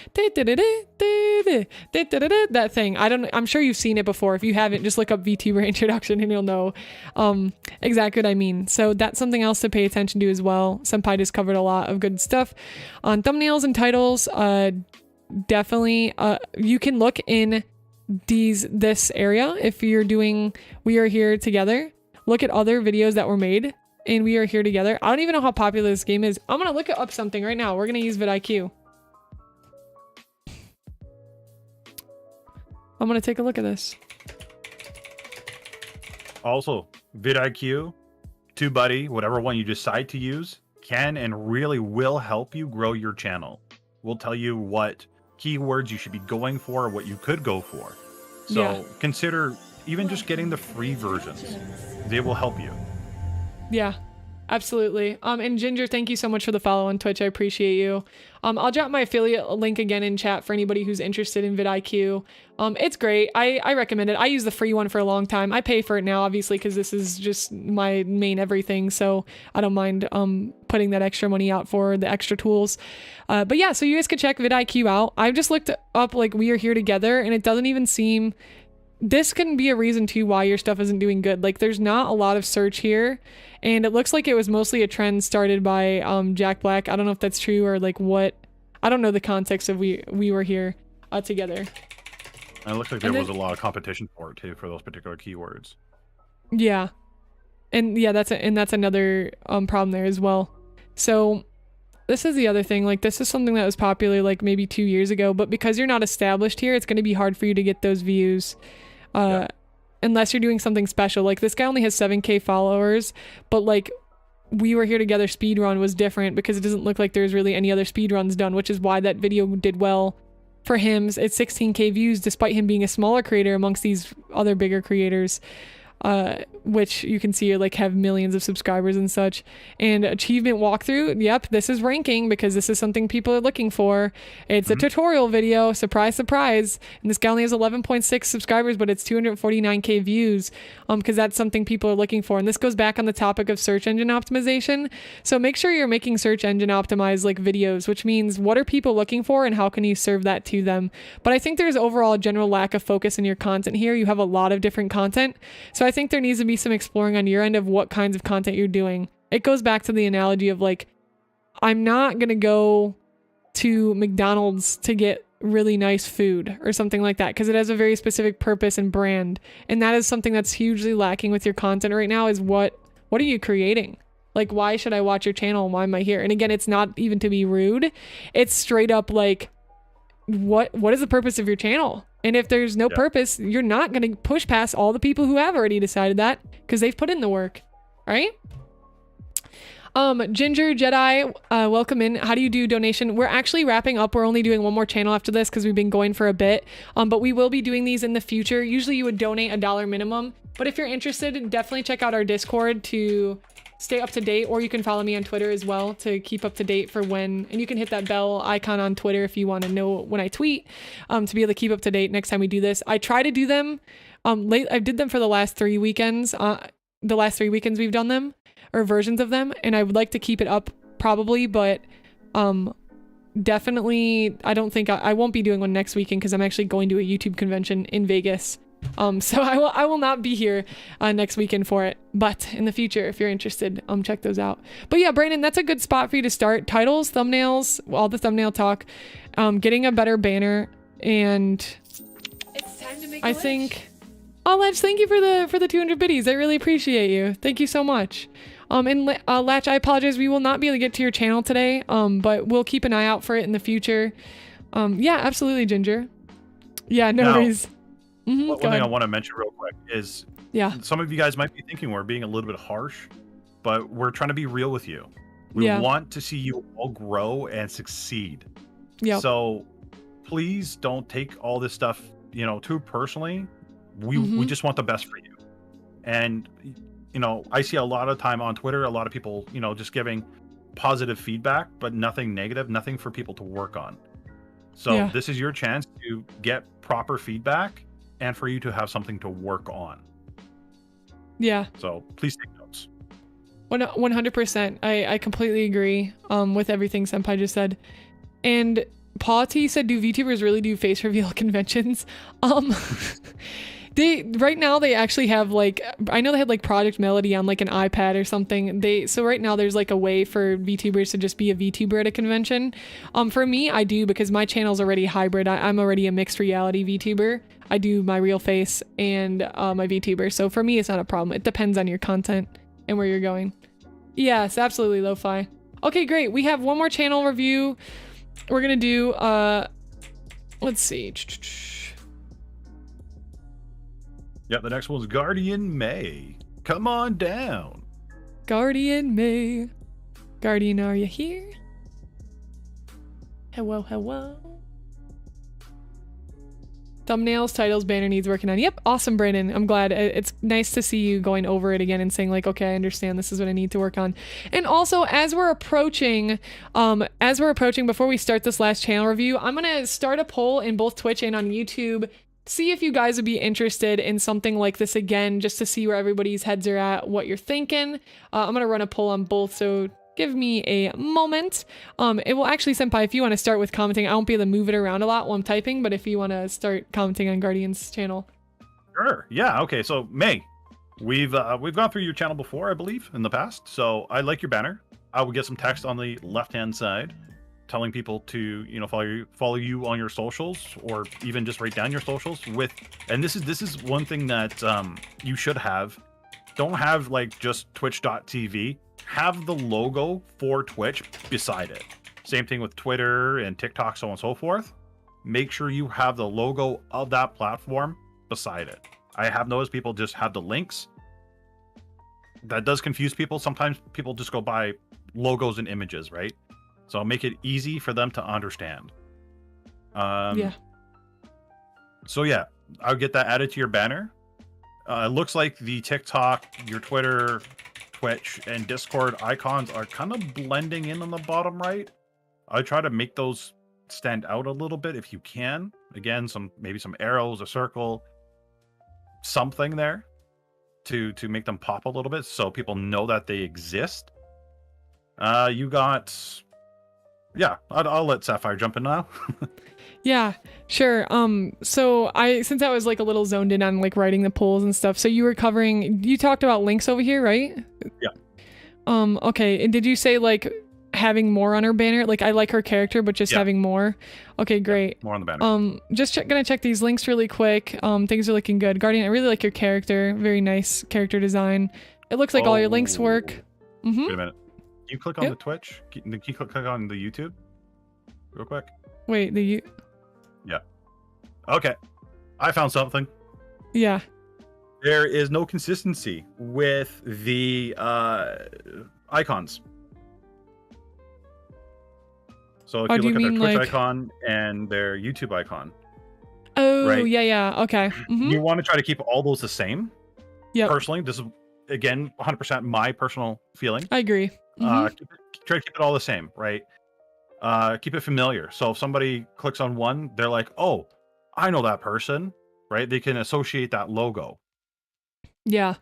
that thing. I'm sure you've seen it before. If you haven't, just look up VTuber introduction and you'll know exactly what I mean. So that's something else to pay attention to as well. Senpai just covered a lot of good stuff on thumbnails and titles. Definitely, you can look in this area if you're doing We Are Here Together. Look at other videos that were made and We Are Here Together. I don't even know how popular this game is. I'm gonna look up something right now. We're gonna use vidIQ. I'm gonna take a look at this. Also, vidIQ, TubeBuddy, whatever one you decide to use, can and really will help you grow your channel. We'll tell you what keywords you should be going for, what you could go for. So consider even just getting the free versions. They will help you. Yeah, absolutely. And Ginger, thank you so much for the follow on Twitch. I appreciate you. I'll drop my affiliate link again in chat for anybody who's interested in vidIQ. It's great. I recommend it. I use the free one for a long time. I pay for it now, obviously, because this is just my main everything. So I don't mind putting that extra money out for the extra tools. But yeah, so you guys could check vidIQ out. I've just looked up like We Are Here Together, and it doesn't even seem... This can be a reason too why your stuff isn't doing good. Like there's not a lot of search here, and it looks like it was mostly a trend started by Jack Black. I don't know if that's true or like what. I don't know the context of We Were Here Together. And it looks like there was a lot of competition for it too, for those particular keywords. Yeah, and yeah, that's another problem there as well. So this is the other thing. Like this is something that was popular like maybe 2 years ago, but because you're not established here, it's going to be hard for you to get those views. Unless you're doing something special. Like this guy only has 7K followers, but like We Were Here Together speedrun was different because it doesn't look like there's really any other speedruns done, which is why that video did well for him. It's 16K views despite him being a smaller creator amongst these other bigger creators. which you can see like have millions of subscribers and such. And achievement walkthrough, yep, this is ranking because this is something people are looking for. It's a tutorial video, surprise, surprise. And this guy only has 11.6 subscribers, but it's 249K views, because that's something people are looking for. And this goes back on the topic of search engine optimization. So make sure you're making search engine optimized like videos, which means what are people looking for and how can you serve that to them? But I think there's overall a general lack of focus in your content here. You have a lot of different content. So I think there needs to be some exploring on your end of what kinds of content you're doing. It goes back to the analogy of like, I'm not going to go to McDonald's to get really nice food or something like that because it has a very specific purpose and brand. And that is something that's hugely lacking with your content right now is what are you creating? Like, why should I watch your channel? Why am I here? And again, it's not even to be rude. It's straight up like, what is the purpose of your channel? And if there's no purpose, you're not going to push past all the people who have already decided that because they've put in the work, right? 𝐒𝐻𝐩𝐸𝐫𝐭 welcome in. How do you do donation? We're actually wrapping up. We're only doing one more channel after this because we've been going for a bit. But we will be doing these in the future. Usually you would donate $1 minimum. But if you're interested, definitely check out our Discord to stay up to date, or you can follow me on Twitter as well to keep up to date for when, and you can hit that bell icon on Twitter if you want to know when I tweet, to be able to keep up to date next time we do this. I try to do them I did them for the last 3 weekends. The last 3 weekends we've done them, or versions of them, and I would like to keep it up probably, but definitely I don't think I won't be doing one next weekend because I'm actually going to a YouTube convention in Vegas. So I will not be here next weekend for it, but in the future, if you're interested, check those out. But yeah, Brandon, that's a good spot for you to start. Titles, thumbnails, all the thumbnail talk, getting a better banner, and It's time to make I think, oh, Latch, thank you for the 200 biddies. I really appreciate you. Thank you so much. And Latch, I apologize. We will not be able to get to your channel today, but we'll keep an eye out for it in the future. Yeah, absolutely, Ginger. Yeah, no worries. One thing I want to mention real quick is some of you guys might be thinking we're being a little bit harsh, but we're trying to be real with you. We want to see you all grow and succeed. So please don't take all this stuff, too personally. We just want the best for you. And, I see a lot of time on Twitter, a lot of people, just giving positive feedback, but nothing negative, nothing for people to work on. So this is your chance to get proper feedback and for you to have something to work on. Yeah. So please take notes. 100%. I completely agree with everything Senpai just said. And Pawty said, do VTubers really do face reveal conventions? Right now they actually have like, I know they had like Project Melody on like an iPad or something. So right now there's like a way for VTubers to just be a VTuber at a convention. For me, I do because my channel's already hybrid. I'm already a mixed reality VTuber. I do my real face and my VTuber. So for me, it's not a problem. It depends on your content and where you're going. Yes, absolutely, Lo-Fi. Okay, great. We have one more channel review. We're gonna do, let's see. Yeah, the next one's Guardian May. Come on down. Guardian May. Guardian, are you here? Hello, hello. Thumbnails, titles, banner needs working on. Yep, awesome, Brandon. I'm glad. It's nice to see you going over it again and saying like, okay, I understand. This is what I need to work on. And also, as we're approaching, before we start this last channel review, I'm gonna start a poll in both Twitch and on YouTube. See if you guys would be interested in something like this again, just to see where everybody's heads are at, what you're thinking. I'm gonna run a poll on both, so give me a moment. It will actually, Senpai, if you want to start with commenting, I won't be able to move it around a lot while I'm typing, but if you want to start commenting on Guardian's channel. Sure. Yeah. Okay. So May, we've gone through your channel before, I believe, in the past. So I like your banner. I will get some text on the left-hand side, telling people to follow you on your socials, or even just write down your socials with. And this is one thing that you should have. Don't have like just twitch.tv. Have the logo for Twitch beside it. Same thing with Twitter and TikTok, so on and so forth. Make sure you have the logo of that platform beside it. I have noticed people just have the links. That does confuse people. Sometimes people just go by logos and images, right? So make it easy for them to understand. So yeah, I'll get that added to your banner. It looks like the TikTok, your Twitter, Twitch, and Discord icons are kind of blending in on the bottom right. I try to make those stand out a little bit if you can. Again, maybe some arrows, a circle, something there to make them pop a little bit so people know that they exist. You got, yeah, I'll let Syafire jump in now. Yeah, sure. So since I was like a little zoned in on like writing the polls and stuff, so you talked about links over here, right? Yeah. Okay. And did you say like having more on her banner? Like I like her character, but just having more. Okay, great. Yeah, more on the banner. Just gonna check these links really quick. Things are looking good. Guardian, I really like your character. Very nice character design. It looks like all your links work. Wait a minute. Can you click on the Twitch? Can you click on the YouTube? Real quick. Wait, Yeah. Okay. I found something. Yeah. There is no consistency with the icons. So if you look at their Twitch icon and their YouTube icon. Oh, right? yeah. Okay. You want to try to keep all those the same. Yeah. Personally, this is, again, 100% my personal feeling. I agree. Try to keep it all the same, right? Keep it familiar. So if somebody clicks on one, they're like, oh, I know that person, right? They can associate that logo. Yeah.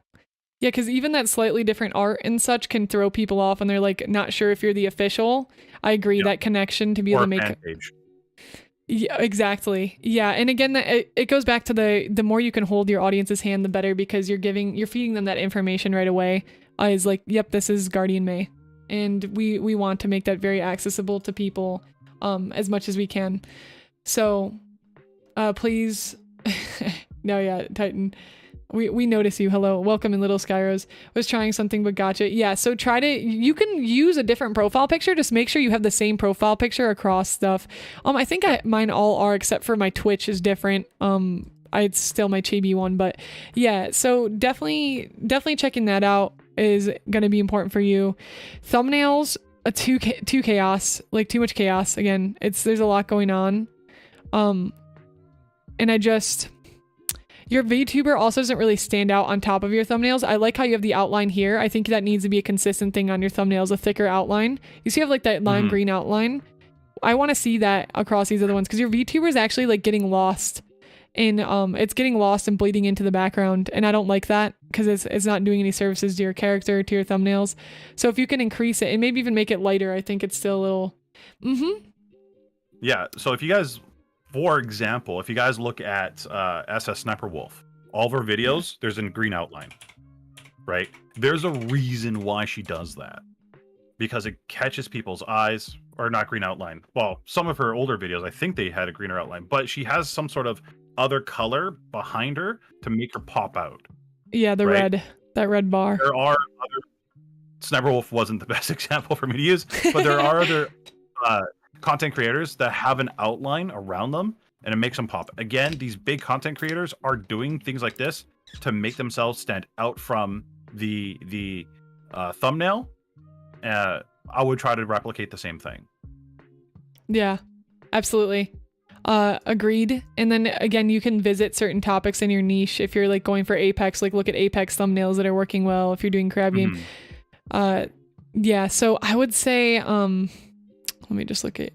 Yeah, because even that slightly different art and such can throw people off and they're like not sure if you're the official. I agree, that connection to be able to make it. Yeah, exactly. Yeah, and again, it goes back to the more you can hold your audience's hand, the better, because you're feeding them that information right away. Is like, yep, this is Guardian May, and we want to make that very accessible to people, as much as we can. So, please, no, yeah, Titan. We notice you. Hello. Welcome in, little Skyrose. Was trying something but gotcha. Yeah, so you can use a different profile picture. Just make sure you have the same profile picture across stuff. I think mine all are, except for my Twitch is different. It's still my chibi one, but yeah, so definitely checking that out is going to be important for you. Thumbnails, too chaos, like too much chaos. Again, there's a lot going on. And your VTuber also doesn't really stand out on top of your thumbnails. I like how you have the outline here. I think that needs to be a consistent thing on your thumbnails, a thicker outline. You see you have like that lime green outline. I want to see that across these other ones because your VTuber is actually like getting lost in, it's getting lost and bleeding into the background. And I don't like that because it's not doing any services to your character, to your thumbnails. So if you can increase it and maybe even make it lighter, I think it's still a little, Yeah, so if you guys, for example, if you guys look at SS Sniper Wolf, all of her videos, there's a green outline, right? There's a reason why she does that. Because it catches people's eyes, or not green outline. Well, some of her older videos, I think they had a greener outline, but she has some sort of other color behind her to make her pop out. Yeah, that red bar. There are other, Sniper Wolf wasn't the best example for me to use, but there are other content creators that have an outline around them and it makes them pop. Again, these big content creators are doing things like this to make themselves stand out from the thumbnail. I would try to replicate the same thing. Yeah, absolutely. Agreed. And then again, you can visit certain topics in your niche. If you're like going for Apex, like look at Apex thumbnails that are working well. If you're doing crab game, yeah. So I would say, let me just look at.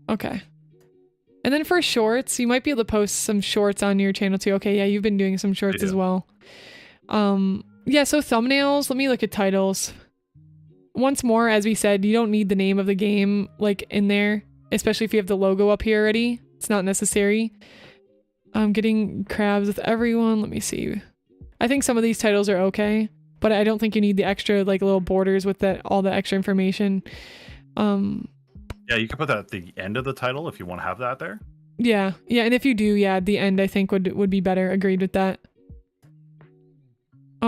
Okay. And then for shorts, you might be able to post some shorts on your channel too. Okay, yeah, you've been doing some shorts as well. Yeah, so thumbnails, let me look at titles. Once more, as we said, you don't need the name of the game like in there, especially if you have the logo up here already. It's not necessary. I'm getting crabs with everyone. Let me see. I think some of these titles are okay, but I don't think you need the extra like little borders with all the extra information. Yeah, you can put that at the end of the title if you want to have that there. Yeah, and if you do, yeah, the end I think would be better. Agreed with that.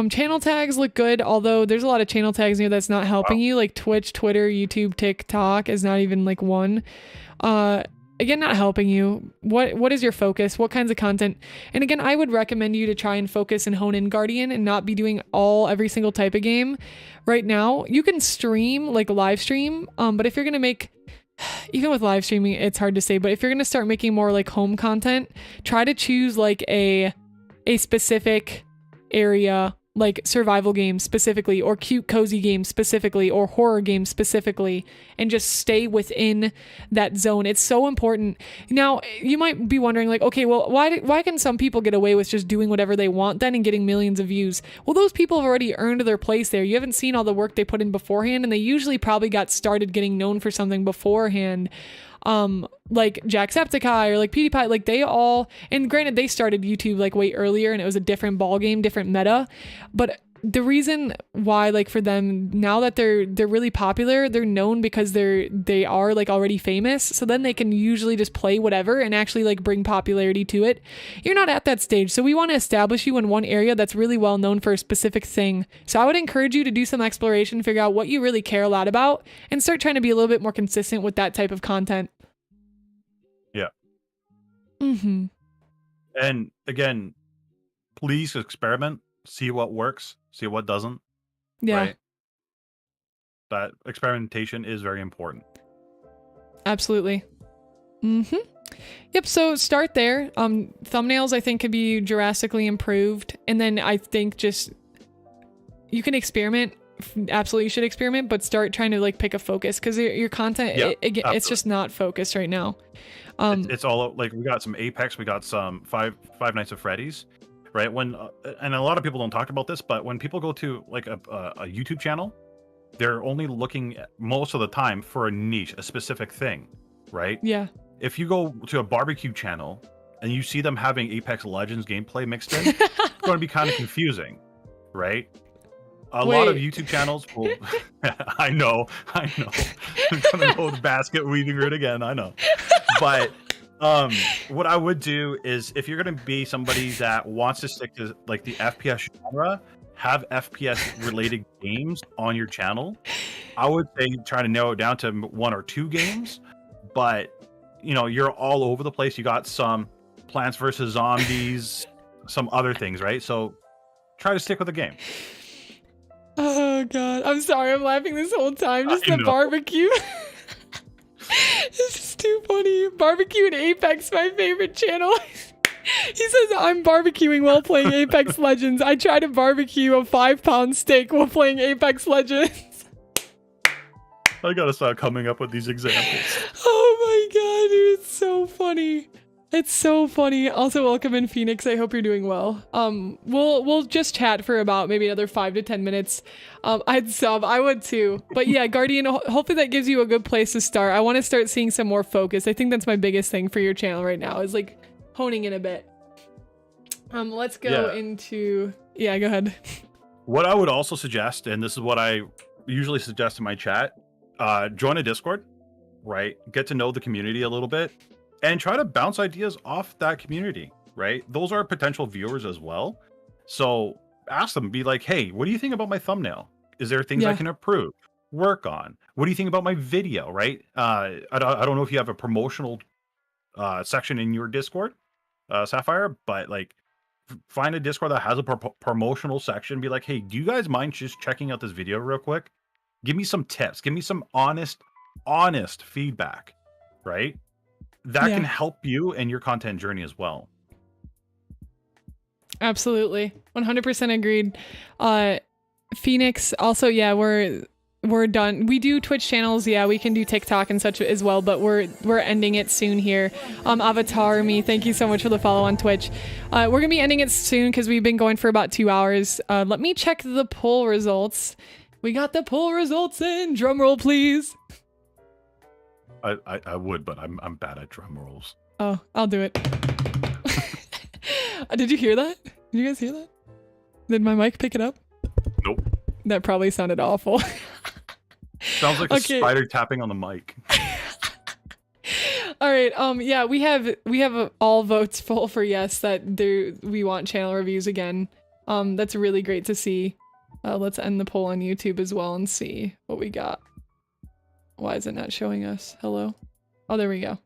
Channel tags look good, although there's a lot of channel tags here that's not helping you, like Twitch, Twitter, YouTube, TikTok is not even like one. Again, not helping you. What is your focus? What kinds of content? And again, I would recommend you to try and focus and hone in Guardian and not be doing every single type of game. Right now, you can stream, like live stream, but if you're gonna make, even with live streaming, it's hard to say, but if you're gonna start making more like home content, try to choose like a a specific area, like survival games specifically, or cute cozy games specifically, or horror games specifically, and just stay within that zone. It's so important. Now, you might be wondering, like, okay, well, why can some people get away with just doing whatever they want then and getting millions of views? Well, those people have already earned their place there. You haven't seen all the work they put in beforehand, and they usually probably got started getting known for something beforehand. Like Jacksepticeye or like PewDiePie, like they all, and granted they started YouTube like way earlier and it was a different ball game, different meta, but the reason why, like for them now that they're really popular, they're known because they are like already famous, so then they can usually just play whatever and actually like bring popularity to it. You're not at that stage, so we want to establish you in one area that's really well known for a specific thing. So I would encourage you to do some exploration, figure out what you really care a lot about, and start trying to be a little bit more consistent with that type of content. Yeah. Mm-hmm. And again, please experiment, see what works, see what doesn't. Yeah. Right? That experimentation is very important. Absolutely. Mm-hmm. Yep, so start there. Thumbnails I think could be drastically improved. And then I think just you can experiment. Absolutely you should experiment, but start trying to like pick a focus, because your content it's just not focused right now. It's all like, we got some Apex, we got some Five Nights at Freddy's, right? When and a lot of people don't talk about this, but when people go to like a YouTube channel, they're only looking at, most of the time, for a niche, a specific thing, right? Yeah. If you go to a barbecue channel and you see them having Apex Legends gameplay mixed in, it's going to be kind of confusing, right? A lot of YouTube channels will... I know. I'm gonna go the basket weaving route again. I know. But what I would do is, if you're gonna be somebody that wants to stick to like the FPS genre, have FPS related games on your channel. I would say try to narrow it down to 1 or 2 games. But you know, you're all over the place. You got some Plants vs Zombies, some other things, right? So try to stick with a game. Oh god, I'm sorry, I'm laughing this whole time. Just the barbecue. This is too funny. Barbecue and Apex, my favorite channel. He says, I'm barbecuing while playing Apex Legends. I try to barbecue a 5-pound steak while playing Apex Legends. I gotta start coming up with these examples. Oh my god, dude, it's so funny. It's so funny. Also, welcome in, Phoenix. I hope you're doing well. We'll just chat for about maybe another 5 to 10 minutes. I'd sub. I would too. But yeah, Guardian, hopefully that gives you a good place to start. I want to start seeing some more focus. I think that's my biggest thing for your channel right now, is like honing in a bit. Let's go into... Yeah, go ahead. What I would also suggest, and this is what I usually suggest in my chat, join a Discord, right? Get to know the community a little bit. And try to bounce ideas off that community, right? Those are potential viewers as well. So ask them, be like, hey, what do you think about my thumbnail? Is there things I can improve, work on? What do you think about my video, right? I don't know if you have a promotional section in your Discord, Syafire, but like find a Discord that has a promotional section. Be like, hey, do you guys mind just checking out this video real quick? Give me some tips. Give me some honest feedback, right? That can help you and your content journey as well. Absolutely. 100% agreed. Phoenix, also, yeah, we're done. We do Twitch channels, yeah, we can do TikTok and such as well, but we're ending it soon here. Avatar me, thank you so much for the follow on Twitch. We're gonna be ending it soon because we've been going for about 2 hours. Let me check the poll results. We got the poll results in. Drum roll, please. I would, but I'm bad at drum rolls. Oh, I'll do it. Did you hear that? Did you guys hear that? Did my mic pick it up? Nope. That probably sounded awful. Sounds like a spider tapping on the mic. All right. Yeah, we have all votes full for yes, that we want channel reviews again. That's really great to see. Let's end the poll on YouTube as well and see what we got. Why is it not showing us? Hello? Oh, there we go.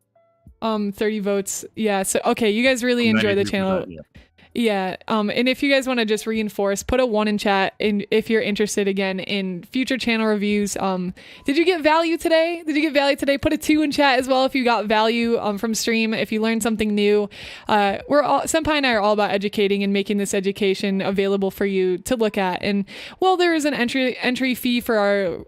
30 votes. Yeah, so okay, you guys really enjoy the channel. Yeah. And if you guys want to just reinforce, put a 1 in chat. And if you're interested again in future channel reviews, did you get value today? Did you get value today? Put a 2 in chat as well if you got value from stream. If you learned something new, Senpai and I are all about educating and making this education available for you to look at. And while there is an entry fee for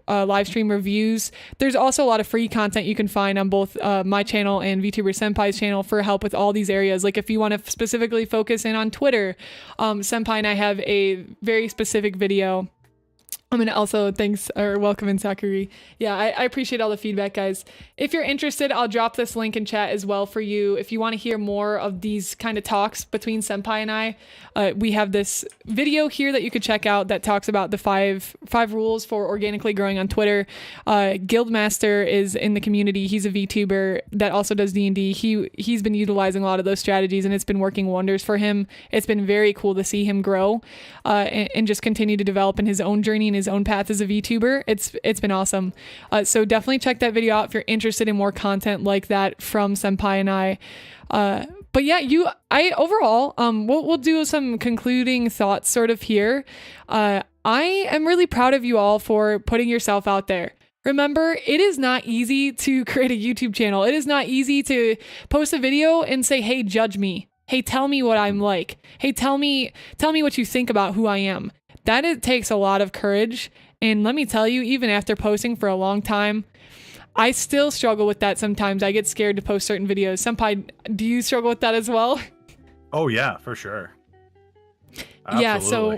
our live stream reviews, there's also a lot of free content you can find on both my channel and VTuber Senpai's channel for help with all these areas. Like if you want to specifically focus in on Twitter, Senpai and I have a very specific video. I'm gonna also welcome in Sakuri. Yeah, I appreciate all the feedback, guys. If you're interested, I'll drop this link in chat as well for you. If you want to hear more of these kind of talks between Senpai and I, we have this video here that you could check out that talks about the five rules for organically growing on Twitter. Guildmaster is in the community. He's a VTuber that also does D&D. He's been utilizing a lot of those strategies, and it's been working wonders for him. It's been very cool to see him grow and just continue to develop in his own journey and his own path as a VTuber. It's been awesome. So definitely check that video out if you're interested in more content like that from Senpai and I. But yeah, overall, we'll do some concluding thoughts sort of here. I am really proud of you all for putting yourself out there. Remember, it is not easy to create a YouTube channel. It is not easy to post a video and say, hey, judge me. Hey, tell me what I'm like. Hey, tell me what you think about who I am. It takes a lot of courage. And let me tell you, even after posting for a long time, I still struggle with that sometimes. I get scared to post certain videos. Senpai, do you struggle with that as well? Oh yeah, for sure. Absolutely. Yeah, so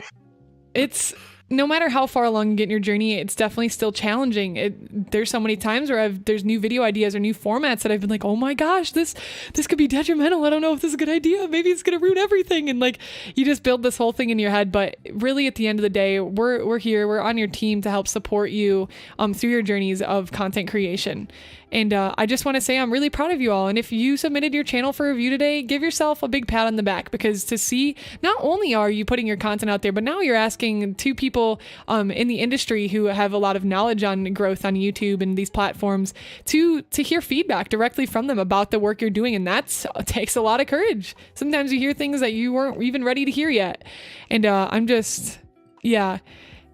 it's no matter how far along you get in your journey, it's definitely still challenging. There's so many times where there's new video ideas or new formats that I've been like, oh my gosh, this could be detrimental. I don't know if this is a good idea. Maybe it's gonna ruin everything. And like, you just build this whole thing in your head. But really, at the end of the day, we're here. We're on your team to help support you through your journeys of content creation. And I just want to say I'm really proud of you all. And if you submitted your channel for review today, give yourself a big pat on the back, because to see not only are you putting your content out there, but now you're asking 2 people in the industry who have a lot of knowledge on growth on YouTube and these platforms to hear feedback directly from them about the work you're doing. And that takes a lot of courage. Sometimes you hear things that you weren't even ready to hear yet. And I'm just, yeah.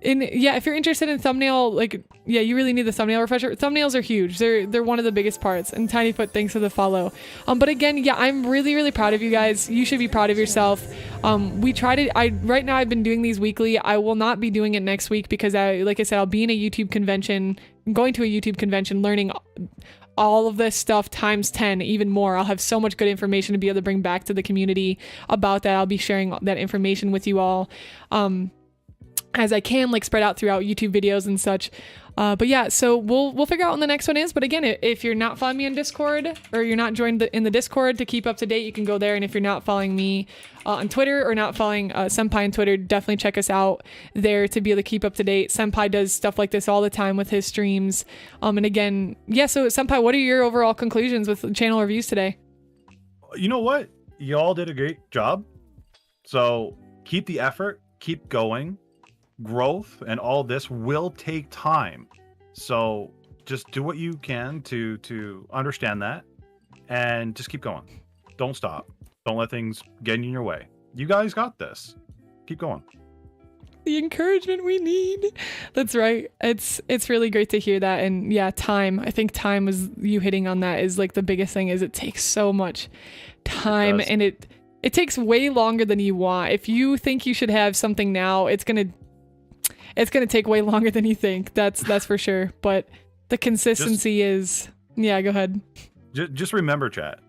And yeah, if you're interested in thumbnail, you really need the thumbnail refresher. Thumbnails are huge. They're one of the biggest parts. And Tinyfoot, thanks for the follow. But again, yeah, I'm really, really proud of you guys. You should be proud of yourself. Right now I've been doing these weekly. I will not be doing it next week because like I said, I'll be in a YouTube convention, going to a YouTube convention, learning all of this stuff times 10, even more. I'll have so much good information to be able to bring back to the community about that. I'll be sharing that information with you all. As I can, spread out throughout YouTube videos and such. But yeah, so we'll figure out when the next one is. But again, if you're not following me on Discord, or you're not joined in the Discord to keep up to date, you can go there. And if you're not following me on Twitter, or not following Senpai on Twitter, definitely check us out there to be able to keep up to date. Senpai does stuff like this all the time with his streams. And again, yeah, so Senpai, what are your overall conclusions with channel reviews today? You know what? Y'all did a great job. So keep the effort, keep going. Growth and all this will take time, so just do what you can to understand that, and just keep going. Don't stop. Don't let things get in your way. You guys got this. Keep going. The encouragement we need. That's right. It's really great to hear that. And yeah, time. I think time was you hitting on that is the biggest thing. Is it takes so much time, and it takes way longer than you want. If you think you should have something now, it's gonna take way longer than you think. That's for sure. But the consistency is, yeah, go ahead. Just remember, chat,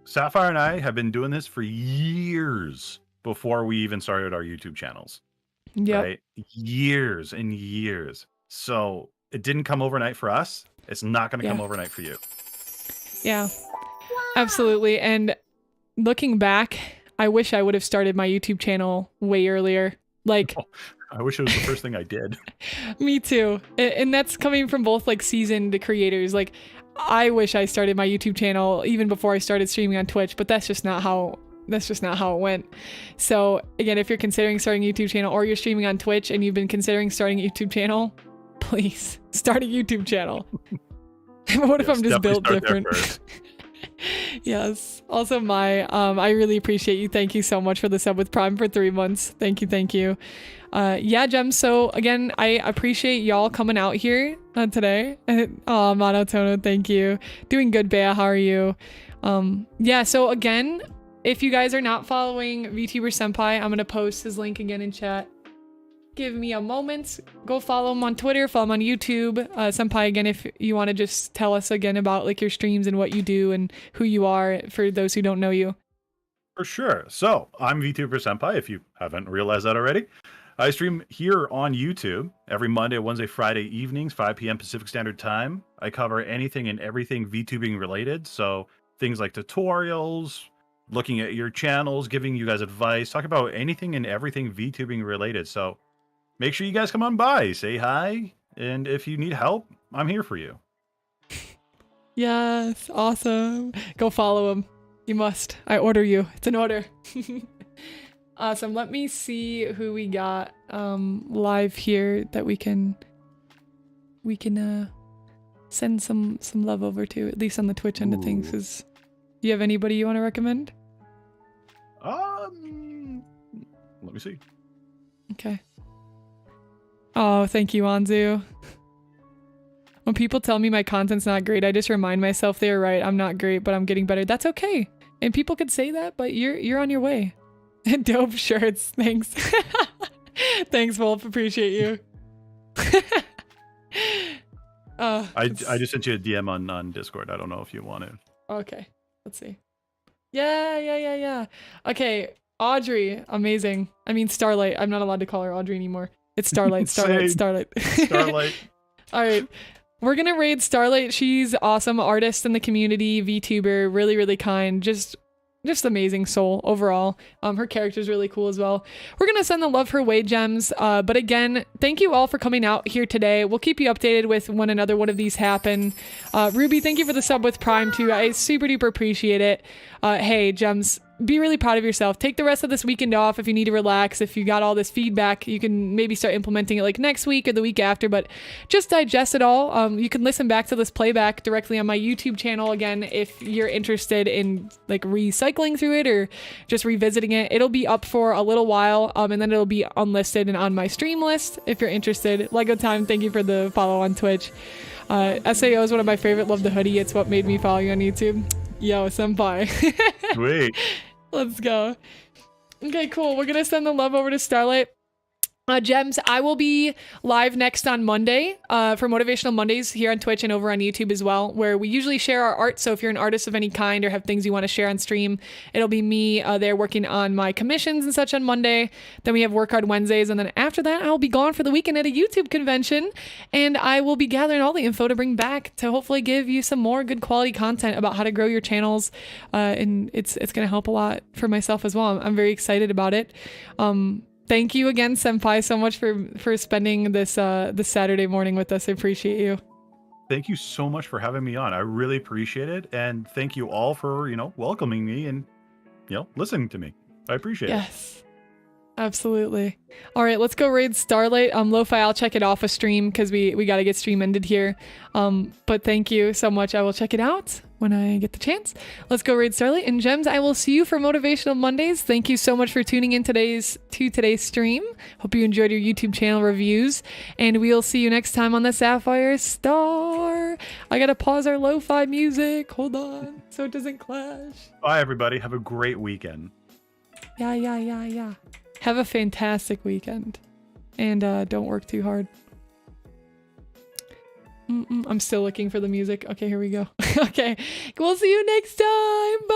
Syafire and I have been doing this for years before we even started our YouTube channels. Yeah. Right? Years and years. So it didn't come overnight for us. It's not going to come overnight for you. Yeah, absolutely. And looking back, I wish I would have started my YouTube channel way earlier. I wish it was the first thing I did. Me too. And that's coming from both seasoned creators. I wish I started my YouTube channel even before I started streaming on Twitch, but that's just not how it went. So again, if you're considering starting a YouTube channel, or you're streaming on Twitch and you've been considering starting a YouTube channel, please start a YouTube channel. What if I'm just built different? Yes. Also, I really appreciate you. Thank you so much for the sub with Prime for 3 months. Thank you. Thank you. Yeah, Gem. So again, I appreciate y'all coming out here today. Oh, Monotono, thank you. Doing good, Bea. How are you? Yeah. So again, if you guys are not following VTuber Senpai, I'm gonna post his link again in chat. Give me a moment. Go follow him on Twitter, follow him on YouTube. Senpai, again, if you want to just tell us again about like your streams and what you do and who you are for those who don't know you. For sure. So I'm VTuber Senpai, if you haven't realized that already. I stream here on YouTube every Monday, Wednesday, Friday evenings, 5 p.m. Pacific Standard Time. I cover anything and everything VTubing related. So things like tutorials, looking at your channels, giving you guys advice, talk about anything and everything VTubing related. So make sure you guys come on by, say hi, and if you need help, I'm here for you. Yes, awesome. Go follow him. You must. I order you. It's an order. Awesome. Let me see who we got live here that we can send some love over to, at least on the Twitch end of things. Cause do you have anybody you want to recommend? Let me see. Okay. Oh, thank you, Anzu. When people tell me my content's not great, I just remind myself they're right. I'm not great, but I'm getting better. That's okay. And people could say that, but you're on your way. Dope shirts. Thanks. Thanks, Wolf. Appreciate you. I just sent you a DM on Discord. I don't know if you want it. Okay. Let's see. Yeah. Okay. Audrey. Amazing. I mean, Starlight. I'm not allowed to call her Audrey anymore. It's Starlight. Starlight. All right. We're going to raid Starlight. She's awesome. Artist in the community. VTuber. Really, really kind. Just amazing soul overall. Her character's really cool as well. We're gonna send the love her way, Gems. But again, thank you all for coming out here today. We'll keep you updated with when another one of these happen. Ruby, thank you for the sub with Prime too. I super duper appreciate it. Hey, Gems, be really proud of yourself. Take the rest of this weekend off if you need to relax. If you got all this feedback, you can maybe start implementing it like next week or the week after, but just digest it all. You can listen back to this playback directly on my YouTube channel again if you're interested in like recycling through it or just revisiting it. It'll be up for a little while, and then it'll be unlisted and on my stream list if you're interested. Lego Time, thank you for the follow on Twitch. SAO is one of my favorite. Love the hoodie. It's what made me follow you on YouTube. Yo, Senpai. Sweet. Let's go. Okay, cool. We're gonna send the love over to Starlight. Gems, I will be live next on Monday for Motivational Mondays here on Twitch and over on YouTube as well, where we usually share our art. So if you're an artist of any kind or have things you want to share on stream, it'll be me there working on my commissions and such on Monday. Then we have Work Hard Wednesdays. And then after that, I'll be gone for the weekend at a YouTube convention. And I will be gathering all the info to bring back to hopefully give you some more good quality content about how to grow your channels. And it's going to help a lot for myself as well. I'm very excited about it. Thank you again, Senpai, so much for spending this Saturday morning with us. I appreciate you. Thank you so much for having me on. I really appreciate it. And thank you all for, welcoming me and, listening to me. I appreciate it. Yes, absolutely. All right, let's go raid Starlight. Lo-Fi, I'll check it off a stream because we got to get stream ended here. But thank you so much. I will check it out when I get the chance. Let's go raid Starlight. And Gems, I will see you for Motivational Mondays. Thank you so much for tuning in today's stream. Hope you enjoyed your YouTube channel reviews. And we'll see you next time on the Sapphire Star. I gotta pause our lo-fi music. Hold on, so it doesn't clash. Bye, everybody. Have a great weekend. Yeah. Have a fantastic weekend. And don't work too hard. I'm still looking for the music. Okay, here we go. Okay, we'll see you next time. Bye.